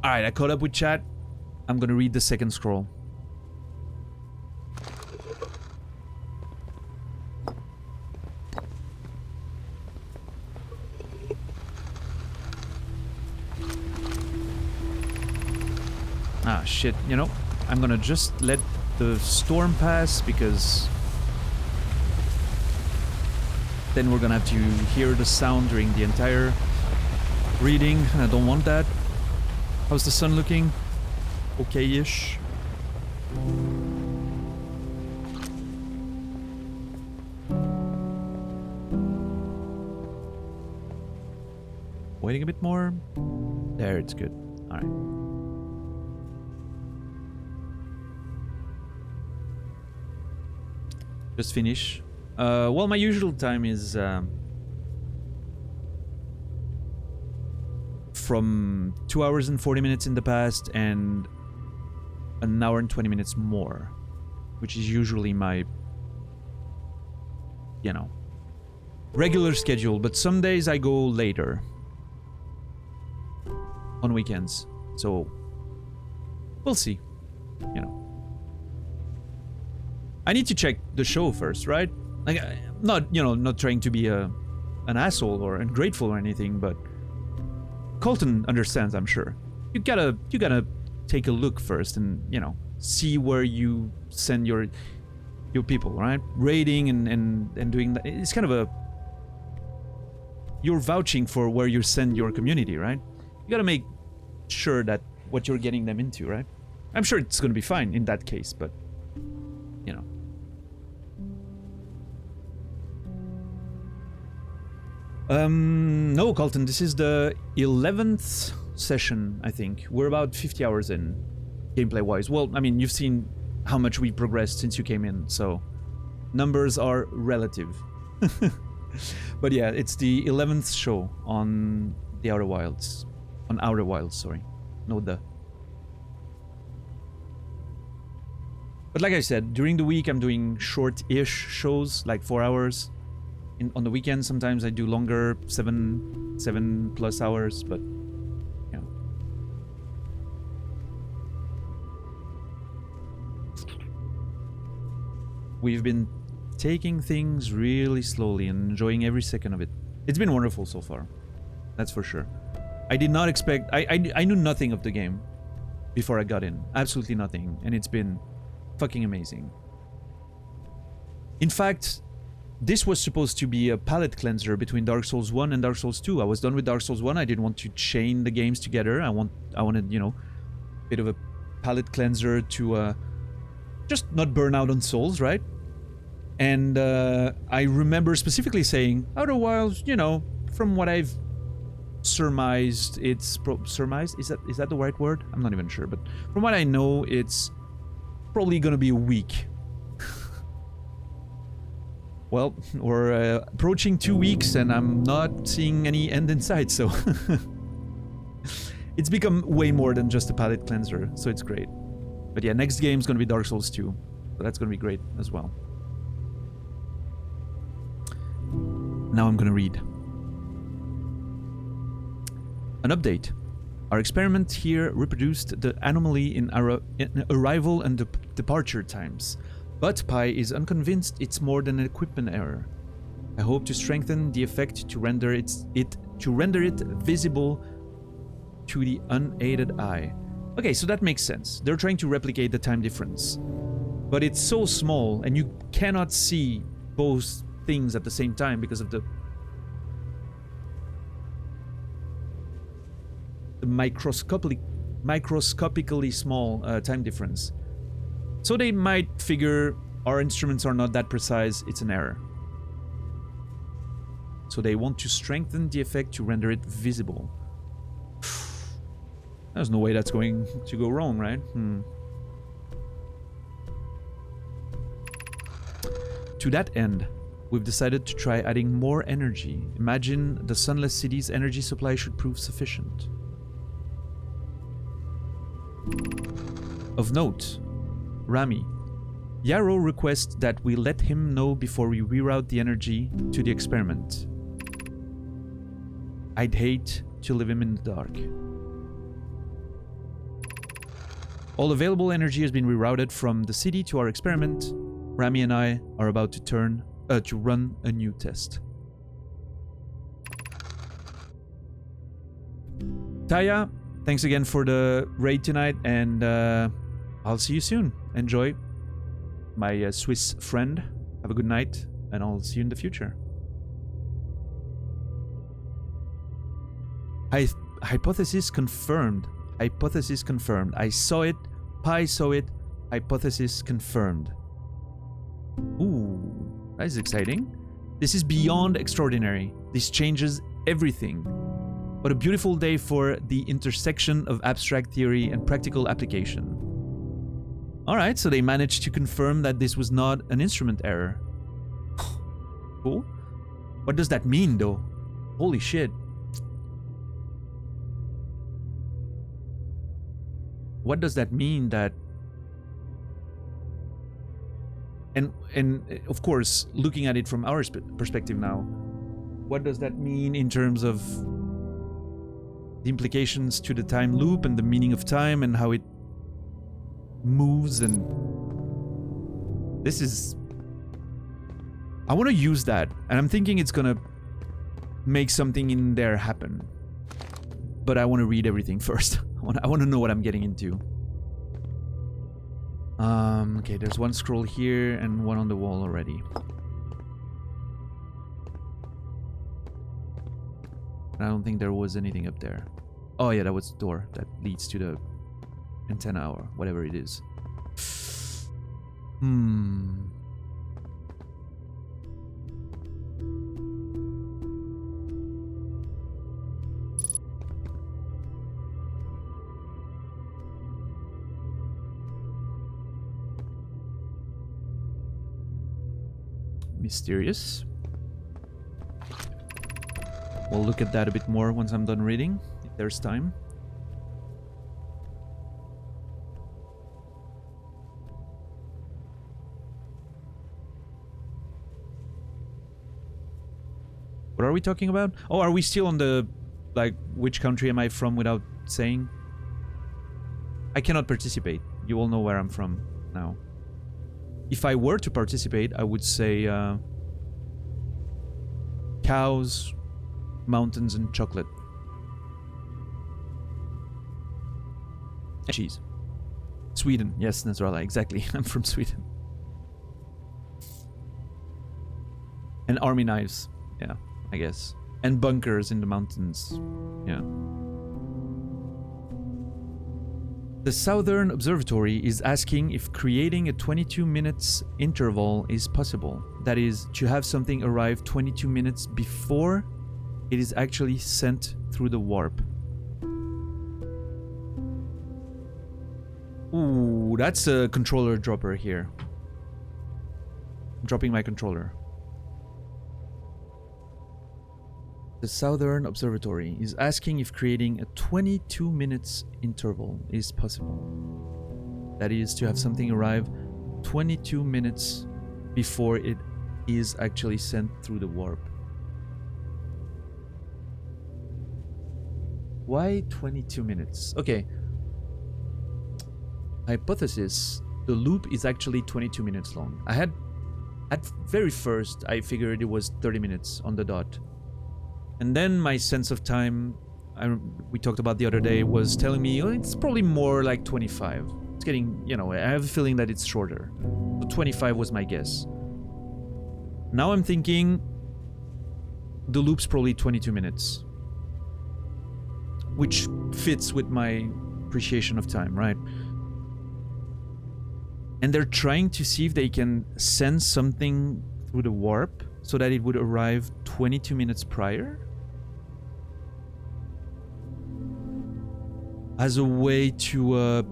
Alright, I caught up with chat. I'm gonna read the second scroll. Ah, shit. You know, I'm gonna just let the storm pass because then we're gonna have to hear the sound during the entire reading. I don't want that. How's the sun looking? Okay-ish. Waiting a bit more. There, it's good. All right. Just finish. Well, my usual time is from 2 hours and 40 minutes in the past and an hour and 20 minutes more, which is usually my, you know, regular schedule. But some days I go later on weekends, so we'll see, you know. I need to check the show first, right? Like, not, you know, not trying to be an asshole or ungrateful or anything, but Colton understands, I'm sure. You gotta take a look first and, you know, see where you send your people, right? Rating and doing that. It's kind of a... You're vouching for where you send your community, right? You gotta make sure that what you're getting them into, right? I'm sure it's gonna be fine in that case, but, you know. No, Colton, this is the 11th session, I think. We're about 50 hours in, gameplay-wise. Well, I mean, you've seen how much we progressed since you came in, so numbers are relative. But yeah, it's the 11th show on the Outer Wilds. On Outer Wilds, sorry. No, the... But like I said, during the week I'm doing short-ish shows, like 4 hours. On the weekend sometimes I do longer, 7+ hours, but yeah. We've been taking things really slowly and enjoying every second of it. It's been wonderful so far, that's for sure. I did not expect... I knew nothing of the game before I got in. Absolutely nothing. And it's been fucking amazing. In fact, this was supposed to be a palate cleanser between Dark Souls 1 and Dark Souls 2. I was done with Dark Souls 1. I didn't want to chain the games together. I wanted, you know, a bit of a palate cleanser to just not burn out on Souls, right? And I remember specifically saying, Outer Wilds, you know, from what I've surmised, surmised? Is that the right word? I'm not even sure, but from what I know, it's probably gonna be a week. Well, we're approaching 2 weeks and I'm not seeing any end in sight, so it's become way more than just a palate cleanser, so it's great. But yeah, next game's gonna be Dark Souls 2, so that's gonna be great as well. Now I'm gonna read. An update. Our experiment here reproduced the anomaly in arrival and departure times. But Pi is unconvinced it's more than an equipment error. I hope to strengthen the effect to render it visible to the unaided eye. Okay, so that makes sense. They're trying to replicate the time difference. But it's so small and you cannot see both things at the same time because of the microscopically small time difference. So they might figure our instruments are not that precise, it's an error. So they want to strengthen the effect to render it visible. There's no way that's going to go wrong, right? To that end, we've decided to try adding more energy. Imagine the Sunless City's energy supply should prove sufficient. Of note, Rami. Yarrow requests that we let him know before we reroute the energy to the experiment. I'd hate to leave him in the dark. All available energy has been rerouted from the city to our experiment. Rami and I are about to run a new test. Taya, thanks again for the raid tonight, and I'll see you soon. Enjoy, my Swiss friend. Have a good night, and I'll see you in the future. Hypothesis confirmed. Hypothesis confirmed. I saw it. Pi saw it. Hypothesis confirmed. Ooh, that is exciting. This is beyond extraordinary. This changes everything. What a beautiful day for the intersection of abstract theory and practical application. Alright, so they managed to confirm that this was not an instrument error. Cool. What does that mean, though? Holy shit. What does that mean that... And of course, looking at it from our perspective now, what does that mean in terms of the implications to the time loop and the meaning of time and how it moves? And this is... I want to use that, and I'm thinking it's gonna make something in there happen. But I want to read everything first. I want to know what I'm getting into. Okay, there's one scroll here and one on the wall already. I don't think there was anything up there. Oh yeah, that was the door that leads to the antenna or whatever it is. Mysterious. We'll look at that a bit more once I'm done reading, if there's time. What are we talking about? Oh, are we still on the, like, which country am I from without saying? I cannot participate. You all know where I'm from now. If I were to participate, I would say cows, mountains, and chocolate. And cheese. Sweden. Yes, Nasrallah, exactly. I'm from Sweden. And army knives. Yeah, I guess. And bunkers in the mountains. Yeah. The Southern Observatory is asking if creating a 22 minutes interval is possible. That is, to have something arrive 22 minutes before it is actually sent through the warp. Ooh, that's a controller dropper here. I'm dropping my controller. The Southern Observatory is asking if creating a 22 minutes interval is possible. That is, to have something arrive 22 minutes before it is actually sent through the warp. Why 22 minutes? Okay. Hypothesis, the loop is actually 22 minutes long. At very first, I figured it was 30 minutes on the dot. And then my sense of time, we talked about the other day, was telling me, oh, it's probably more like 25. It's getting, you know, I have a feeling that it's shorter. So 25 was my guess. Now I'm thinking the loop's probably 22 minutes. Which fits with my appreciation of time, right? And they're trying to see if they can send something through the warp so that it would arrive 22 minutes prior? As a way to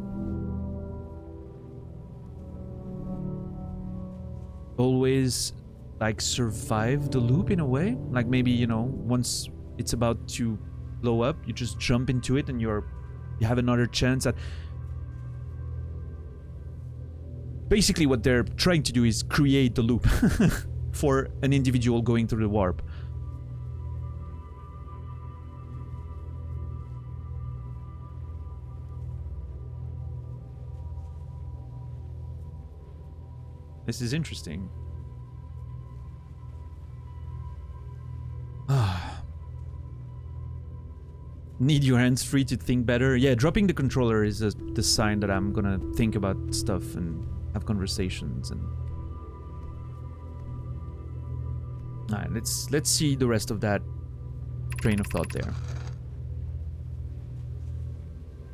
always like survive the loop in a way. Like maybe, you know, once it's about to blow up, you just jump into it and you have another chance at... Basically what they're trying to do is create the loop for an individual going through the warp. This is interesting. Need your hands free to think better. Yeah, dropping the controller is the sign that I'm gonna think about stuff and have conversations and... Alright, let's see the rest of that train of thought there.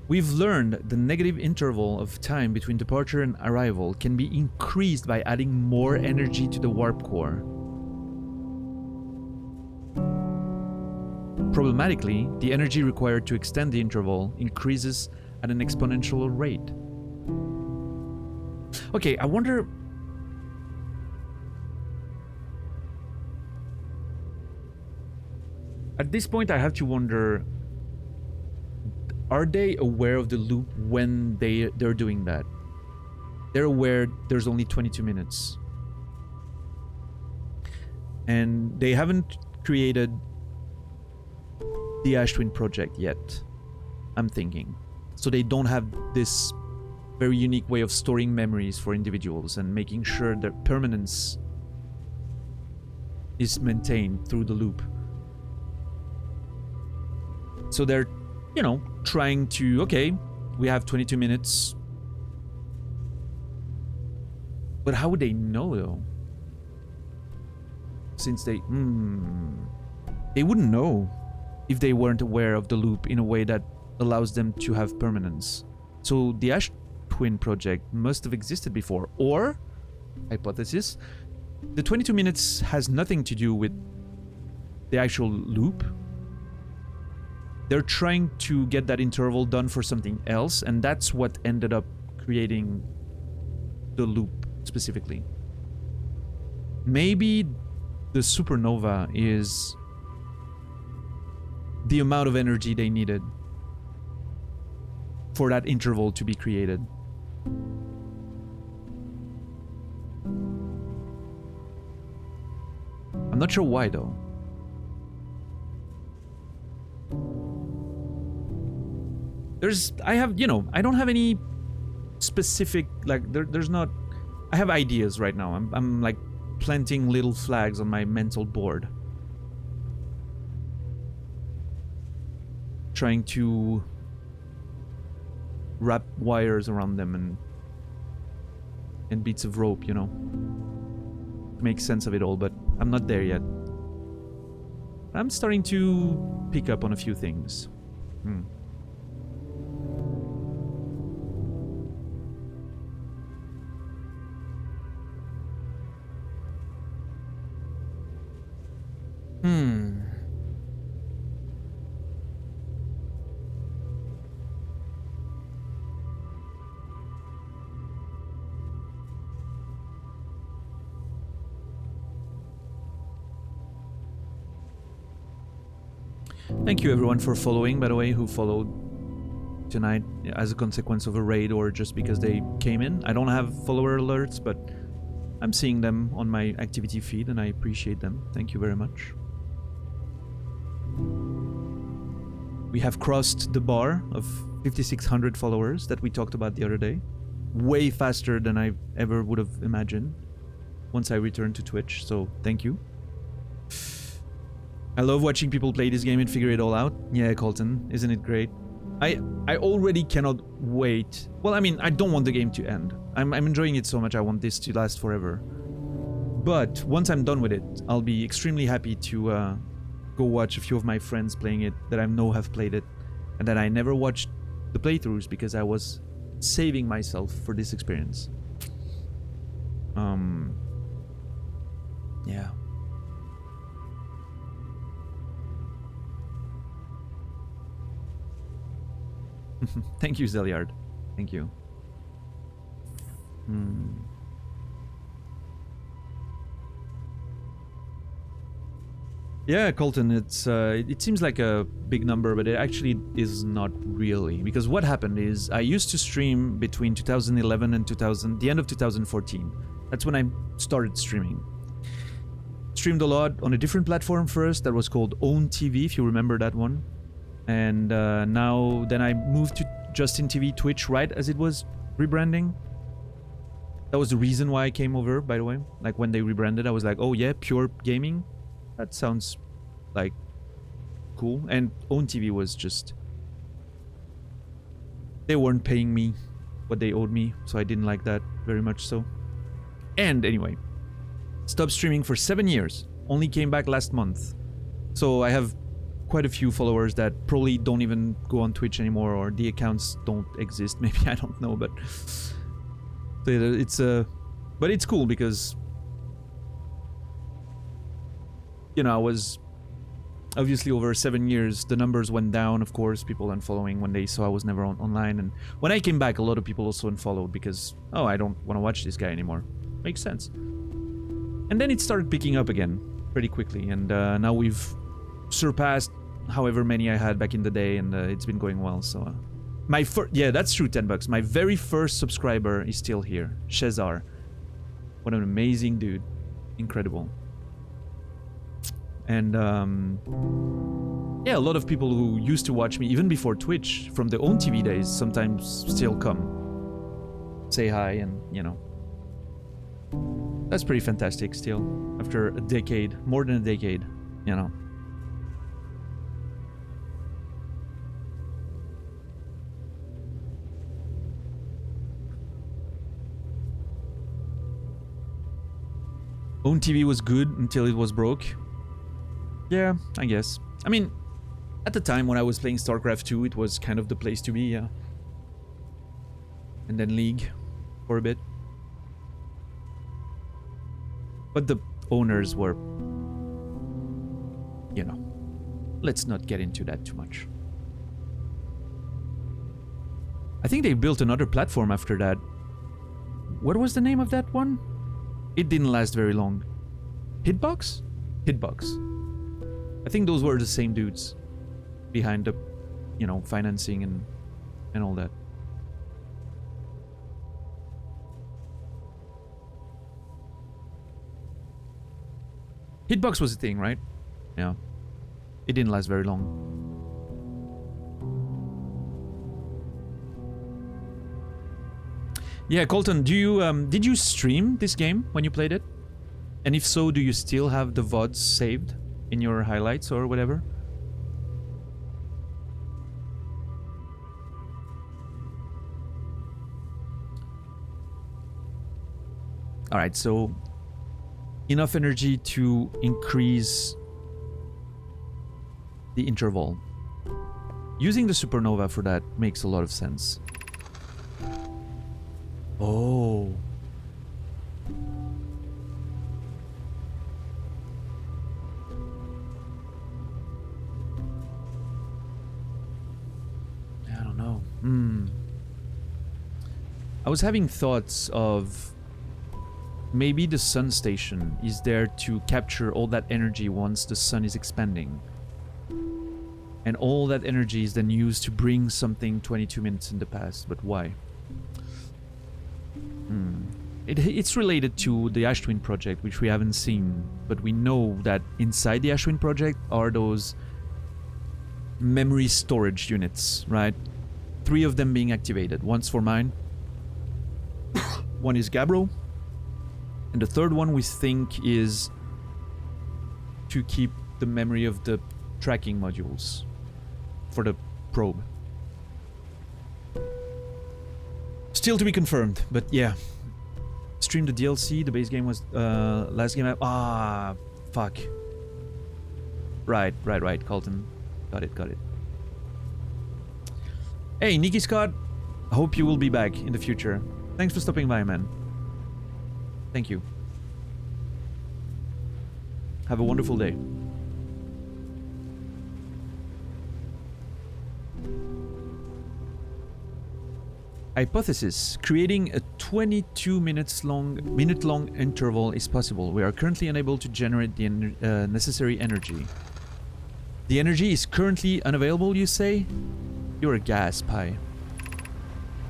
We've learned the negative interval of time between departure and arrival can be increased by adding more energy to the warp core. Problematically, the energy required to extend the interval increases at an exponential rate. Okay, I wonder... At this point, I have to wonder... Are they aware of the loop when they're doing that? They're aware there's only 22 minutes. And they haven't created the Ash Twin project yet, I'm thinking. So they don't have this very unique way of storing memories for individuals and making sure their permanence is maintained through the loop. So they're, you know, trying to, okay, we have 22 minutes. But how would they know, though? Since they wouldn't know if they weren't aware of the loop in a way that allows them to have permanence. So the Ash Twin project must have existed before. Or, hypothesis, the 22 minutes has nothing to do with the actual loop. They're trying to get that interval done for something else, and that's what ended up creating the loop specifically. Maybe the supernova is the amount of energy they needed for that interval to be created. I'm not sure why, though. I have, you know, I don't have any specific, like, there's not, I have ideas right now. I'm like planting little flags on my mental board. Trying to wrap wires around them and bits of rope, you know. Make sense of it all, but I'm not there yet. I'm starting to pick up on a few things. Hmm. Thank you everyone for following, by the way, who followed tonight as a consequence of a raid or just because they came in. I don't have follower alerts, but I'm seeing them on my activity feed and I appreciate them. Thank you very much. We have crossed the bar of 5,600 followers that we talked about the other day. Way faster than I ever would have imagined once I returned to Twitch, so thank you. I love watching people play this game and figure it all out. Yeah, Colton, isn't it great? I already cannot wait. Well, I mean, I don't want the game to end. I'm enjoying it so much, I want this to last forever. But once I'm done with it, I'll be extremely happy to go watch a few of my friends playing it that I know have played it, and that I never watched the playthroughs because I was saving myself for this experience. Yeah. Thank you, Zeliard. Thank you. Yeah, Colton, it seems like a big number, but it actually is not really. Because what happened is I used to stream between 2011 and the end of 2014. That's when I started streaming. Streamed a lot on a different platform first that was called Own TV, if you remember that one. And then I moved to Justin TV Twitch right as it was rebranding. That was the reason why I came over, by the way. Like when they rebranded, I was like, oh yeah, pure gaming. That sounds like cool. And Own TV was just, they weren't paying me what they owed me, so I didn't like that very much so. And anyway, stopped streaming for 7 years. Only came back last month. So I have quite a few followers that probably don't even go on Twitch anymore, or the accounts don't exist. Maybe, I don't know, but but it's cool because, you know, I was obviously over 7 years, the numbers went down, of course, people unfollowing when they saw I was never online, and when I came back, a lot of people also unfollowed because, oh, I don't want to watch this guy anymore. Makes sense. And then it started picking up again pretty quickly, and now we've surpassed however many I had back in the day, and it's been going well. So yeah, that's true, 10 bucks. My very first subscriber is still here, Shezar. What an amazing dude. Incredible. And yeah, a lot of people who used to watch me even before Twitch from the Own TV days sometimes still come, say hi, and you know, that's pretty fantastic still after a decade, more than a decade, you know. Own TV was good until it was broke. Yeah, I guess. I mean, at the time when I was playing StarCraft 2, it was kind of the place to be, yeah. And then League for a bit. But the owners were, you know, let's not get into that too much. I think they built another platform after that. What was the name of that one? It didn't last very long. Hitbox? Hitbox. I think those were the same dudes behind the, you know, financing and all that. Hitbox was a thing, right? Yeah. It didn't last very long. Yeah, Colton, do you did you stream this game when you played it? And if so, do you still have the VODs saved in your highlights or whatever? All right, so enough energy to increase the interval. Using the supernova for that makes a lot of sense. Oh. I don't know. I was having thoughts of maybe the sun station is there to capture all that energy once the sun is expanding. And all that energy is then used to bring something 22 minutes in the past. But why? It's related to the Ash Twin project, which we haven't seen. But we know that inside the Ash Twin project are those memory storage units, right? 3 of them being activated. One's for mine. One is Gabbro. And the third one we think is to keep the memory of the tracking modules for the probe. Still to be confirmed, but yeah. Stream the DLC, the base game was last game. Fuck. Right, Colton. Got it. Hey, Nikki Scott. I hope you will be back in the future. Thanks for stopping by, man. Thank you. Have a wonderful day. Hypothesis. Creating a 22 minute long interval is possible. We are currently unable to generate the necessary energy. The energy is currently unavailable, you say? You're a gas pie.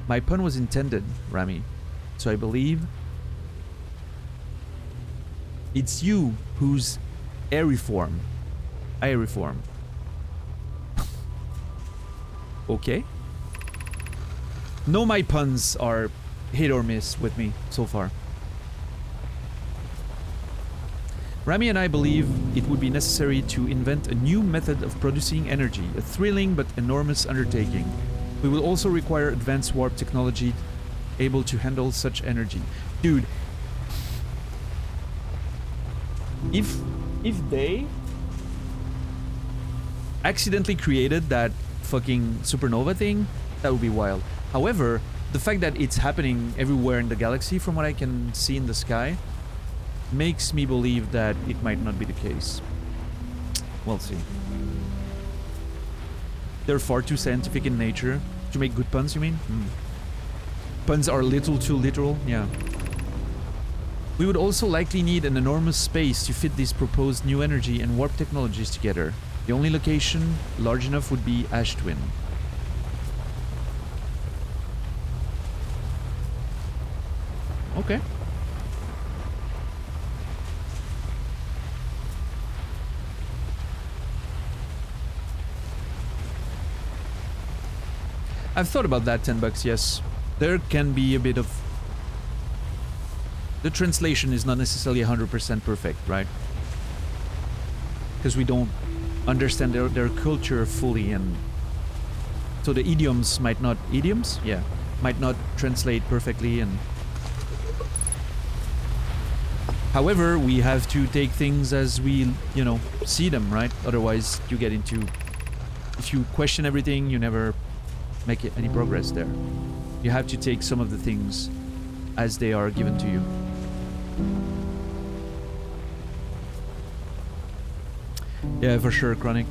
My pun was intended, Rami. So I believe it's you who's aeriform. Okay. No, my puns are hit or miss with me so far. Rami and I believe it would be necessary to invent a new method of producing energy, a thrilling but enormous undertaking. We will also require advanced warp technology able to handle such energy. Dude, if they accidentally created that fucking supernova thing, that would be wild. However, the fact that it's happening everywhere in the galaxy from what I can see in the sky makes me believe that it might not be the case. We'll see. They're far too scientific in nature to make good puns, you mean? Puns are a little too literal, yeah. We would also likely need an enormous space to fit these proposed new energy and warp technologies together. The only location large enough would be Ash Twin. Okay. I've thought about that, $10, yes. There can be a bit of... The translation is not necessarily 100% perfect, right? Because we don't understand their culture fully, and so the idioms might not... Idioms? Yeah. Might not translate perfectly, and... However, we have to take things as we, you know, see them, right? Otherwise, you get into... If you question everything, you never make any progress there. You have to take some of the things as they are given to you. Yeah, for sure, Chronic.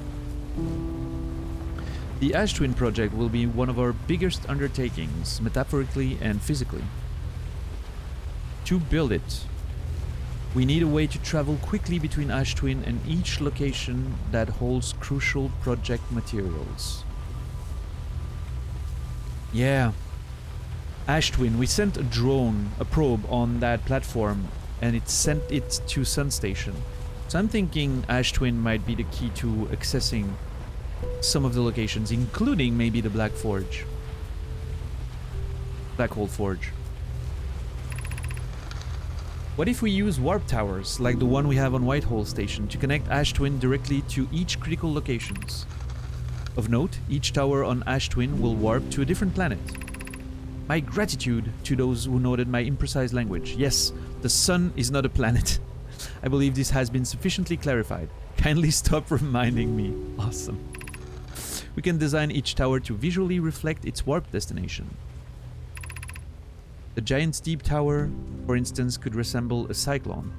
The Ash Twin project will be one of our biggest undertakings, metaphorically and physically. To build it, we need a way to travel quickly between Ash Twin and each location that holds crucial project materials. Yeah. Ash Twin, we sent a drone, a probe on that platform, and it sent it to Sun Station. So I'm thinking Ash Twin might be the key to accessing some of the locations, including maybe the Black Forge. Black Hole Forge. What if we use warp towers, like the one we have on Whitehall Station, to connect Ash Twin directly to each critical locations? Of note, each tower on Ash Twin will warp to a different planet. My gratitude to those who noted my imprecise language. Yes, the sun is not a planet. I believe this has been sufficiently clarified. Kindly stop reminding me. Awesome. We can design each tower to visually reflect its warp destination. The Giant's Deep Tower, for instance, could resemble a cyclone.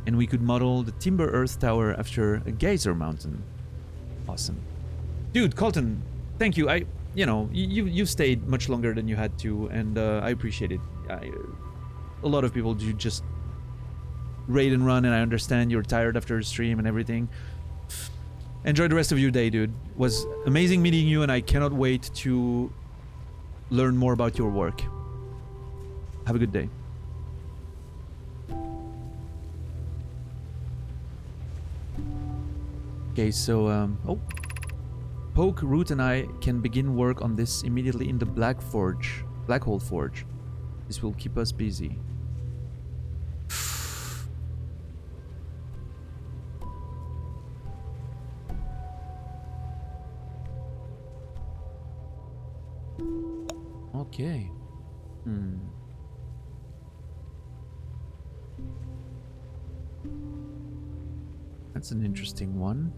And we could model the Timber Earth Tower after a geyser mountain. Awesome. Dude, Colton, thank you. You stayed much longer than you had to, and I appreciate it. A lot of people do just raid and run, and I understand you're tired after a stream and everything. Enjoy the rest of your day, dude. It was amazing meeting you, and I cannot wait to learn more about your work. Have a good day. Okay, so, oh. Poke, Root, and I can begin work on this immediately in the Black Hole Forge. This will keep us busy. Okay. That's an interesting one.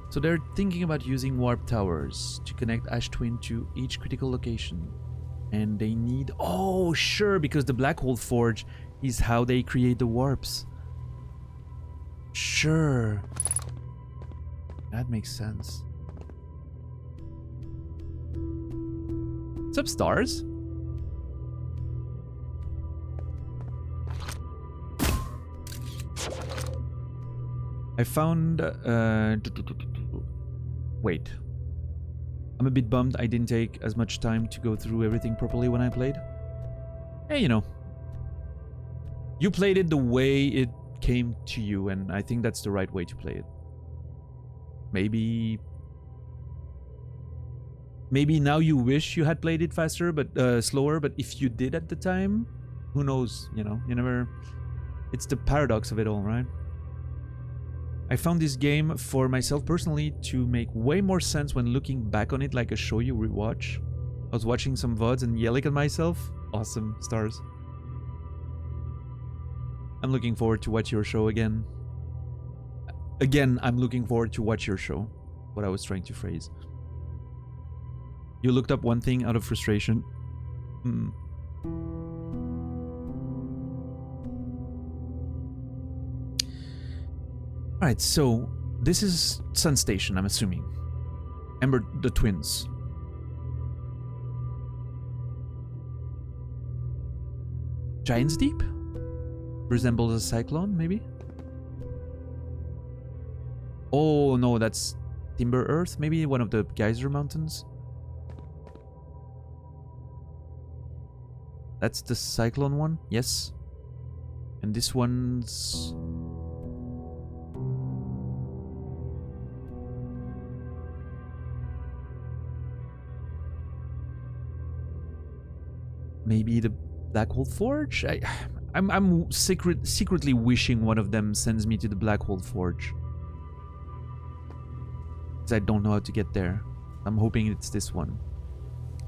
So they're thinking about using warp towers to connect Ash Twin to each critical location. And they need... Oh, sure, because the Black Hole Forge is how they create the warps. Sure. That makes sense. What's up, stars? I found... Wait. I'm a bit bummed I didn't take as much time to go through everything properly when I played. Hey, you know. You played it the way it came to you, and I think that's the right way to play it. Maybe now you wish you had played it faster, but slower, but if you did at the time, who knows, you know, you never... It's the paradox of it all, right? I found this game for myself personally to make way more sense when looking back on it like a show you rewatch. I was watching some VODs and yelling at myself. Awesome, stars. I'm looking forward to watch your show again. Again, I'm looking forward to watch your show. What I was trying to phrase. You looked up one thing out of frustration. Alright, so this is Sun Station, I'm assuming. Ember the twins. Giant's Deep? Resembles a cyclone, maybe? Oh no, that's Timber Earth, maybe one of the geyser mountains. That's the cyclone one, yes. And this one's... maybe the Black Hole Forge? I'm secretly wishing one of them sends me to the Black Hole Forge. Because I don't know how to get there. I'm hoping it's this one.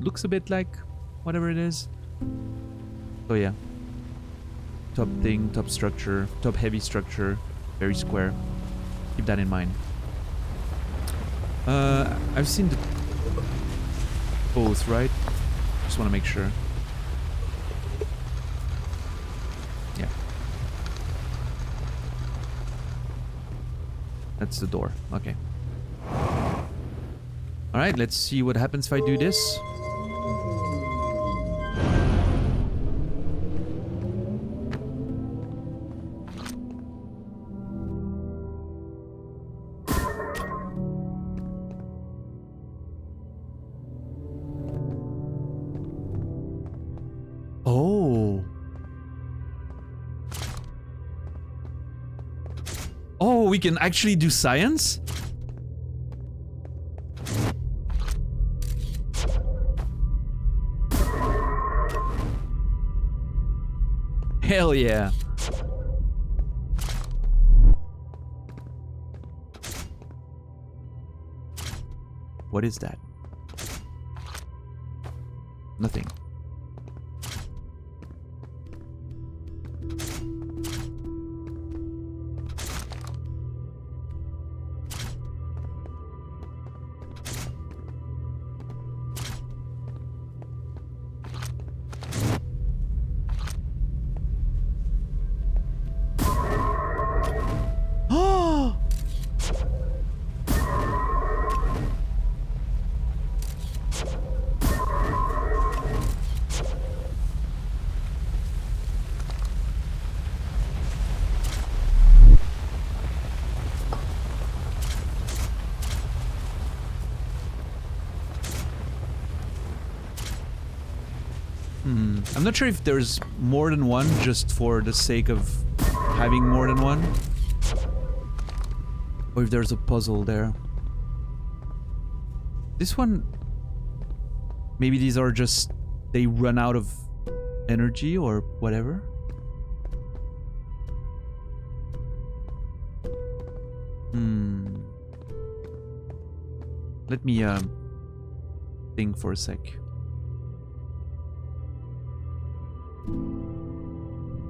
Looks a bit like whatever it is. So yeah. Top thing, top structure, top heavy structure. Very square. Keep that in mind. I've seen the both, right? Just want to make sure. Yeah. That's the door. Okay. Alright, let's see what happens if I do this. Oh. Oh, we can actually do science? Hell yeah. What is that? Nothing. I'm not sure if there's more than one just for the sake of having more than one. Or if there's a puzzle there. This one... Maybe these are just... They run out of energy or whatever. Let me think for a sec.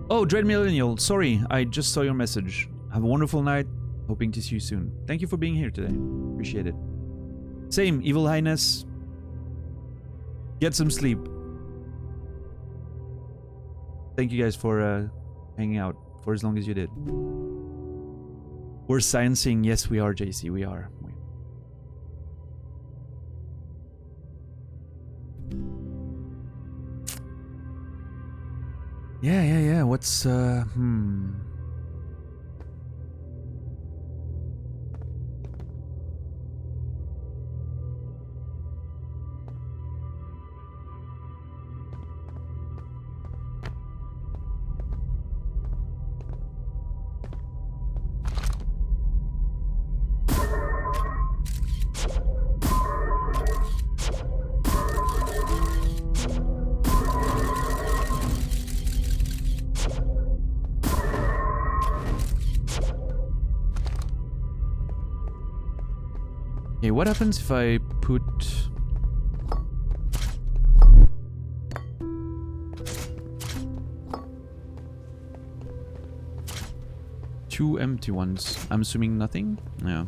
Oh, Dread Millennial, sorry, I just saw your message. Have a wonderful night. Hoping to see you soon. Thank you for being here today. Appreciate it. Same, Evil Highness. Get some sleep. Thank you guys for hanging out for as long as you did. We're sciencing. Yes, we are, JC. We are. Yeah. What's, Okay, what happens if I put... two empty ones? I'm assuming nothing? Yeah.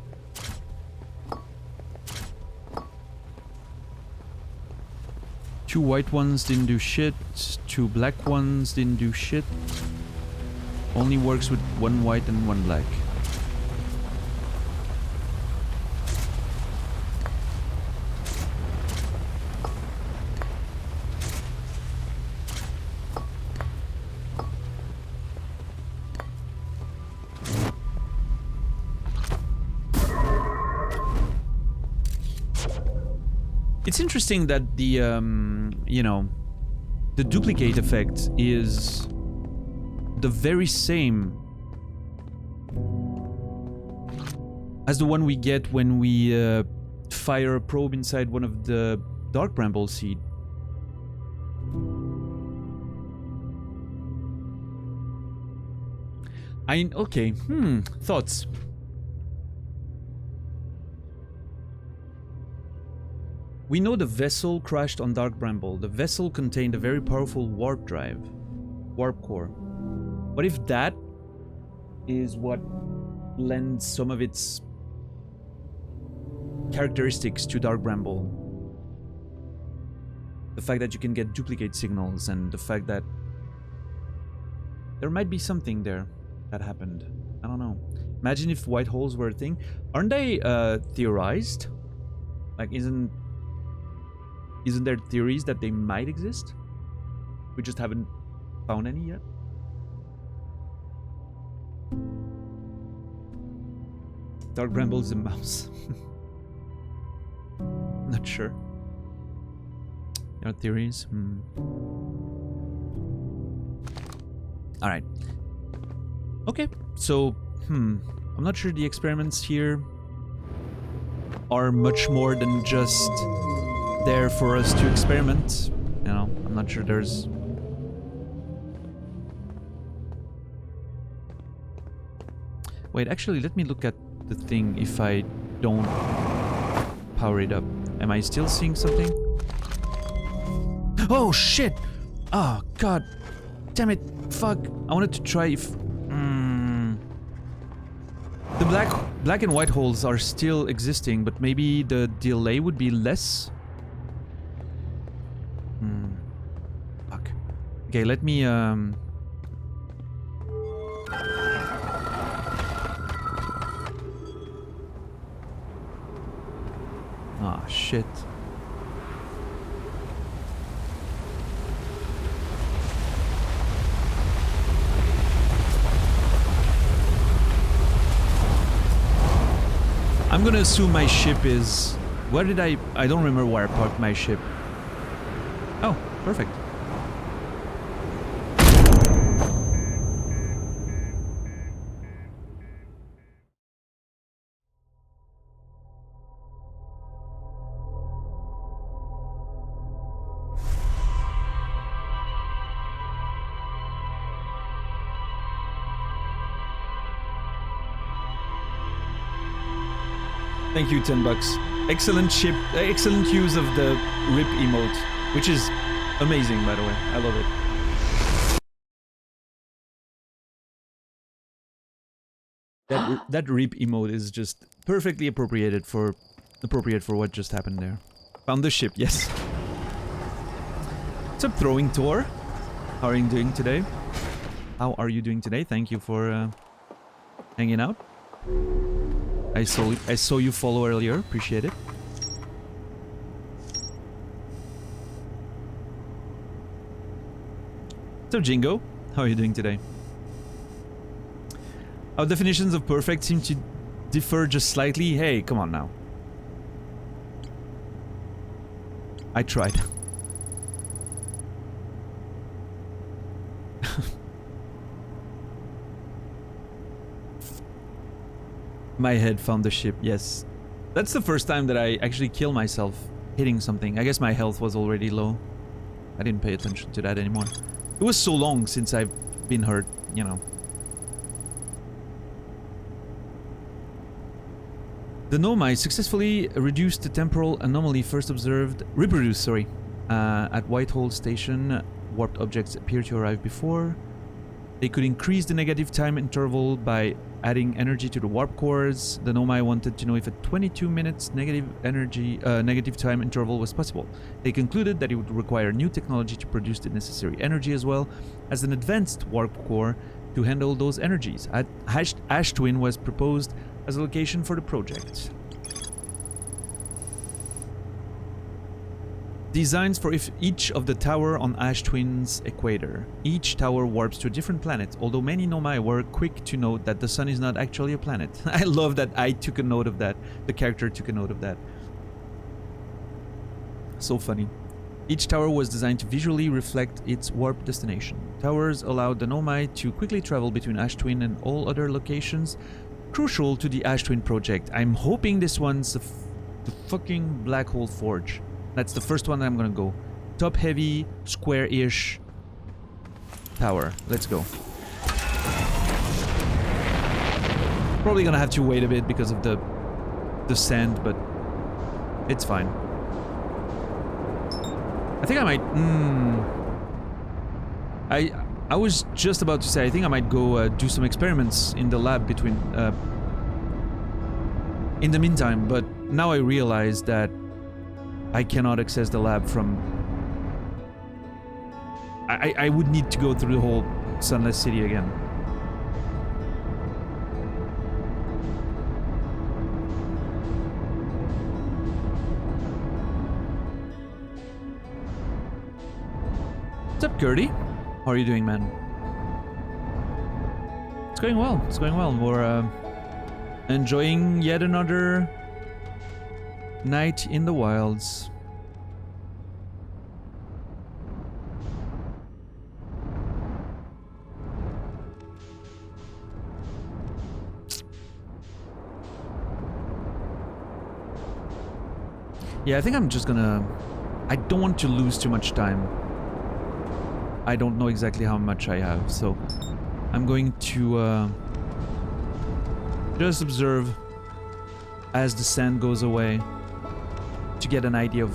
Two white ones didn't do shit. Two black ones didn't do shit. Only works with one white and one black. It's interesting that the, you know, the duplicate effect is the very same as the one we get when we fire a probe inside one of the Dark Bramble seed. Okay, thoughts? We know the vessel crashed on Dark Bramble. The vessel contained a very powerful warp drive. Warp core. What if that is what lends some of its characteristics to Dark Bramble? The fact that you can get duplicate signals and the fact that there might be something there that happened. I don't know. Imagine if white holes were a thing. Aren't they theorized? Like, isn't there theories that they might exist? We just haven't found any yet. Dark Bramble is a mouse. Not sure. There are theories. Alright. Okay, so, I'm not sure the experiments here are much more than just there for us to experiment. You know, I'm not sure there's... Wait, actually, let me look at the thing if I don't power it up. Am I still seeing something? Oh, shit! Oh, god. Damn it. Fuck. I wanted to try if... The black and white holes are still existing, but maybe the delay would be less? Fuck. Okay, let me, Ah, shit. I'm gonna assume my ship is... Where did I don't remember where I parked my ship. Oh, perfect. Thank you, $10. Excellent ship, excellent use of the RIP emote, which is amazing, by the way. I love it. That RIP emote is just perfectly appropriate for what just happened there. Found the ship, yes. What's up, Throwing Tor? How are you doing today? How are you doing today? Thank you for hanging out. I saw you follow earlier. Appreciate it. So Jingo, how are you doing today? Our definitions of perfect seem to differ just slightly. Hey, come on now. I tried. My head found the ship, yes. That's the first time that I actually kill myself hitting something. I guess my health was already low. I didn't pay attention to that anymore. It was so long since I've been hurt, you know. The Nomai successfully reduced the temporal anomaly first observed... Reproduced, sorry. At Whitehall Station. Warped objects appear to arrive before. They could increase the negative time interval by adding energy to the warp cores. The Nomai wanted to know if a 22 minutes negative time interval was possible. They concluded that it would require new technology to produce the necessary energy as well as an advanced warp core to handle those energies. Ash Twin was proposed as a location for the project. Designs for each of the tower on Ash Twin's equator. Each tower warps to a different planet, although many Nomai were quick to note that the sun is not actually a planet. I love that I took a note of that. The character took a note of that. So funny. Each tower was designed to visually reflect its warp destination. Towers allowed the Nomai to quickly travel between Ash Twin and all other locations crucial to the Ash Twin project. I'm hoping this one's the fucking Black Hole Forge. That's the first one that I'm gonna go. Top heavy, square-ish tower. Let's go. Probably gonna have to wait a bit because of the sand, but it's fine. I think I might... I was just about to say, I think I might go do some experiments in the lab between... in the meantime, but now I realize that I cannot access the lab from... I would need to go through the whole Sunless City again. What's up, Gertie? How are you doing, man? It's going well. It's going well. We're enjoying yet another night in the wilds. Yeah, I think I'm just gonna... I don't want to lose too much time. I don't know exactly how much I have, so I'm going to just observe as the sand goes away to get an idea of...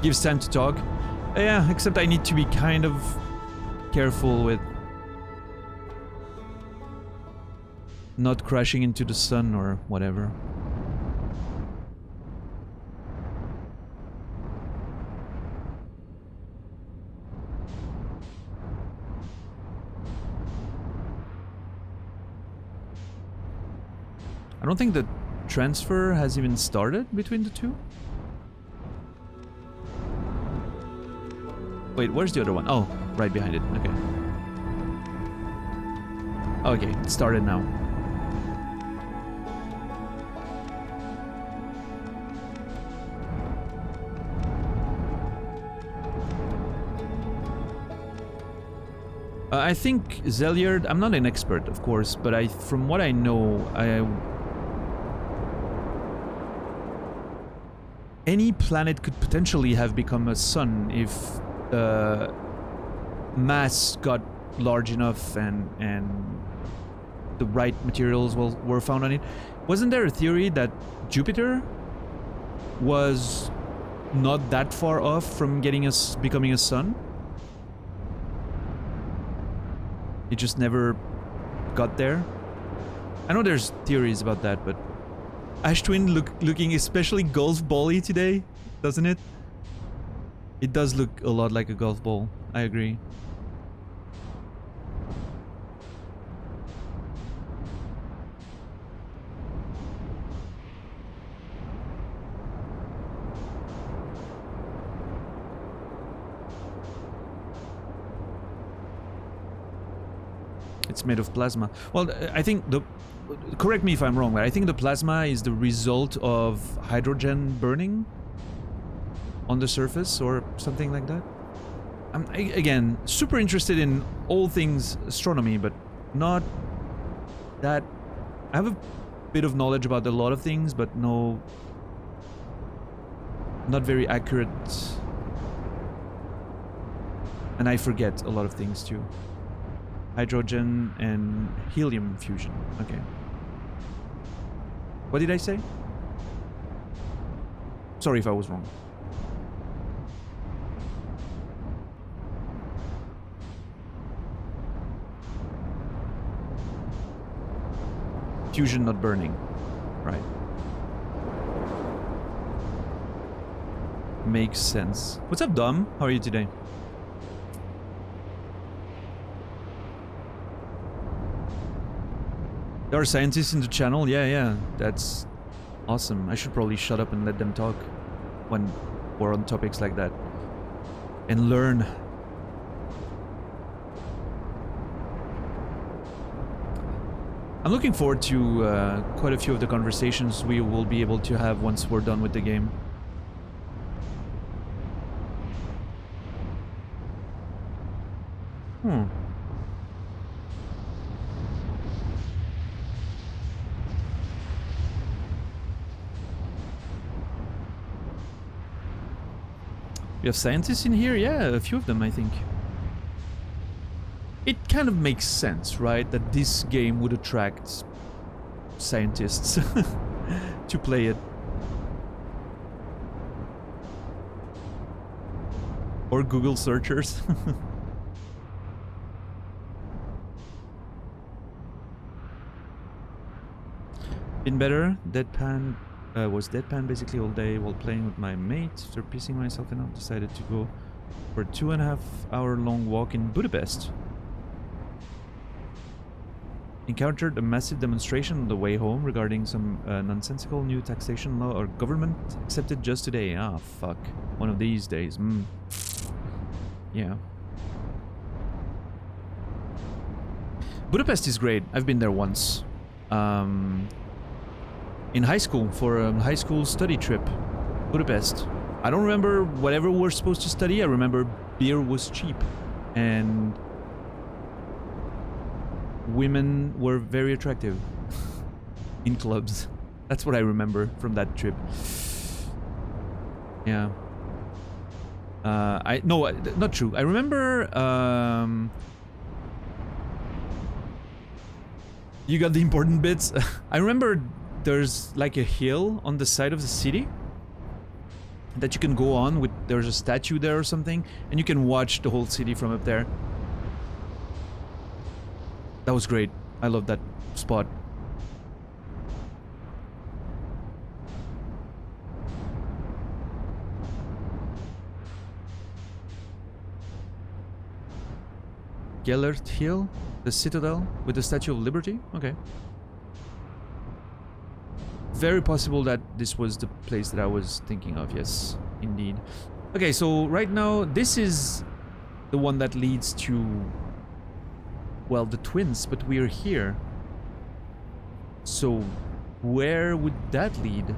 Gives time to talk. Yeah, except I need to be kind of careful with not crashing into the sun or whatever. I don't think the transfer has even started between the two. Wait, where's the other one? Oh, right behind it. Okay. Okay, it started now. I think Zeliard, I'm not an expert, of course, but from what I know, any planet could potentially have become a sun if mass got large enough and the right materials were found on it. Wasn't there a theory that Jupiter was not that far off from becoming a sun? It just never got there. I know there's theories about that, but Ash Twin looking especially golf ball-y today, doesn't it? It does look a lot like a golf ball. I agree. It's made of plasma. Well, I think correct me if I'm wrong, but I think the plasma is the result of hydrogen burning on the surface or something like that. I'm, again, super interested in all things astronomy, but not that... I have a bit of knowledge about a lot of things, but not very accurate. And I forget a lot of things too. Hydrogen and helium fusion. Okay. What did I say? Sorry if I was wrong. Fusion, not burning. Right. Makes sense. What's up, Dom? How are you today? There are scientists in the channel? Yeah, that's awesome. I should probably shut up and let them talk when we're on topics like that. And learn. I'm looking forward to quite a few of the conversations we will be able to have once we're done with the game. We have scientists in here? Yeah, a few of them, I think. It kind of makes sense, right? That this game would attract scientists to play it. Or Google searchers. Been better. Deadpan was deadpan basically all day while playing with my mate. After pissing myself enough, decided to go for a 2.5-hour long walk in Budapest. Encountered a massive demonstration on the way home regarding some nonsensical new taxation law or government accepted just today. Ah, fuck. One of these days. Yeah. Budapest is great. I've been there once. In high school, for a high school study trip. Budapest. I don't remember whatever we're supposed to study. I remember beer was cheap. And women were very attractive. in clubs. That's what I remember from that trip. Yeah. No, not true. I remember. You got the important bits. I remember there's like a hill on the side of the city that you can go on with. There's a statue there or something, and you can watch the whole city from up there. That was great. I love that spot. Gellert Hill, the Citadel with the Statue of Liberty. Okay. Very possible that this was the place that I was thinking of. Yes, indeed. Okay, so right now this is the one that leads to, well, the twins, but we're here. So where would that lead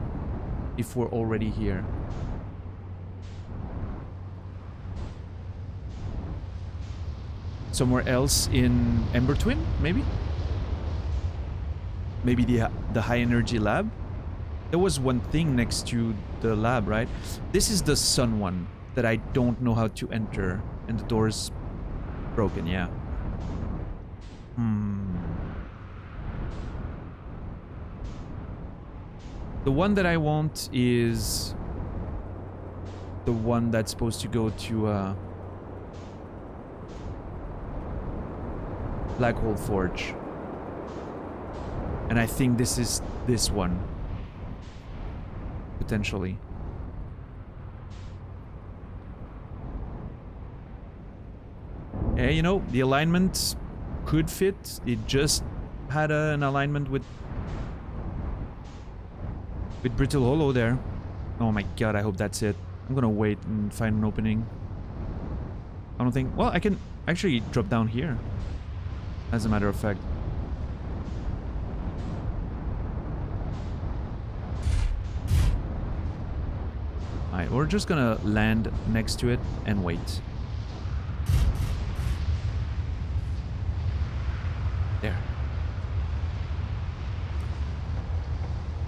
if we're already here? Somewhere else in Ember Twin, maybe? Maybe the high energy lab? There was one thing next to the lab, right? This is the sun one that I don't know how to enter, and the door's broken, yeah. The one that I want is the one that's supposed to go to Black Hole Forge. And I think this is this one. Potentially. Yeah, you know, the alignment could fit. It just had an alignment with Brittle Hollow there. Oh my god, I hope that's it. I'm gonna wait and find an opening. I don't think... Well, I can actually drop down here, as a matter of fact. Alright, we're just gonna land next to it and wait. There.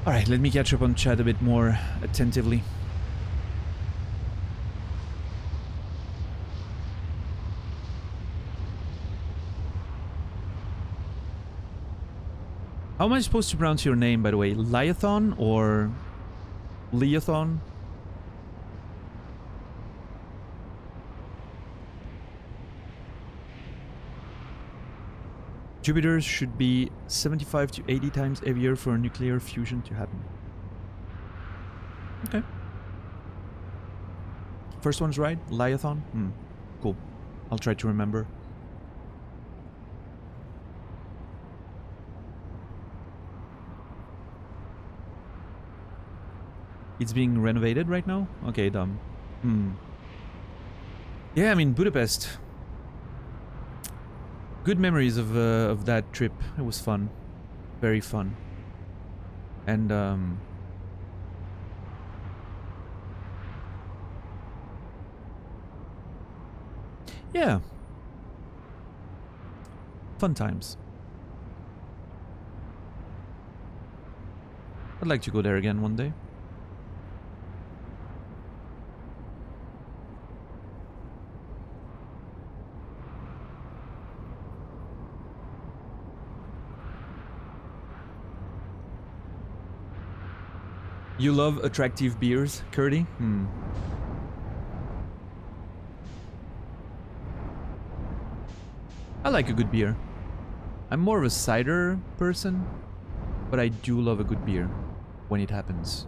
Alright, let me catch up on chat a bit more attentively. How am I supposed to pronounce your name, by the way? Liathon or Leathon? Jupiter should be 75 to 80 times heavier for a nuclear fusion to happen. Okay. First one's right? Liathon? Cool. I'll try to remember. It's being renovated right now? Okay, dumb. Yeah, I mean, Budapest. Good memories of that trip. It was fun. Very fun. And, yeah. Fun times. I'd like to go there again one day. You love attractive beers, Curdy? I like a good beer. I'm more of a cider person, but I do love a good beer when it happens.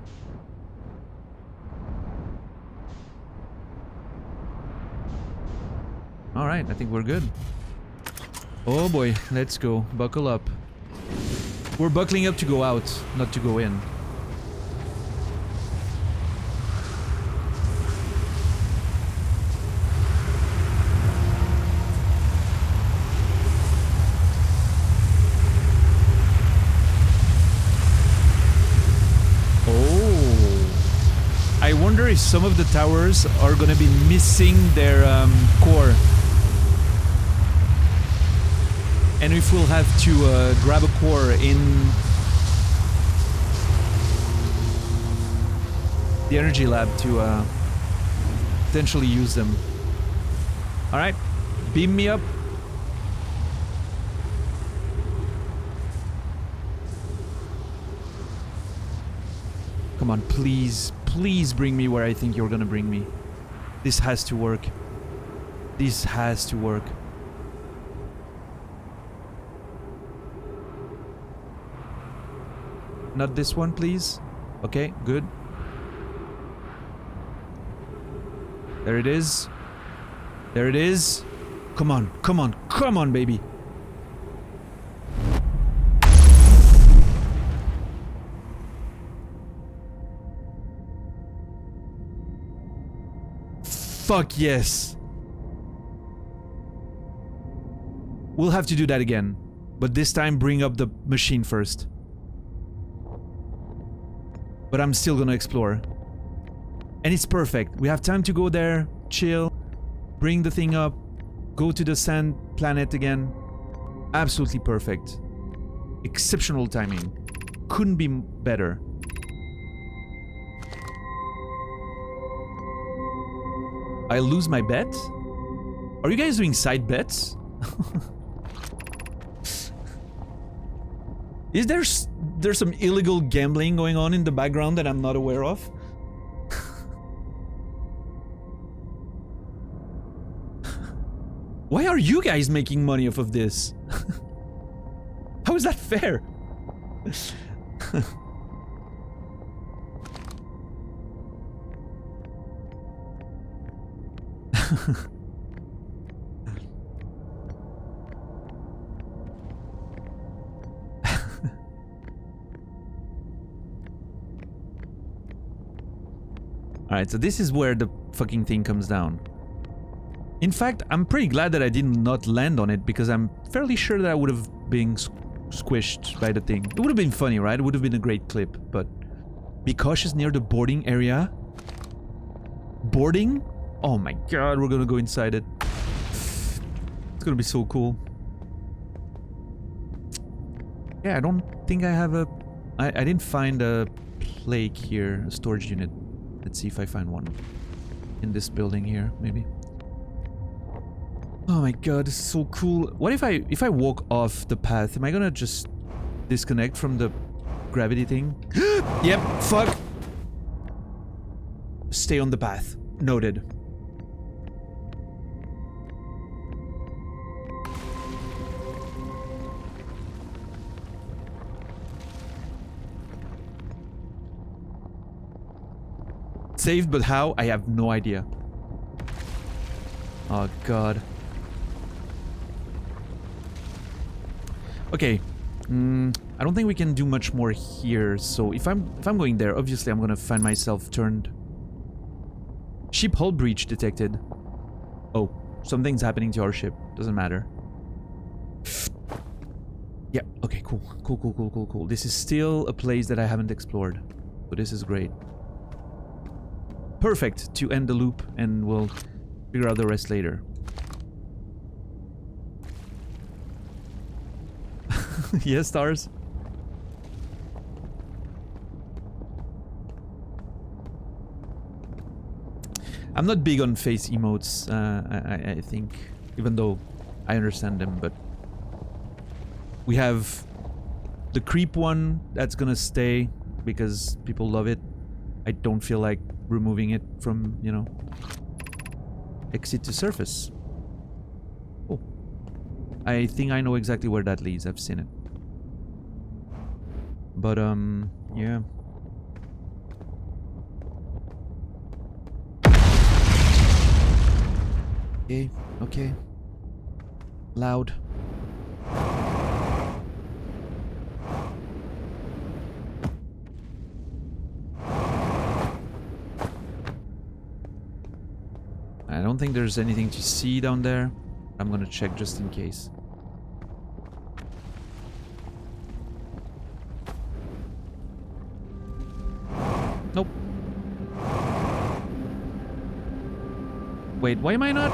Alright, I think we're good. Oh boy, let's go. Buckle up. We're buckling up to go out, not to go in. If some of the towers are gonna be missing their core, and if we'll have to grab a core in the energy lab to potentially use them. Alright, beam me up. Come on, please, please bring me where I think you're gonna bring me. This has to work. This has to work. Not this one, please. Okay, good. There it is. There it is. Come on, come on, come on, baby. Fuck yes. We'll have to do that again. But this time bring up the machine first. But I'm still gonna explore. And it's perfect. We have time to go there, chill, bring the thing up, go to the sand planet again. Absolutely perfect. Exceptional timing. Couldn't be better. I lose my bet? Are you guys doing side bets? Is there's some illegal gambling going on in the background that I'm not aware of? Why are you guys making money off of this? How is that fair? Alright, so this is where the fucking thing comes down. In fact, I'm pretty glad that I did not land on it, because I'm fairly sure that I would have been squished by the thing. It would have been funny, right? It would have been a great clip, but... Be cautious near the boarding area. Boarding? Oh my god, we're gonna go inside it. It's gonna be so cool. Yeah, I don't think I have a... I didn't find a plague here, a storage unit. Let's see if I find one. In this building here, maybe. Oh my god, this is so cool. What if I walk off the path? Am I gonna just disconnect from the gravity thing? Yep, fuck. Stay on the path. Noted. Saved, but how? I have no idea. Oh god. Okay. I don't think we can do much more here. So if I'm going there, obviously I'm gonna find myself turned. Ship hull breach detected. Oh, something's happening to our ship. Doesn't matter. Yeah. Okay. Cool. Cool. Cool. Cool. Cool. Cool. This is still a place that I haven't explored, so this is great. Perfect to end the loop, and we'll figure out the rest later. Yes, stars. I'm not big on face emotes, I think, even though I understand them, but we have the creep one that's gonna stay because people love it. I don't feel like removing it from, you know, exit to surface. Oh, I think I know exactly where that leads. I've seen it. But yeah. Okay, okay. Loud. I don't think there's anything to see down there. I'm gonna check just in case. Nope. Wait, why am I not?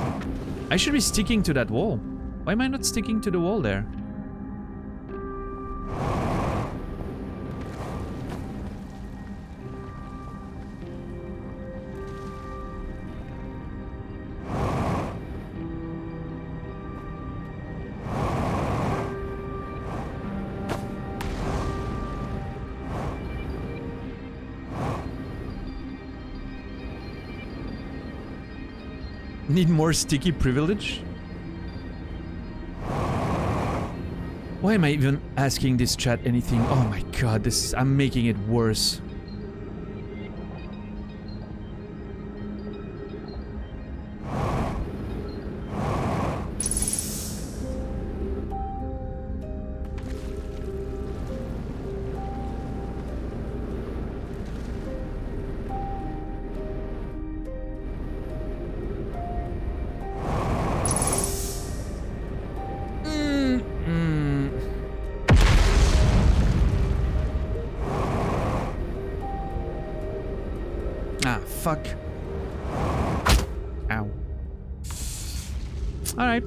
I should be sticking to that wall. Why am I not sticking to the wall there? Need more sticky privilege? Why am I even asking this chat anything? Oh my god, I'm making it worse. Fuck. Ow. Alright.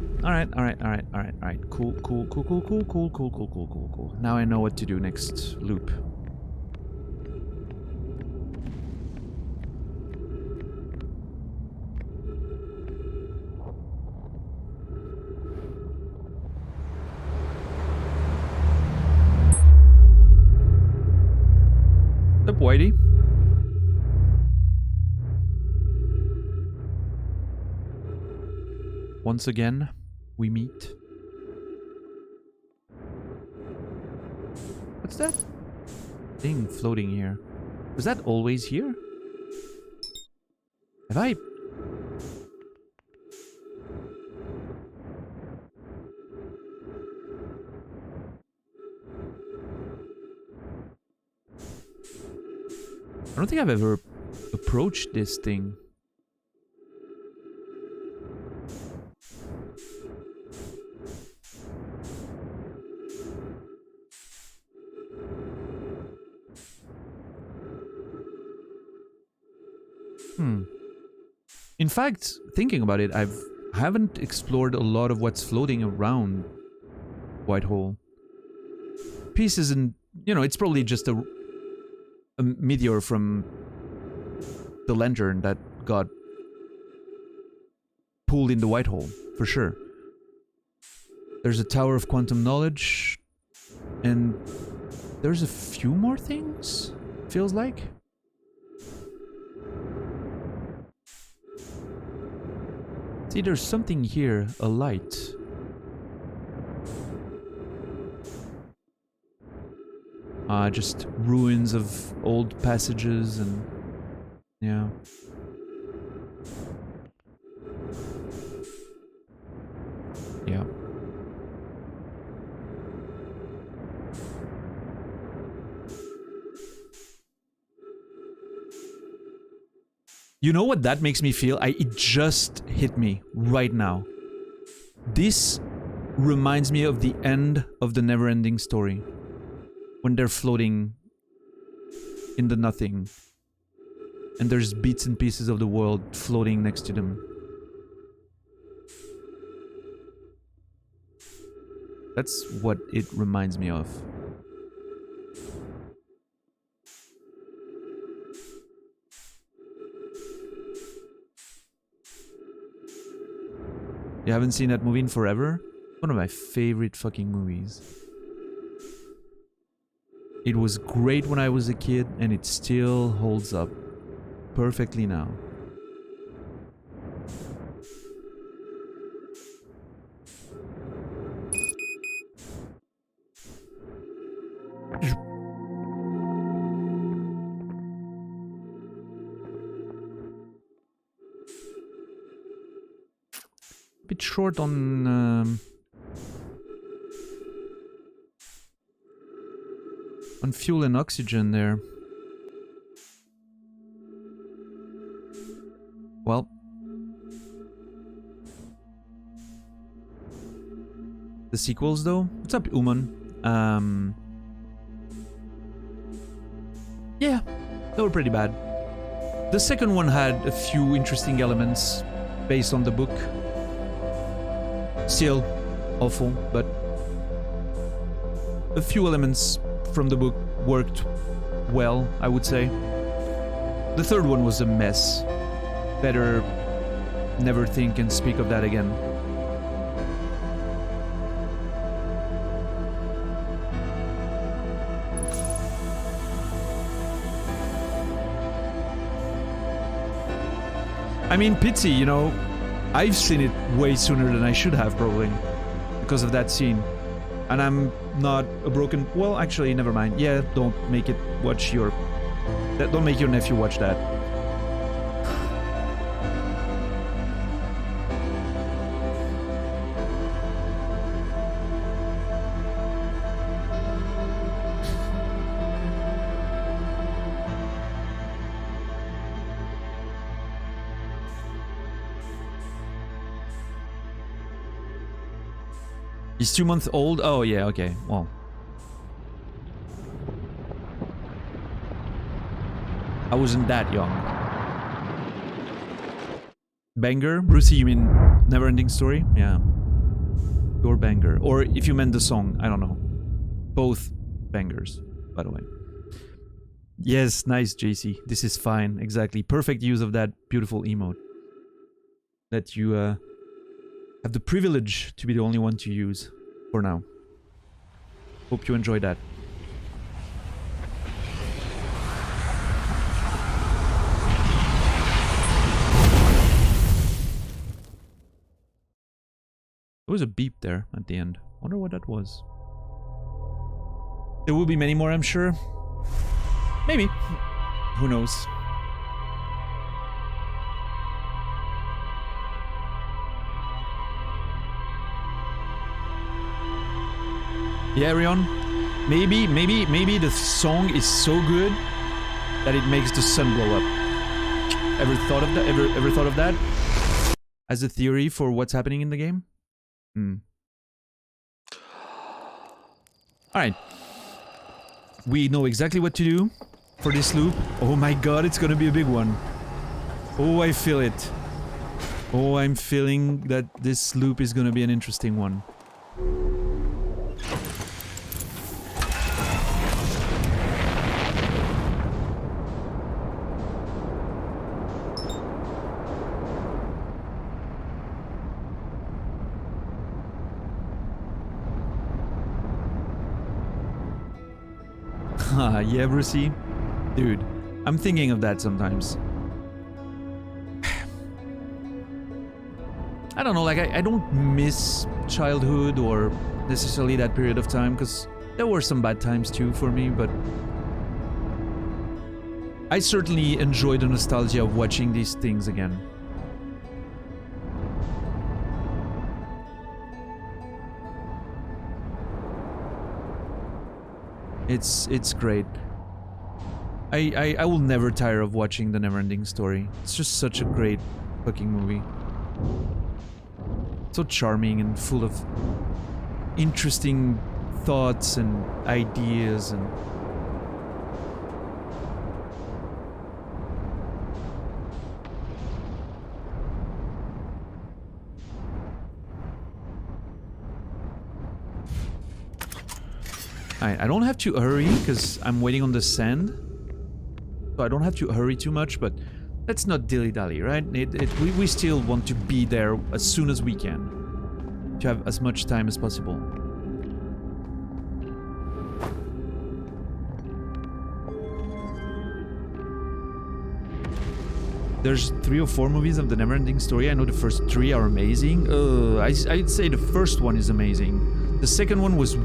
Cool. Now I know what to do next loop. What's up, Whitey? Once again, we meet. What's that thing floating here? Was that always here? Have I... I don't think I've ever approached this thing. In fact, thinking about it, I haven't explored a lot of what's floating around Whitehole. Pieces and, you know, it's probably just a meteor from the lantern that got pulled into Whitehole, for sure. There's a Tower of Quantum Knowledge, and there's a few more things, feels like. See, there's something here, a light. Just ruins of old passages and... yeah. Yeah. You know what that makes me feel? It just hit me right now. This reminds me of the end of the Never-Ending Story. When they're floating in the nothing. And there's bits and pieces of the world floating next to them. That's what it reminds me of. You haven't seen that movie in forever? One of my favorite fucking movies. It was great when I was a kid, and it still holds up perfectly now. Bit short on fuel and oxygen there. Well, the sequels though. What's up, Uman? Yeah, they were pretty bad. The second one had a few interesting elements based on the book. Still awful, but a few elements from the book worked well, I would say. The third one was a mess. Better never think and speak of that again. I mean, pity, you know, I've seen it way sooner than I should have, probably, because of that scene. And I'm not a broken... Well, actually, never mind. Yeah, don't make it watch your... Don't make your nephew watch that. He's 2 months old? Oh, yeah, okay. Well. I wasn't that young. Banger? Brucey, you mean Neverending Story? Yeah. Your banger. Or if you meant the song, I don't know. Both bangers, by the way. Yes, nice, JC. This is fine. Exactly. Perfect use of that beautiful emote. That you have the privilege to be the only one to use for now. Hope you enjoy that. There was a beep there at the end. Wonder what that was. There will be many more, I'm sure. Maybe. Who knows? Yeah, Rion. Maybe the song is so good that it makes the sun blow up. Ever thought of that? Ever thought of that? As a theory for what's happening in the game? Alright. We know exactly what to do for this loop. Oh my god, it's gonna be a big one. Oh, I feel it. Oh, I'm feeling that this loop is gonna be an interesting one. Yeah, Brucey? Dude, I'm thinking of that sometimes. I don't know, like, I don't miss childhood or necessarily that period of time, because there were some bad times too for me, but I certainly enjoy the nostalgia of watching these things again. It's great. I will never tire of watching The Neverending Story. It's just such a great fucking movie. So charming and full of interesting thoughts and ideas and... I don't have to hurry because I'm waiting on the sand. So I don't have to hurry too much, but let's not dilly-dally, right? We still want to be there as soon as we can. To have as much time as possible. There's 3 or 4 movies of The Neverending Story. I know the first 3 are amazing. I'd say the first one is amazing. The second one was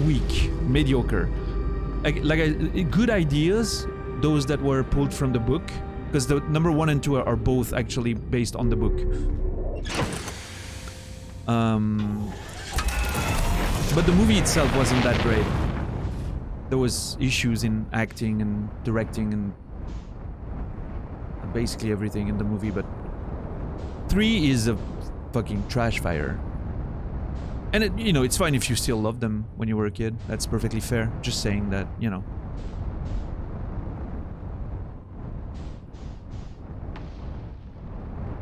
weak, mediocre. Good ideas, those that were pulled from the book, because the number 1 and 2 are both actually based on the book. But the movie itself wasn't that great. There was issues in acting and directing and basically everything in the movie, but 3 is a fucking trash fire. And it, you know, it's fine if you still love them when you were a kid. That's perfectly fair. Just saying that, you know.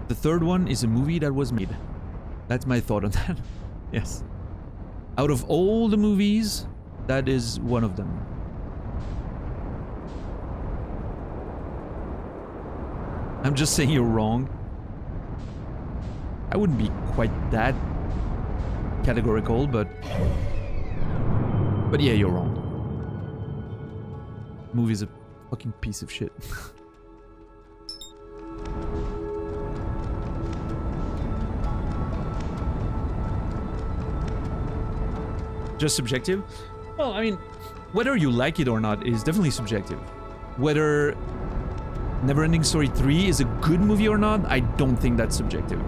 The third one is a movie that was made. That's my thought on that. Yes. Out of all the movies, that is one of them. I'm just saying you're wrong. I wouldn't be quite that categorical, but yeah, you're wrong. Movie's a fucking piece of shit. Just subjective? Well, I mean, whether you like it or not is definitely subjective. Whether Neverending Story 3 is a good movie or not, I don't think that's subjective.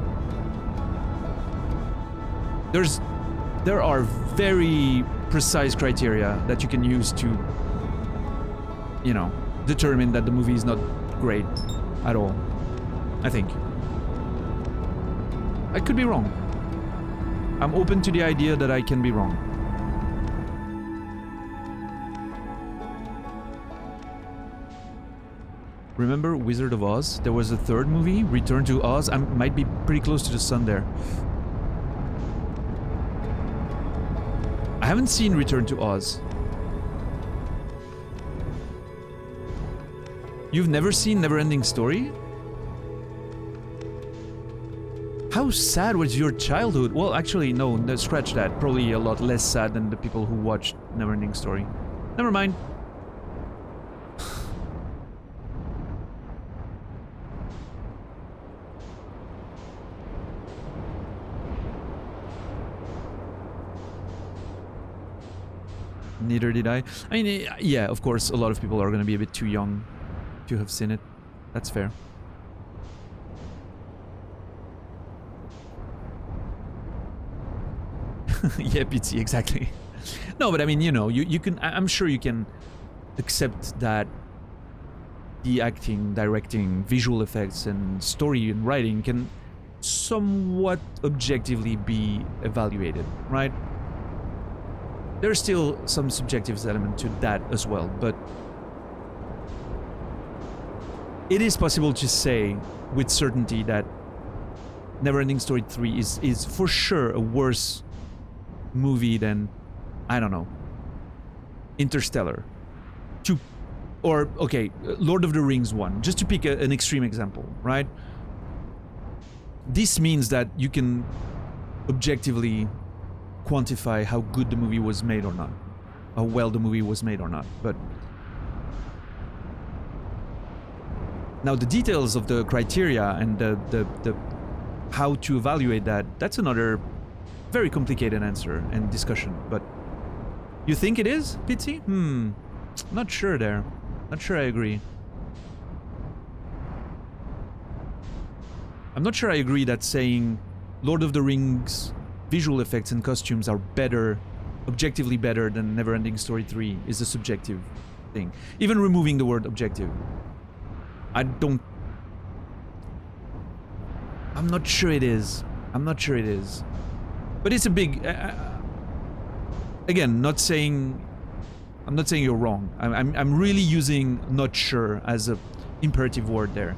There are very precise criteria that you can use to, you know, determine that the movie is not great at all. I think. I could be wrong. I'm open to the idea that I can be wrong. Remember Wizard of Oz? There was a third movie, Return to Oz. I might be pretty close to the sun there. I haven't seen Return to Oz. You've never seen Neverending Story? How sad was your childhood? Well, actually, no, scratch that. Probably a lot less sad than the people who watched Neverending Story. Never mind. Neither did I. I mean, yeah, of course, a lot of people are going to be a bit too young to have seen it. That's fair. Yeah, PT, exactly. No, but I mean, you know, you can... I'm sure you can accept that the acting, directing, visual effects, and story and writing can somewhat objectively be evaluated, right? There's still some subjective element to that as well, but it is possible to say with certainty that Neverending Story 3 is for sure a worse movie than, I don't know, Interstellar. Or, okay, Lord of the Rings 1, just to pick an extreme example, right? This means that you can objectively quantify how good the movie was made or not, how well the movie was made or not. But now the details of the criteria and the how to evaluate that's another very complicated answer and discussion. But you think it is, Pitsy? Not sure there. Not sure I agree. I'm not sure I agree that saying Lord of the Rings visual effects and costumes are better, objectively better than Neverending Story 3 is a subjective thing. Even removing the word objective. I'm not sure it is. I'm not sure it is. But it's a big... again, I'm not saying you're wrong. I'm really using not sure as a imperative word there.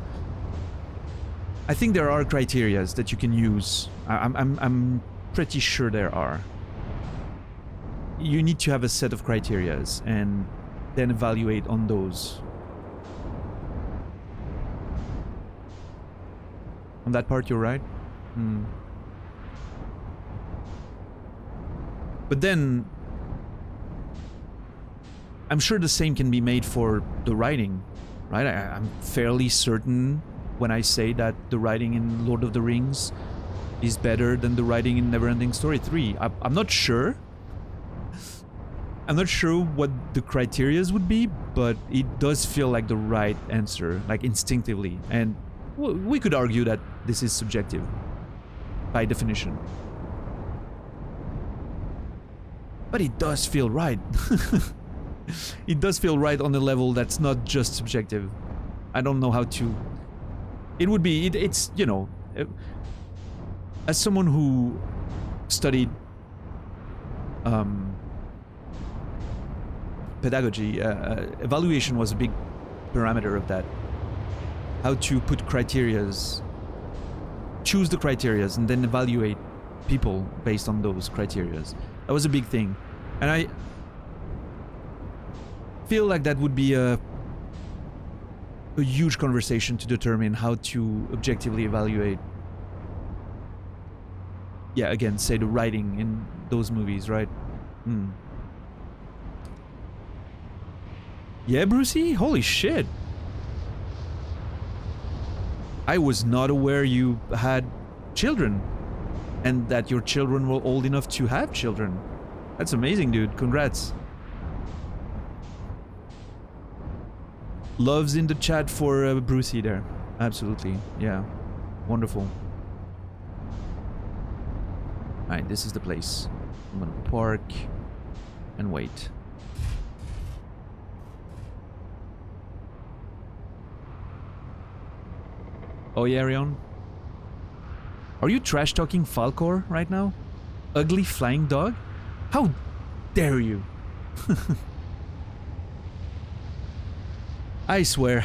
I think there are criterias that you can use. I'm pretty sure there are. You need to have a set of criterias and then evaluate on those. On that part, you're right. But then, I'm sure the same can be made for the writing, right? I'm fairly certain when I say that the writing in Lord of the Rings is better than the writing in Neverending Story 3. I'm not sure. I'm not sure what the criterias would be, but it does feel like the right answer, like instinctively. And we could argue that this is subjective, by definition. But it does feel right. It does feel right on a level that's not just subjective. I don't know how to... It would be... It's, you know... As someone who studied pedagogy, evaluation was a big parameter of that. How to put criterias, choose the criterias, and then evaluate people based on those criterias. That was a big thing. And I feel like that would be a huge conversation to determine how to objectively evaluate, yeah, again, say the writing in those movies, right? Yeah, Brucey? Holy shit. I was not aware you had children and that your children were old enough to have children. That's amazing, dude. Congrats. Loves in the chat for Brucey there. Absolutely. Yeah. Wonderful. Alright, this is the place. I'm gonna park and wait. Oh yeah, Rion? Are you trash-talking Falcor right now? Ugly flying dog? How dare you? I swear.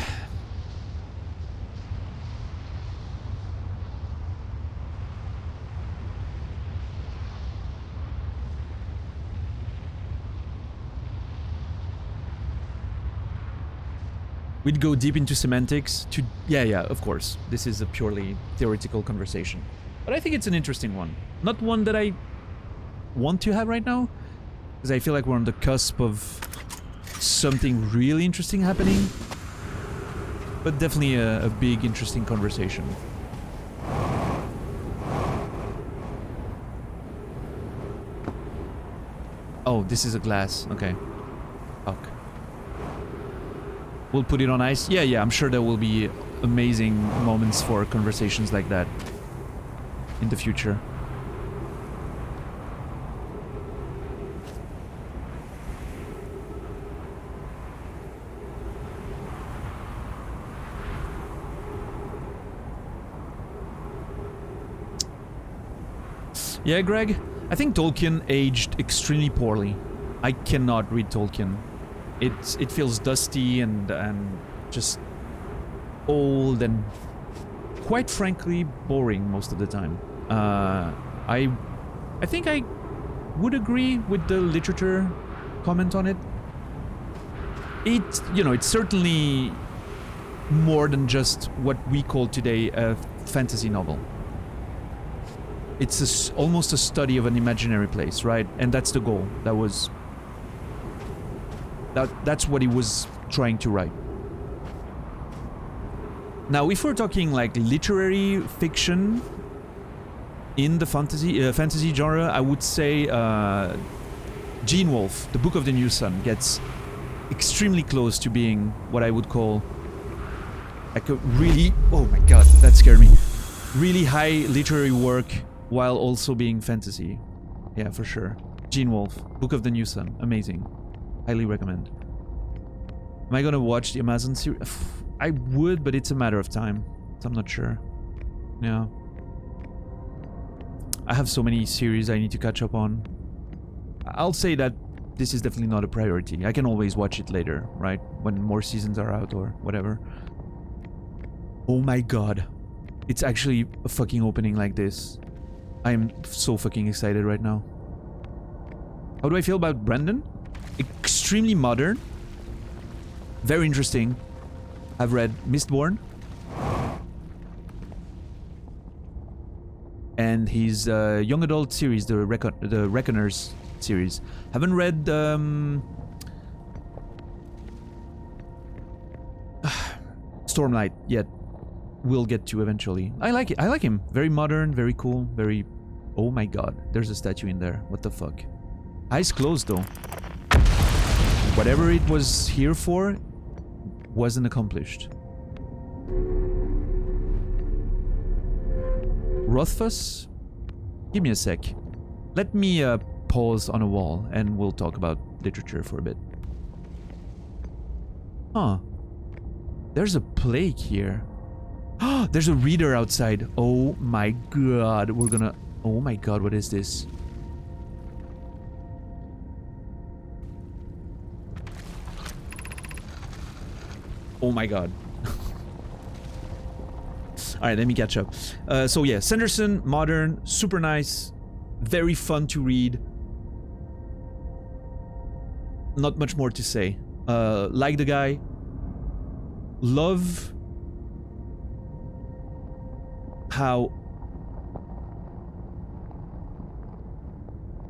We'd go deep into semantics to... Yeah, of course. This is a purely theoretical conversation. But I think it's an interesting one. Not one that I want to have right now, because I feel like we're on the cusp of something really interesting happening. But definitely a big, interesting conversation. Oh, this is a glass. Okay. Fuck. We'll put it on ice. Yeah, I'm sure there will be amazing moments for conversations like that in the future. Yeah, Greg, I think Tolkien aged extremely poorly. I cannot read Tolkien. It feels dusty and just old and quite frankly boring most of the time. I think I would agree with the literature comment on it. It's certainly more than just what we call today a fantasy novel. It's almost a study of an imaginary place, right? And that's the goal. That's what he was trying to write. Now, if we're talking like literary fiction in the fantasy genre, I would say Gene Wolfe, The Book of the New Sun, gets extremely close to being what I would call like a really, oh my god, that scared me, really high literary work while also being fantasy. Yeah, for sure. Gene Wolfe, Book of the New Sun, amazing. Highly recommend. Am I gonna watch the Amazon series? I would, but it's a matter of time. So I'm not sure. Yeah. I have so many series I need to catch up on. I'll say that this is definitely not a priority. I can always watch it later, right? When more seasons are out or whatever. Oh my god. It's actually a fucking opening like this. I am so fucking excited right now. How do I feel about Brendan? Extremely modern. Very interesting. I've read Mistborn. And his young adult series, the Reckoners series. Haven't read Stormlight yet. We'll get to eventually. I like it. I like him. Very modern, very cool, very... Oh my god, there's a statue in there. What the fuck? Eyes closed though. Whatever it was here for wasn't accomplished. Rothfuss? Give me a sec. Let me pause on a wall and we'll talk about literature for a bit. Huh. There's a plague here. There's a reader outside. Oh my god. We're gonna... Oh my god, what is this? Oh my god. Alright, let me catch up. So yeah, Sanderson, modern, super nice, very fun to read. Not much more to say. Like the guy. Love how...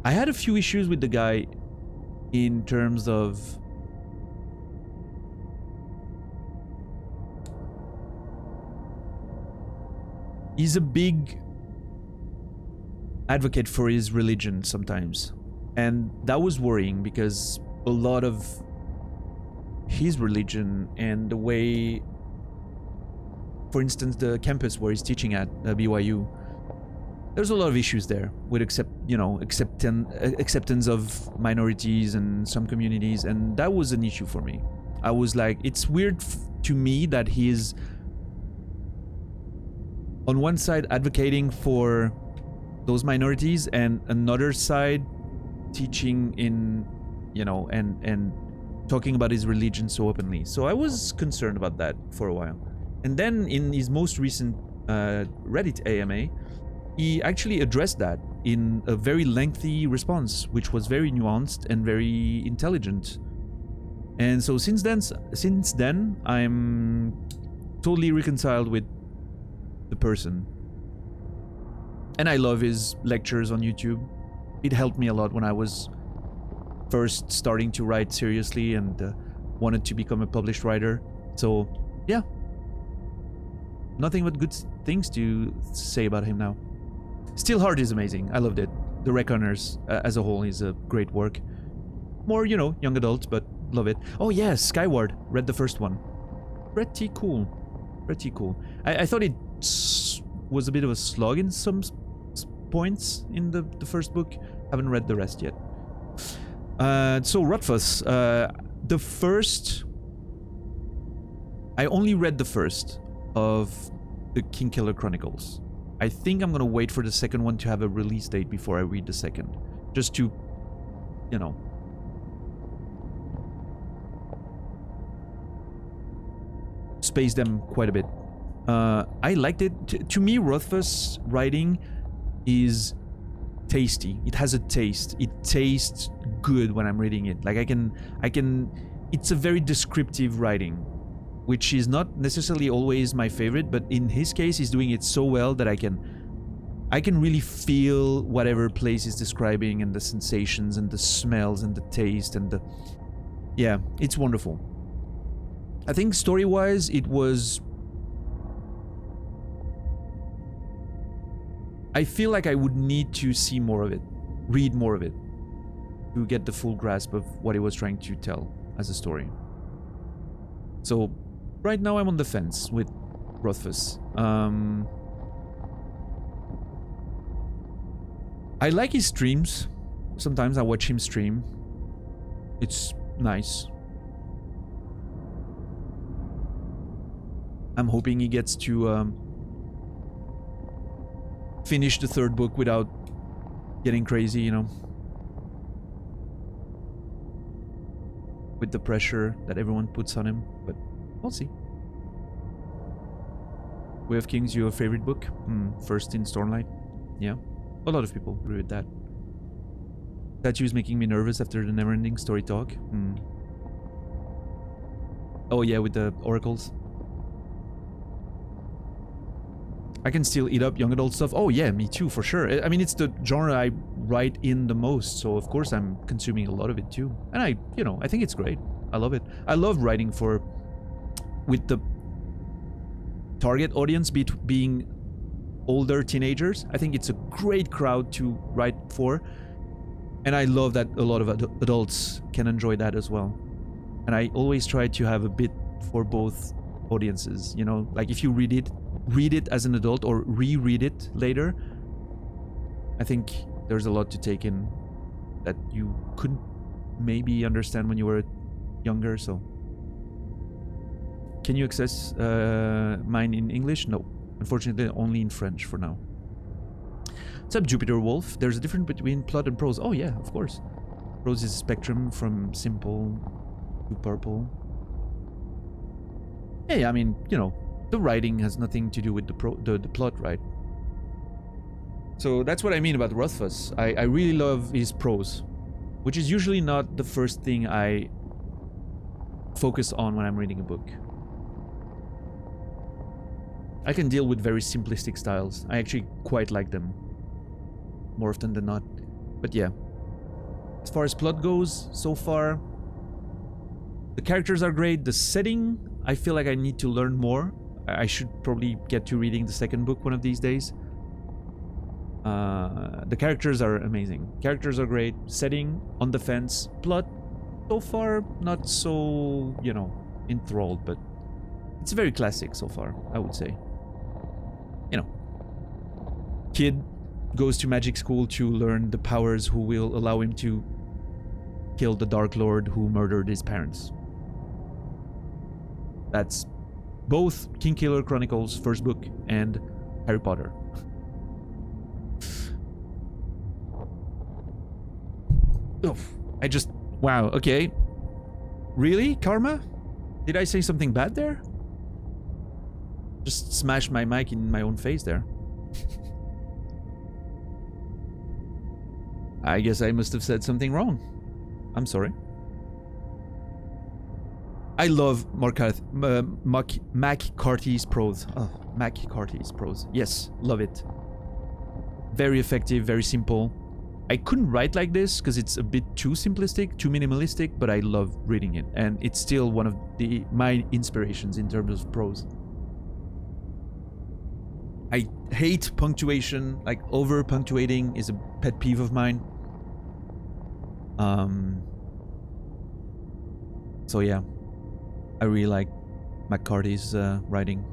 I had a few issues with the guy in terms of... He's a big advocate for his religion sometimes. And that was worrying because a lot of his religion and the way, for instance, the campus where he's teaching at BYU, there's a lot of issues there with acceptance of minorities and some communities, and that was an issue for me. I was like, it's weird to me that he's on one side advocating for those minorities and another side teaching in, and talking about his religion so openly. So I was concerned about that for a while. And then in his most recent Reddit AMA, he actually addressed that in a very lengthy response, which was very nuanced and very intelligent. And so since then, I'm totally reconciled with the person. And I love his lectures on YouTube. It helped me a lot when I was first starting to write seriously and wanted to become a published writer. So, yeah. Nothing but good things to say about him now. Steelheart is amazing. I loved it. The Reckoners as a whole is a great work. More, young adult, but love it. Oh yeah, Skyward. Read the first one. Pretty cool. Pretty cool. I thought it was a bit of a slog in some points in the first book. Haven't read the rest yet. So Rothfuss. The first... I only read the first of the Kingkiller Chronicles. I think I'm gonna wait for the second one to have a release date before I read the second. Just to, space them quite a bit. I liked it. To me, Rothfuss writing is tasty. It has a taste. It tastes good when I'm reading it. Like I can, it's a very descriptive writing, which is not necessarily always my favorite, but in his case, he's doing it so well that I can really feel whatever place he's describing and the sensations and the smells and the taste and yeah, it's wonderful. I think story-wise, it was... I feel like I would need to see more of it, read more of it, to get the full grasp of what he was trying to tell as a story. So, right now I'm on the fence with Rothfuss. I like his streams. Sometimes I watch him stream. It's nice. I'm hoping he gets to finish the third book without getting crazy, with the pressure that everyone puts on him, but we'll see. Way of Kings, your favorite book? First in Stormlight? Yeah. A lot of people agree with that. Statues making me nervous after the never-ending story talk. Oh yeah, with the oracles. I can still eat up young adult stuff. Oh yeah, me too, for sure. I mean, it's the genre I write in the most, so of course I'm consuming a lot of it too. And I think it's great. I love it. I love writing with the target audience being older teenagers. I think it's a great crowd to write for. And I love that a lot of adults can enjoy that as well. And I always try to have a bit for both audiences, like if you read it as an adult or reread it later, I think there's a lot to take in that you couldn't maybe understand when you were younger. So can you access mine in English? No, unfortunately only in French for now. What's up, Jupiter Wolf? There's a difference between plot and prose. Oh yeah, of course. Prose is a spectrum from simple to purple. Yeah, I mean, the writing has nothing to do with the plot, right? So that's what I mean about Rothfuss. I really love his prose, which is usually not the first thing I focus on when I'm reading a book. I can deal with very simplistic styles. I actually quite like them, more often than not. But yeah, as far as plot goes, so far, the characters are great. The setting, I feel like I need to learn more. I should probably get to reading the second book one of these days. The characters are amazing. Characters are great. Setting on the fence. Plot, so far, not so, you know, enthralled, but it's very classic so far, I would say. You know, kid goes to magic school to learn the powers who will allow him to kill the Dark Lord who murdered his parents. That's both Kingkiller Chronicles first book and Harry Potter. Oof. Wow, okay. Really, Karma? Did I say something bad there? Just smashed my mic in my own face there. I guess I must have said something wrong. I'm sorry. I love McCarthy's prose. Oh, McCarthy's prose. Yes, love it. Very effective, very simple. I couldn't write like this because it's a bit too simplistic, too minimalistic, but I love reading it. And it's still one of my inspirations in terms of prose. I hate punctuation, like over punctuating is a pet peeve of mine. So yeah, I really like McCarthy's writing.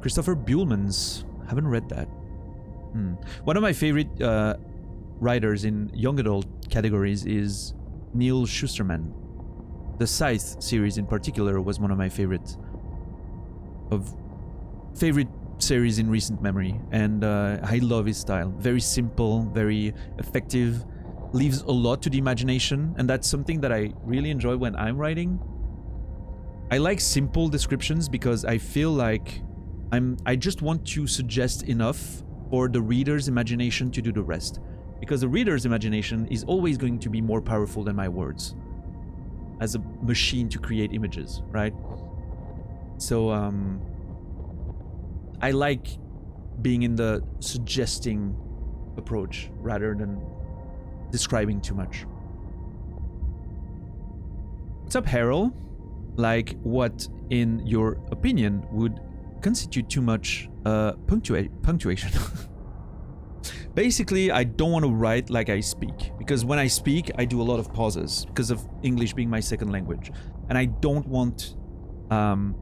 Christopher Buhlman's, haven't read that. One of my favorite writers in young adult categories is Neil Shusterman. The Scythe series in particular was one of my favorite series in recent memory, and I love his style. Very simple, very effective, leaves a lot to the imagination, and that's something that I really enjoy when I'm writing. I like simple descriptions because I feel like I just want to suggest enough for the reader's imagination to do the rest. Because the reader's imagination is always going to be more powerful than my words as a machine to create images, right? So I like being in the suggesting approach rather than describing too much. What's up, Harold? Like, what, in your opinion, would constitute too much punctuation? Basically, I don't want to write like I speak, because when I speak, I do a lot of pauses because of English being my second language, and I don't want my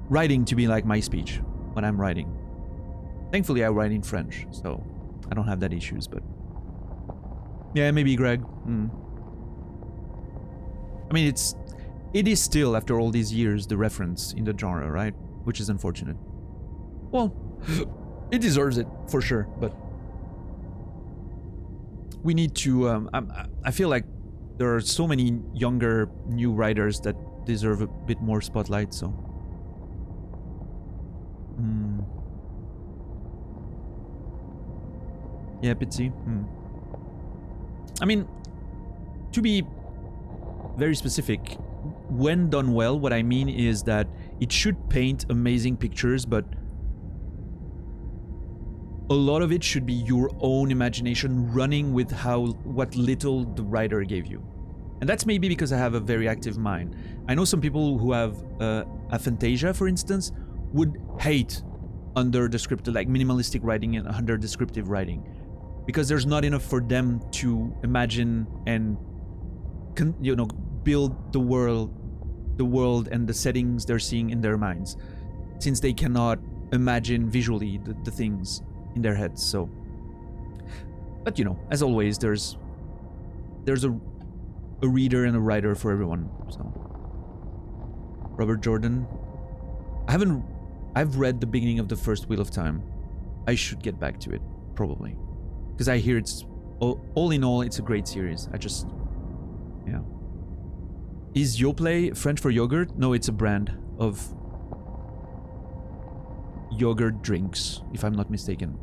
writing to be like my speech when I'm writing. Thankfully, I write in French, so I don't have that issues, but yeah, maybe Greg. I mean, it is still, after all these years, the reference in the genre, right? Which is unfortunate. Well, it deserves it, for sure, but we need to... I feel like there are so many younger, new writers that deserve a bit more spotlight, so... Yeah, Pitsy. I mean, to be very specific, when done well, what I mean is that it should paint amazing pictures, but a lot of it should be your own imagination running with what little the writer gave you. And that's maybe because I have a very active mind. I know some people who have aphantasia, for instance, would hate under descriptive, like minimalistic writing and under descriptive writing, because there's not enough for them to imagine and build the world and the settings they're seeing in their minds, since they cannot imagine visually the things in their heads. So, but as always, there's a reader and a writer for everyone. So, Robert Jordan, I've read the beginning of the first Wheel of Time. I should get back to it, probably, because I hear it's all in all, it's a great series. Yeah. Is Yoplait French for yogurt? No, it's a brand of yogurt drinks, if I'm not mistaken.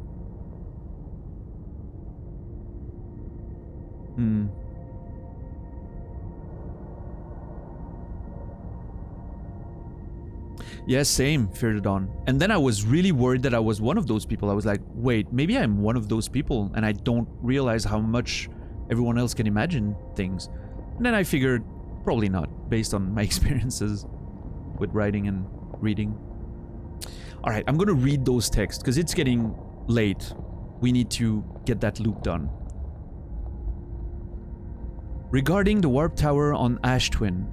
Yeah, same, Fear the Dawn. And then I was really worried that I was one of those people. I was like, wait, maybe I'm one of those people and I don't realize how much everyone else can imagine things. And then I figured, probably not, based on my experiences. with writing and reading. All right, I'm gonna read those texts because it's getting late. We need to get that loop done. Regarding the warp tower on Ash Twin,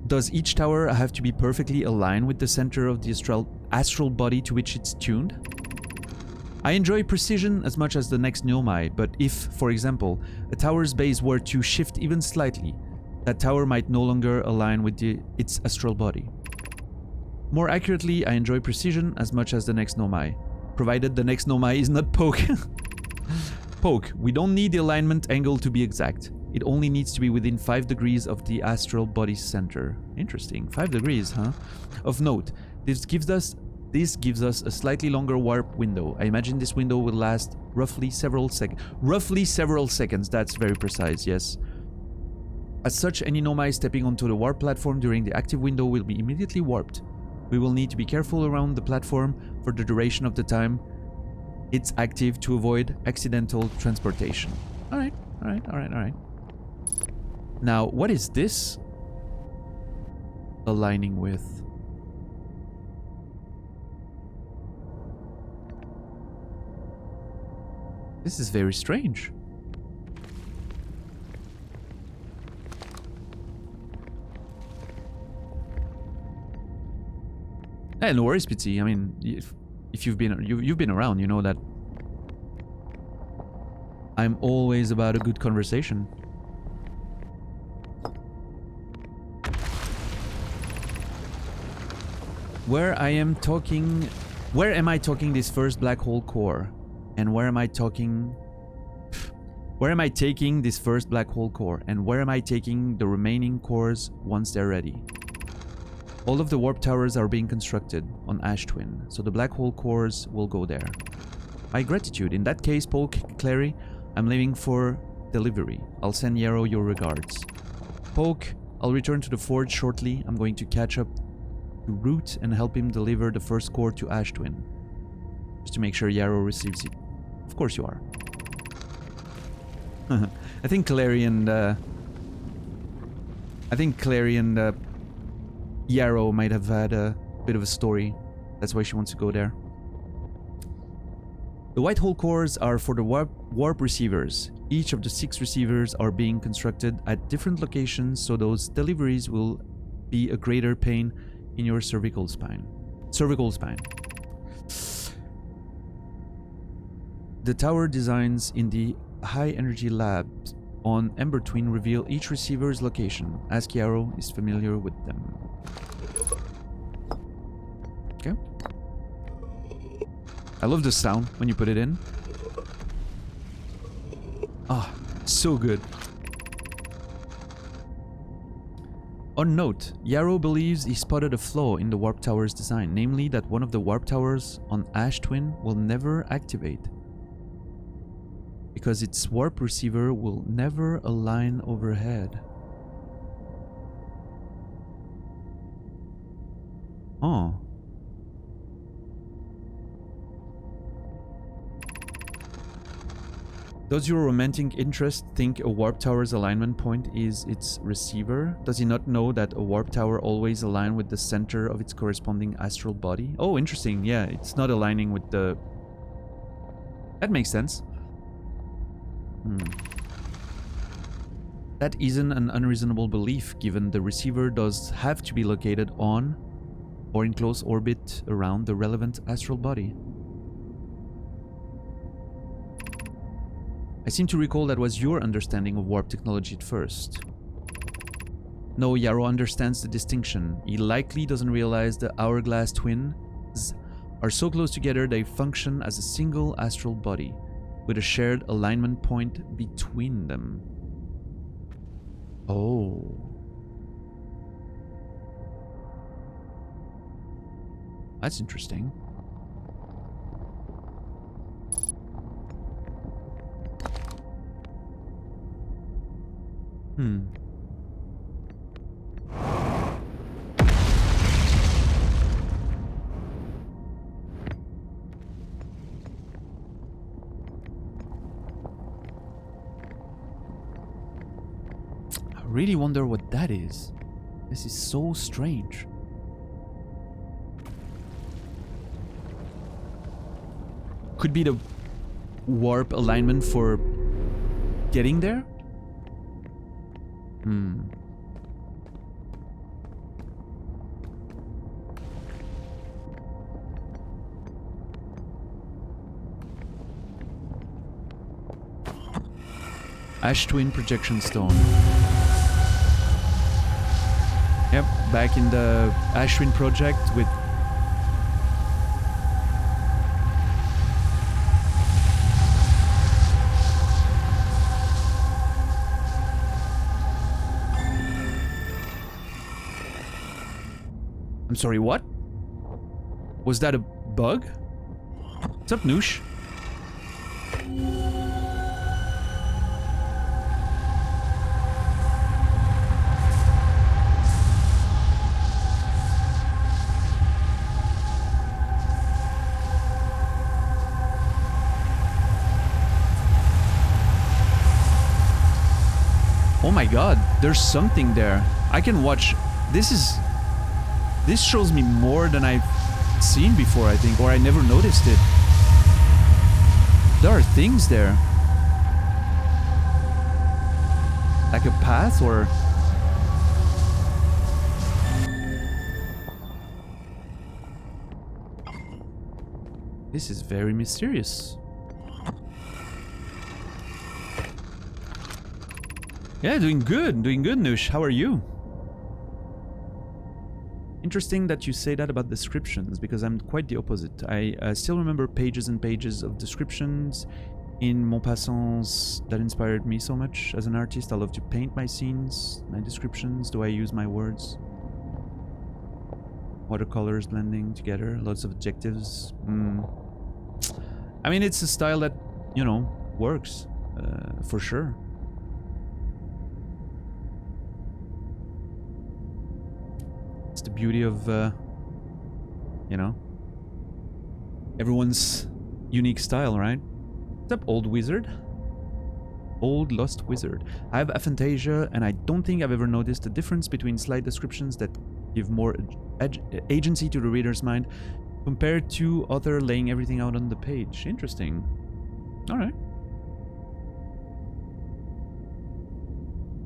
does each tower have to be perfectly aligned with the center of the astral body to which it's tuned? I enjoy precision as much as the next Nomai, but if, for example, a tower's base were to shift even slightly, that tower might no longer align with its astral body. More accurately, I enjoy precision as much as the next Nomai, provided the next Nomai is not Poke. Poke, we don't need the alignment angle to be exact. It only needs to be within 5 degrees of the astral body's center. Interesting, 5 degrees, huh? Of note, this gives us a slightly longer warp window. I imagine this window will last roughly several seconds. Roughly several seconds, that's very precise, yes. As such, any Nomai stepping onto the warp platform during the active window will be immediately warped. We will need to be careful around the platform for the duration of the time it's active to avoid accidental transportation. Alright, alright, alright, alright. Now, what is this aligning with? This is very strange. Hey, no worries, Pitsy. I mean, if you've been around, you know that I'm always about a good conversation. Where am I talking this first black hole core? And where am I taking this first black hole core? And where am I taking the remaining cores once they're ready? All of the warp towers are being constructed on Ash Twin, so the black hole cores will go there. My gratitude. In that case, Paul Clary, I'm leaving for delivery. I'll send Yarrow your regards. Poke, I'll return to the forge shortly. I'm going to catch up to Root and help him deliver the first core to Ash Twin. Just to make sure Yarrow receives it. Of course you are. I think Clary and Yarrow might have had a bit of a story. That's why she wants to go there. The white hole cores are for the warp receivers. Each of the 6 receivers are being constructed at different locations, so those deliveries will be a greater pain in your cervical spine. The tower designs in the high energy lab on Ember Twin reveal each receiver's location. Ask Yarrow is familiar with them. Okay. I love the sound when you put it in. Ah, so good. On note, Yarrow believes he spotted a flaw in the warp tower's design, namely that one of the warp towers on Ash Twin will never activate, because its warp receiver will never align overhead. Oh. Does your romantic interest think a warp tower's alignment point is its receiver? Does he not know that a warp tower always aligns with the center of its corresponding astral body? Oh, interesting. Yeah, it's not aligning with the... That makes sense. That isn't an unreasonable belief, given the receiver does have to be located on or in close orbit around the relevant astral body. I seem to recall that was your understanding of warp technology at first. No, Yarrow understands the distinction. He likely doesn't realize the hourglass twins are so close together they function as a single astral body, with a shared alignment point between them. Oh. That's interesting. I really wonder what that is. This is so strange. Could be the warp alignment for getting there? Ash Twin Projection Stone. Yep, back in the Ash Twin project with... I'm sorry, what? Was that a bug? What's up, Noosh? Oh my god, there's something there. I can watch... This shows me more than I've seen before, I think, or I never noticed it. There are things there. Like a path, or... This is very mysterious. Yeah, doing good, Noosh. How are you? Interesting that you say that about descriptions, because I'm quite the opposite. I still remember pages and pages of descriptions in Maupassant's that inspired me so much as an artist. I love to paint my scenes, my descriptions. Do I use my words? Watercolors blending together, lots of adjectives. I mean, it's a style that, you know, works, for sure. It's the beauty of, you know, everyone's unique style, right? What's up, old wizard? Old lost wizard. I have aphantasia, and I don't think I've ever noticed the difference between slide descriptions that give more agency to the reader's mind compared to other laying everything out on the page. Interesting. All right.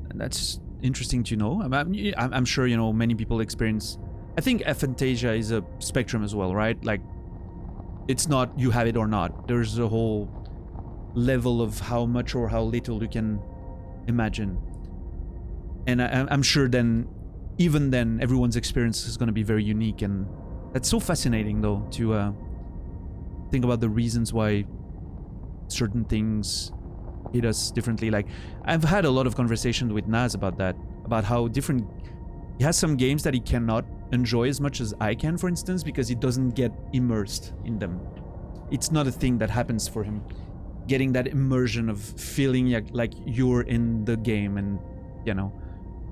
And that's interesting to know. I'm sure, you know, many people experience... I think aphantasia is a spectrum as well, right? Like, it's not you have it or not. There's a whole level of how much or how little you can imagine. And I'm sure then, even then, everyone's experience is going to be very unique. And that's so fascinating, though, to think about the reasons why certain things hit us differently. Like, I've had a lot of conversations with Naz about that, about how different... He has some games that he cannot enjoy as much as I can, for instance, because he doesn't get immersed in them. It's not a thing that happens for him. Getting that immersion of feeling like you're in the game, and, you know,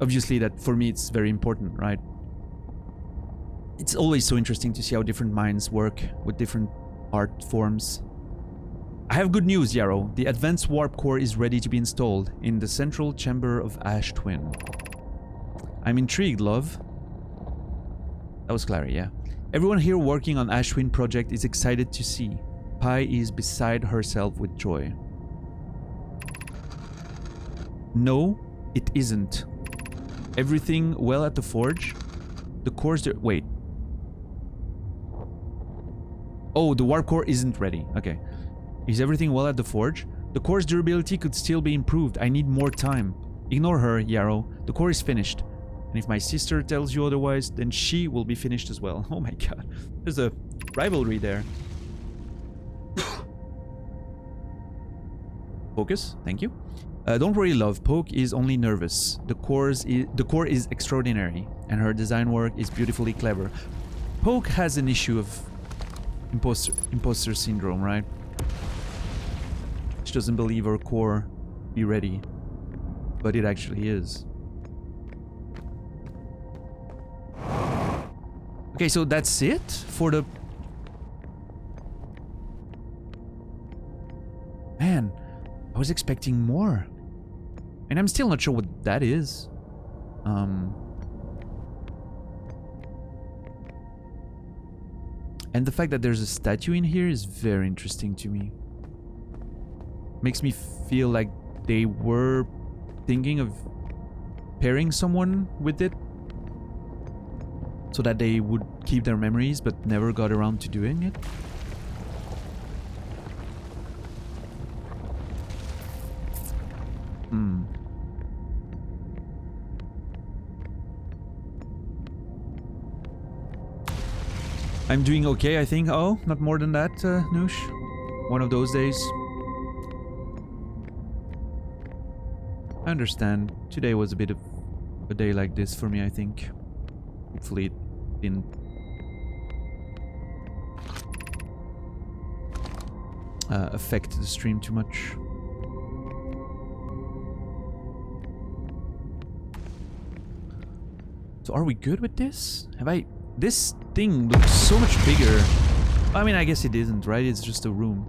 obviously that for me it's very important, right? It's always so interesting to see how different minds work with different art forms. I have good news, Yarrow. The advanced warp core is ready to be installed in the central chamber of Ash Twin. I'm intrigued, love. That was Clary, yeah. Everyone here working on Ash Twin project is excited to see. Pi is beside herself with joy. No, it isn't. Everything well at the forge? The core's... Wait. Oh, the warp core isn't ready. Okay. Is everything well at the forge? The core's durability could still be improved. I need more time. Ignore her, Yarrow. The core is finished. And if my sister tells you otherwise, then she will be finished as well. Oh my god. There's a rivalry there. Focus. Thank you. Don't worry, love. Poke is only nervous. The core is extraordinary, and her design work is beautifully clever. Poke has an issue of imposter syndrome, right? She doesn't believe her core be ready, but it actually is. Okay, so that's it for the... Man, I was expecting more. And I'm still not sure what that is. And the fact that there's a statue in here is very interesting to me. Makes me feel like they were thinking of pairing someone with it so that they would keep their memories but never got around to doing it. I'm doing okay, I think. Oh, not more than that, Noosh. One of those days. I understand. Today was a bit of a day like this for me, I think. Hopefully it didn't affect the stream too much. So are we good with this? Have I... This thing looks so much bigger. I mean, I guess it isn't, right? It's just a room.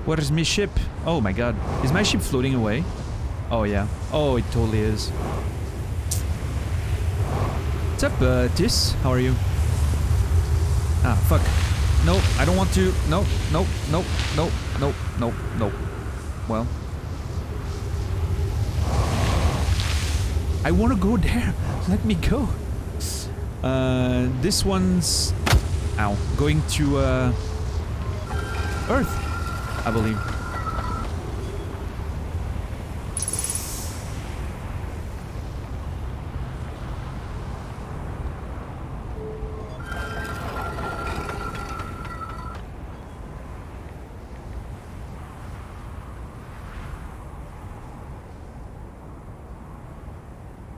What is my ship? Oh my god. Is my ship floating away? Oh yeah. Oh, it totally is. What's up, Tis? How are you? Ah, fuck. No, I don't want to. No, no, no, no, no, no, no. Well. I want to go there. Let me go. This one's... Ow. Going to, Earth, I believe.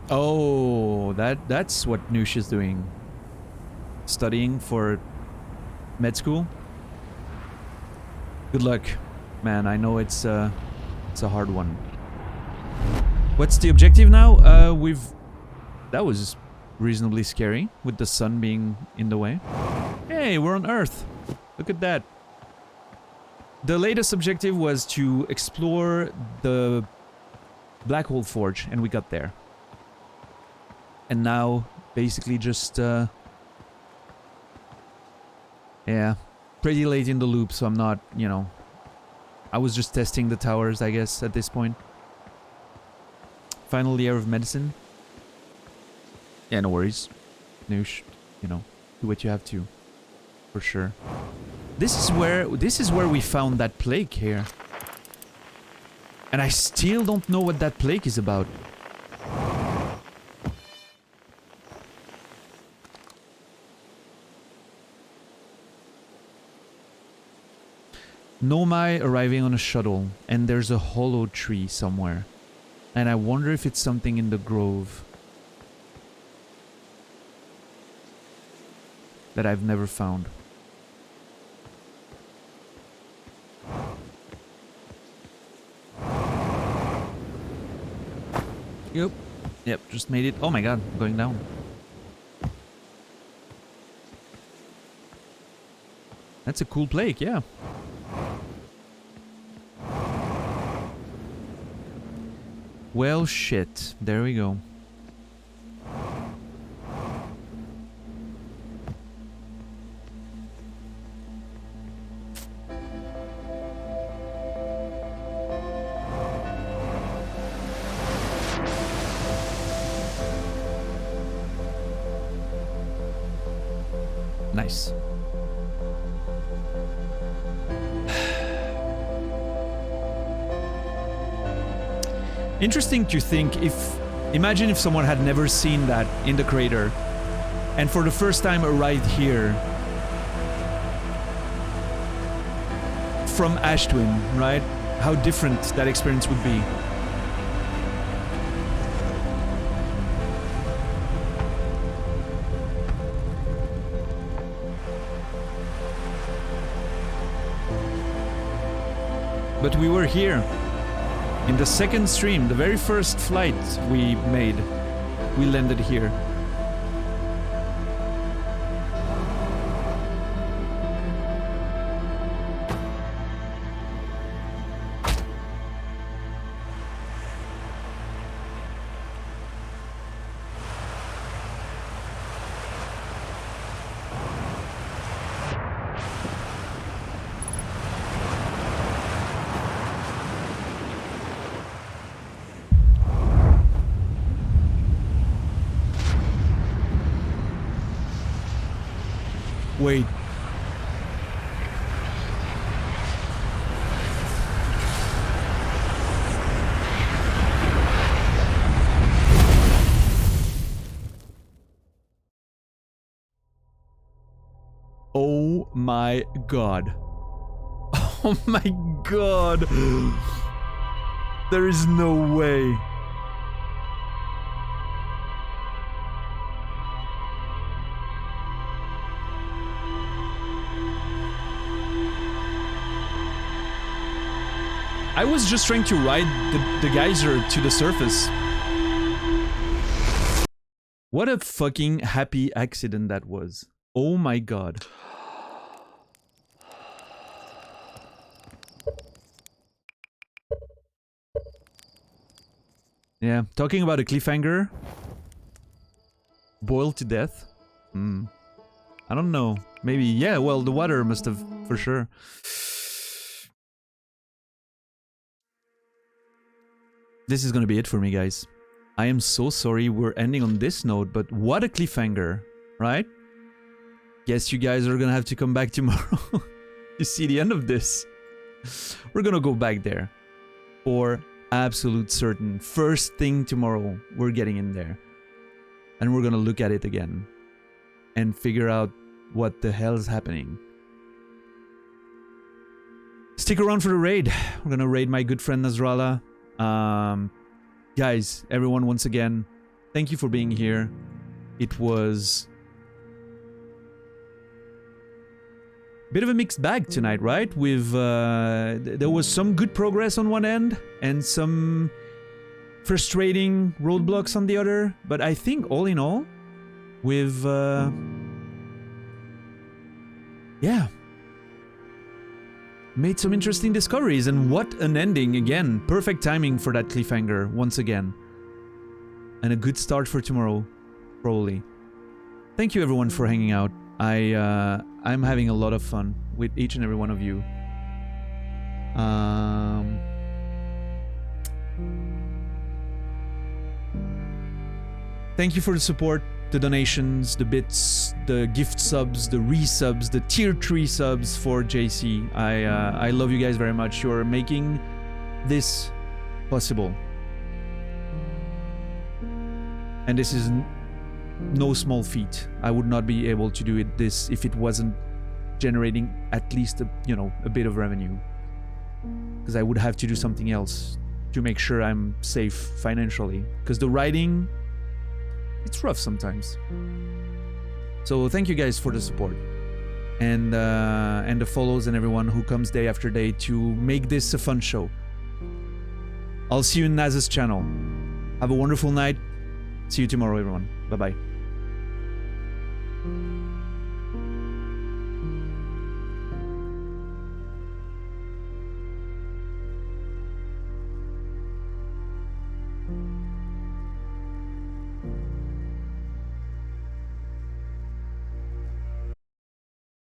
Oh, that's what Noosh is doing. Studying for med school. Good luck, man. I know it's a hard one. What's the objective now? That was reasonably scary with the sun being in the way. Hey, we're on Earth. Look at that. The latest objective was to explore the Black Hole Forge, and we got there. And now, basically just, yeah, pretty late in the loop, so I'm not, you know... I was just testing the towers, I guess, at this point. Final year of medicine. Yeah, no worries. Noosh, you know, do what you have to. For sure. This is where we found that plague here. And I still don't know what that plague is about. Nomai arriving on a shuttle, and there's a hollow tree somewhere. And I wonder if it's something in the grove that I've never found. Yep, just made it. Oh my god, I'm going down. That's a cool plague, yeah. Well, shit. There we go. Nice. Interesting to think if... Imagine if someone had never seen that in the crater and for the first time arrived here from Ash Twin, right? How different that experience would be. But we were here. In the second stream, the very first flight we made, we landed here. Wait. Oh my god. Oh my god. There is no way. I was just trying to ride the geyser to the surface. What a fucking happy accident that was. Oh my god. Yeah, talking about a cliffhanger. Boiled to death? I don't know. Maybe, yeah, well, the water must have, for sure. This is gonna be it for me, guys. I am so sorry we're ending on this note, but what a cliffhanger, right? Guess you guys are gonna have to come back tomorrow to see the end of this. We're gonna go back there. For absolute certain. First thing tomorrow, we're getting in there. And we're gonna look at it again. And figure out what the hell is happening. Stick around for the raid. We're gonna raid my good friend Nasrallah. Guys, everyone, once again, thank you for being here. It was a bit of a mixed bag tonight, right? With there was some good progress on one end and some frustrating roadblocks on the other. But I think all in all, with yeah, made some interesting discoveries, and what an ending again. Perfect timing for that cliffhanger once again. And a good start for tomorrow, probably. Thank you everyone for hanging out. I'm having a lot of fun with each and every one of you. Thank you for the support, the donations, the bits, the gift subs, the resubs, the tier 3 subs for JC. I love you guys very much. You're making this possible. And this is no small feat. I would not be able to do this if it wasn't generating at least a bit of revenue. Because I would have to do something else to make sure I'm safe financially. Because the writing, it's rough sometimes. So thank you guys for the support and the follows and everyone who comes day after day to make this a fun show. I'll see you in Naz's channel. Have a wonderful night. See you tomorrow, everyone. Bye-bye.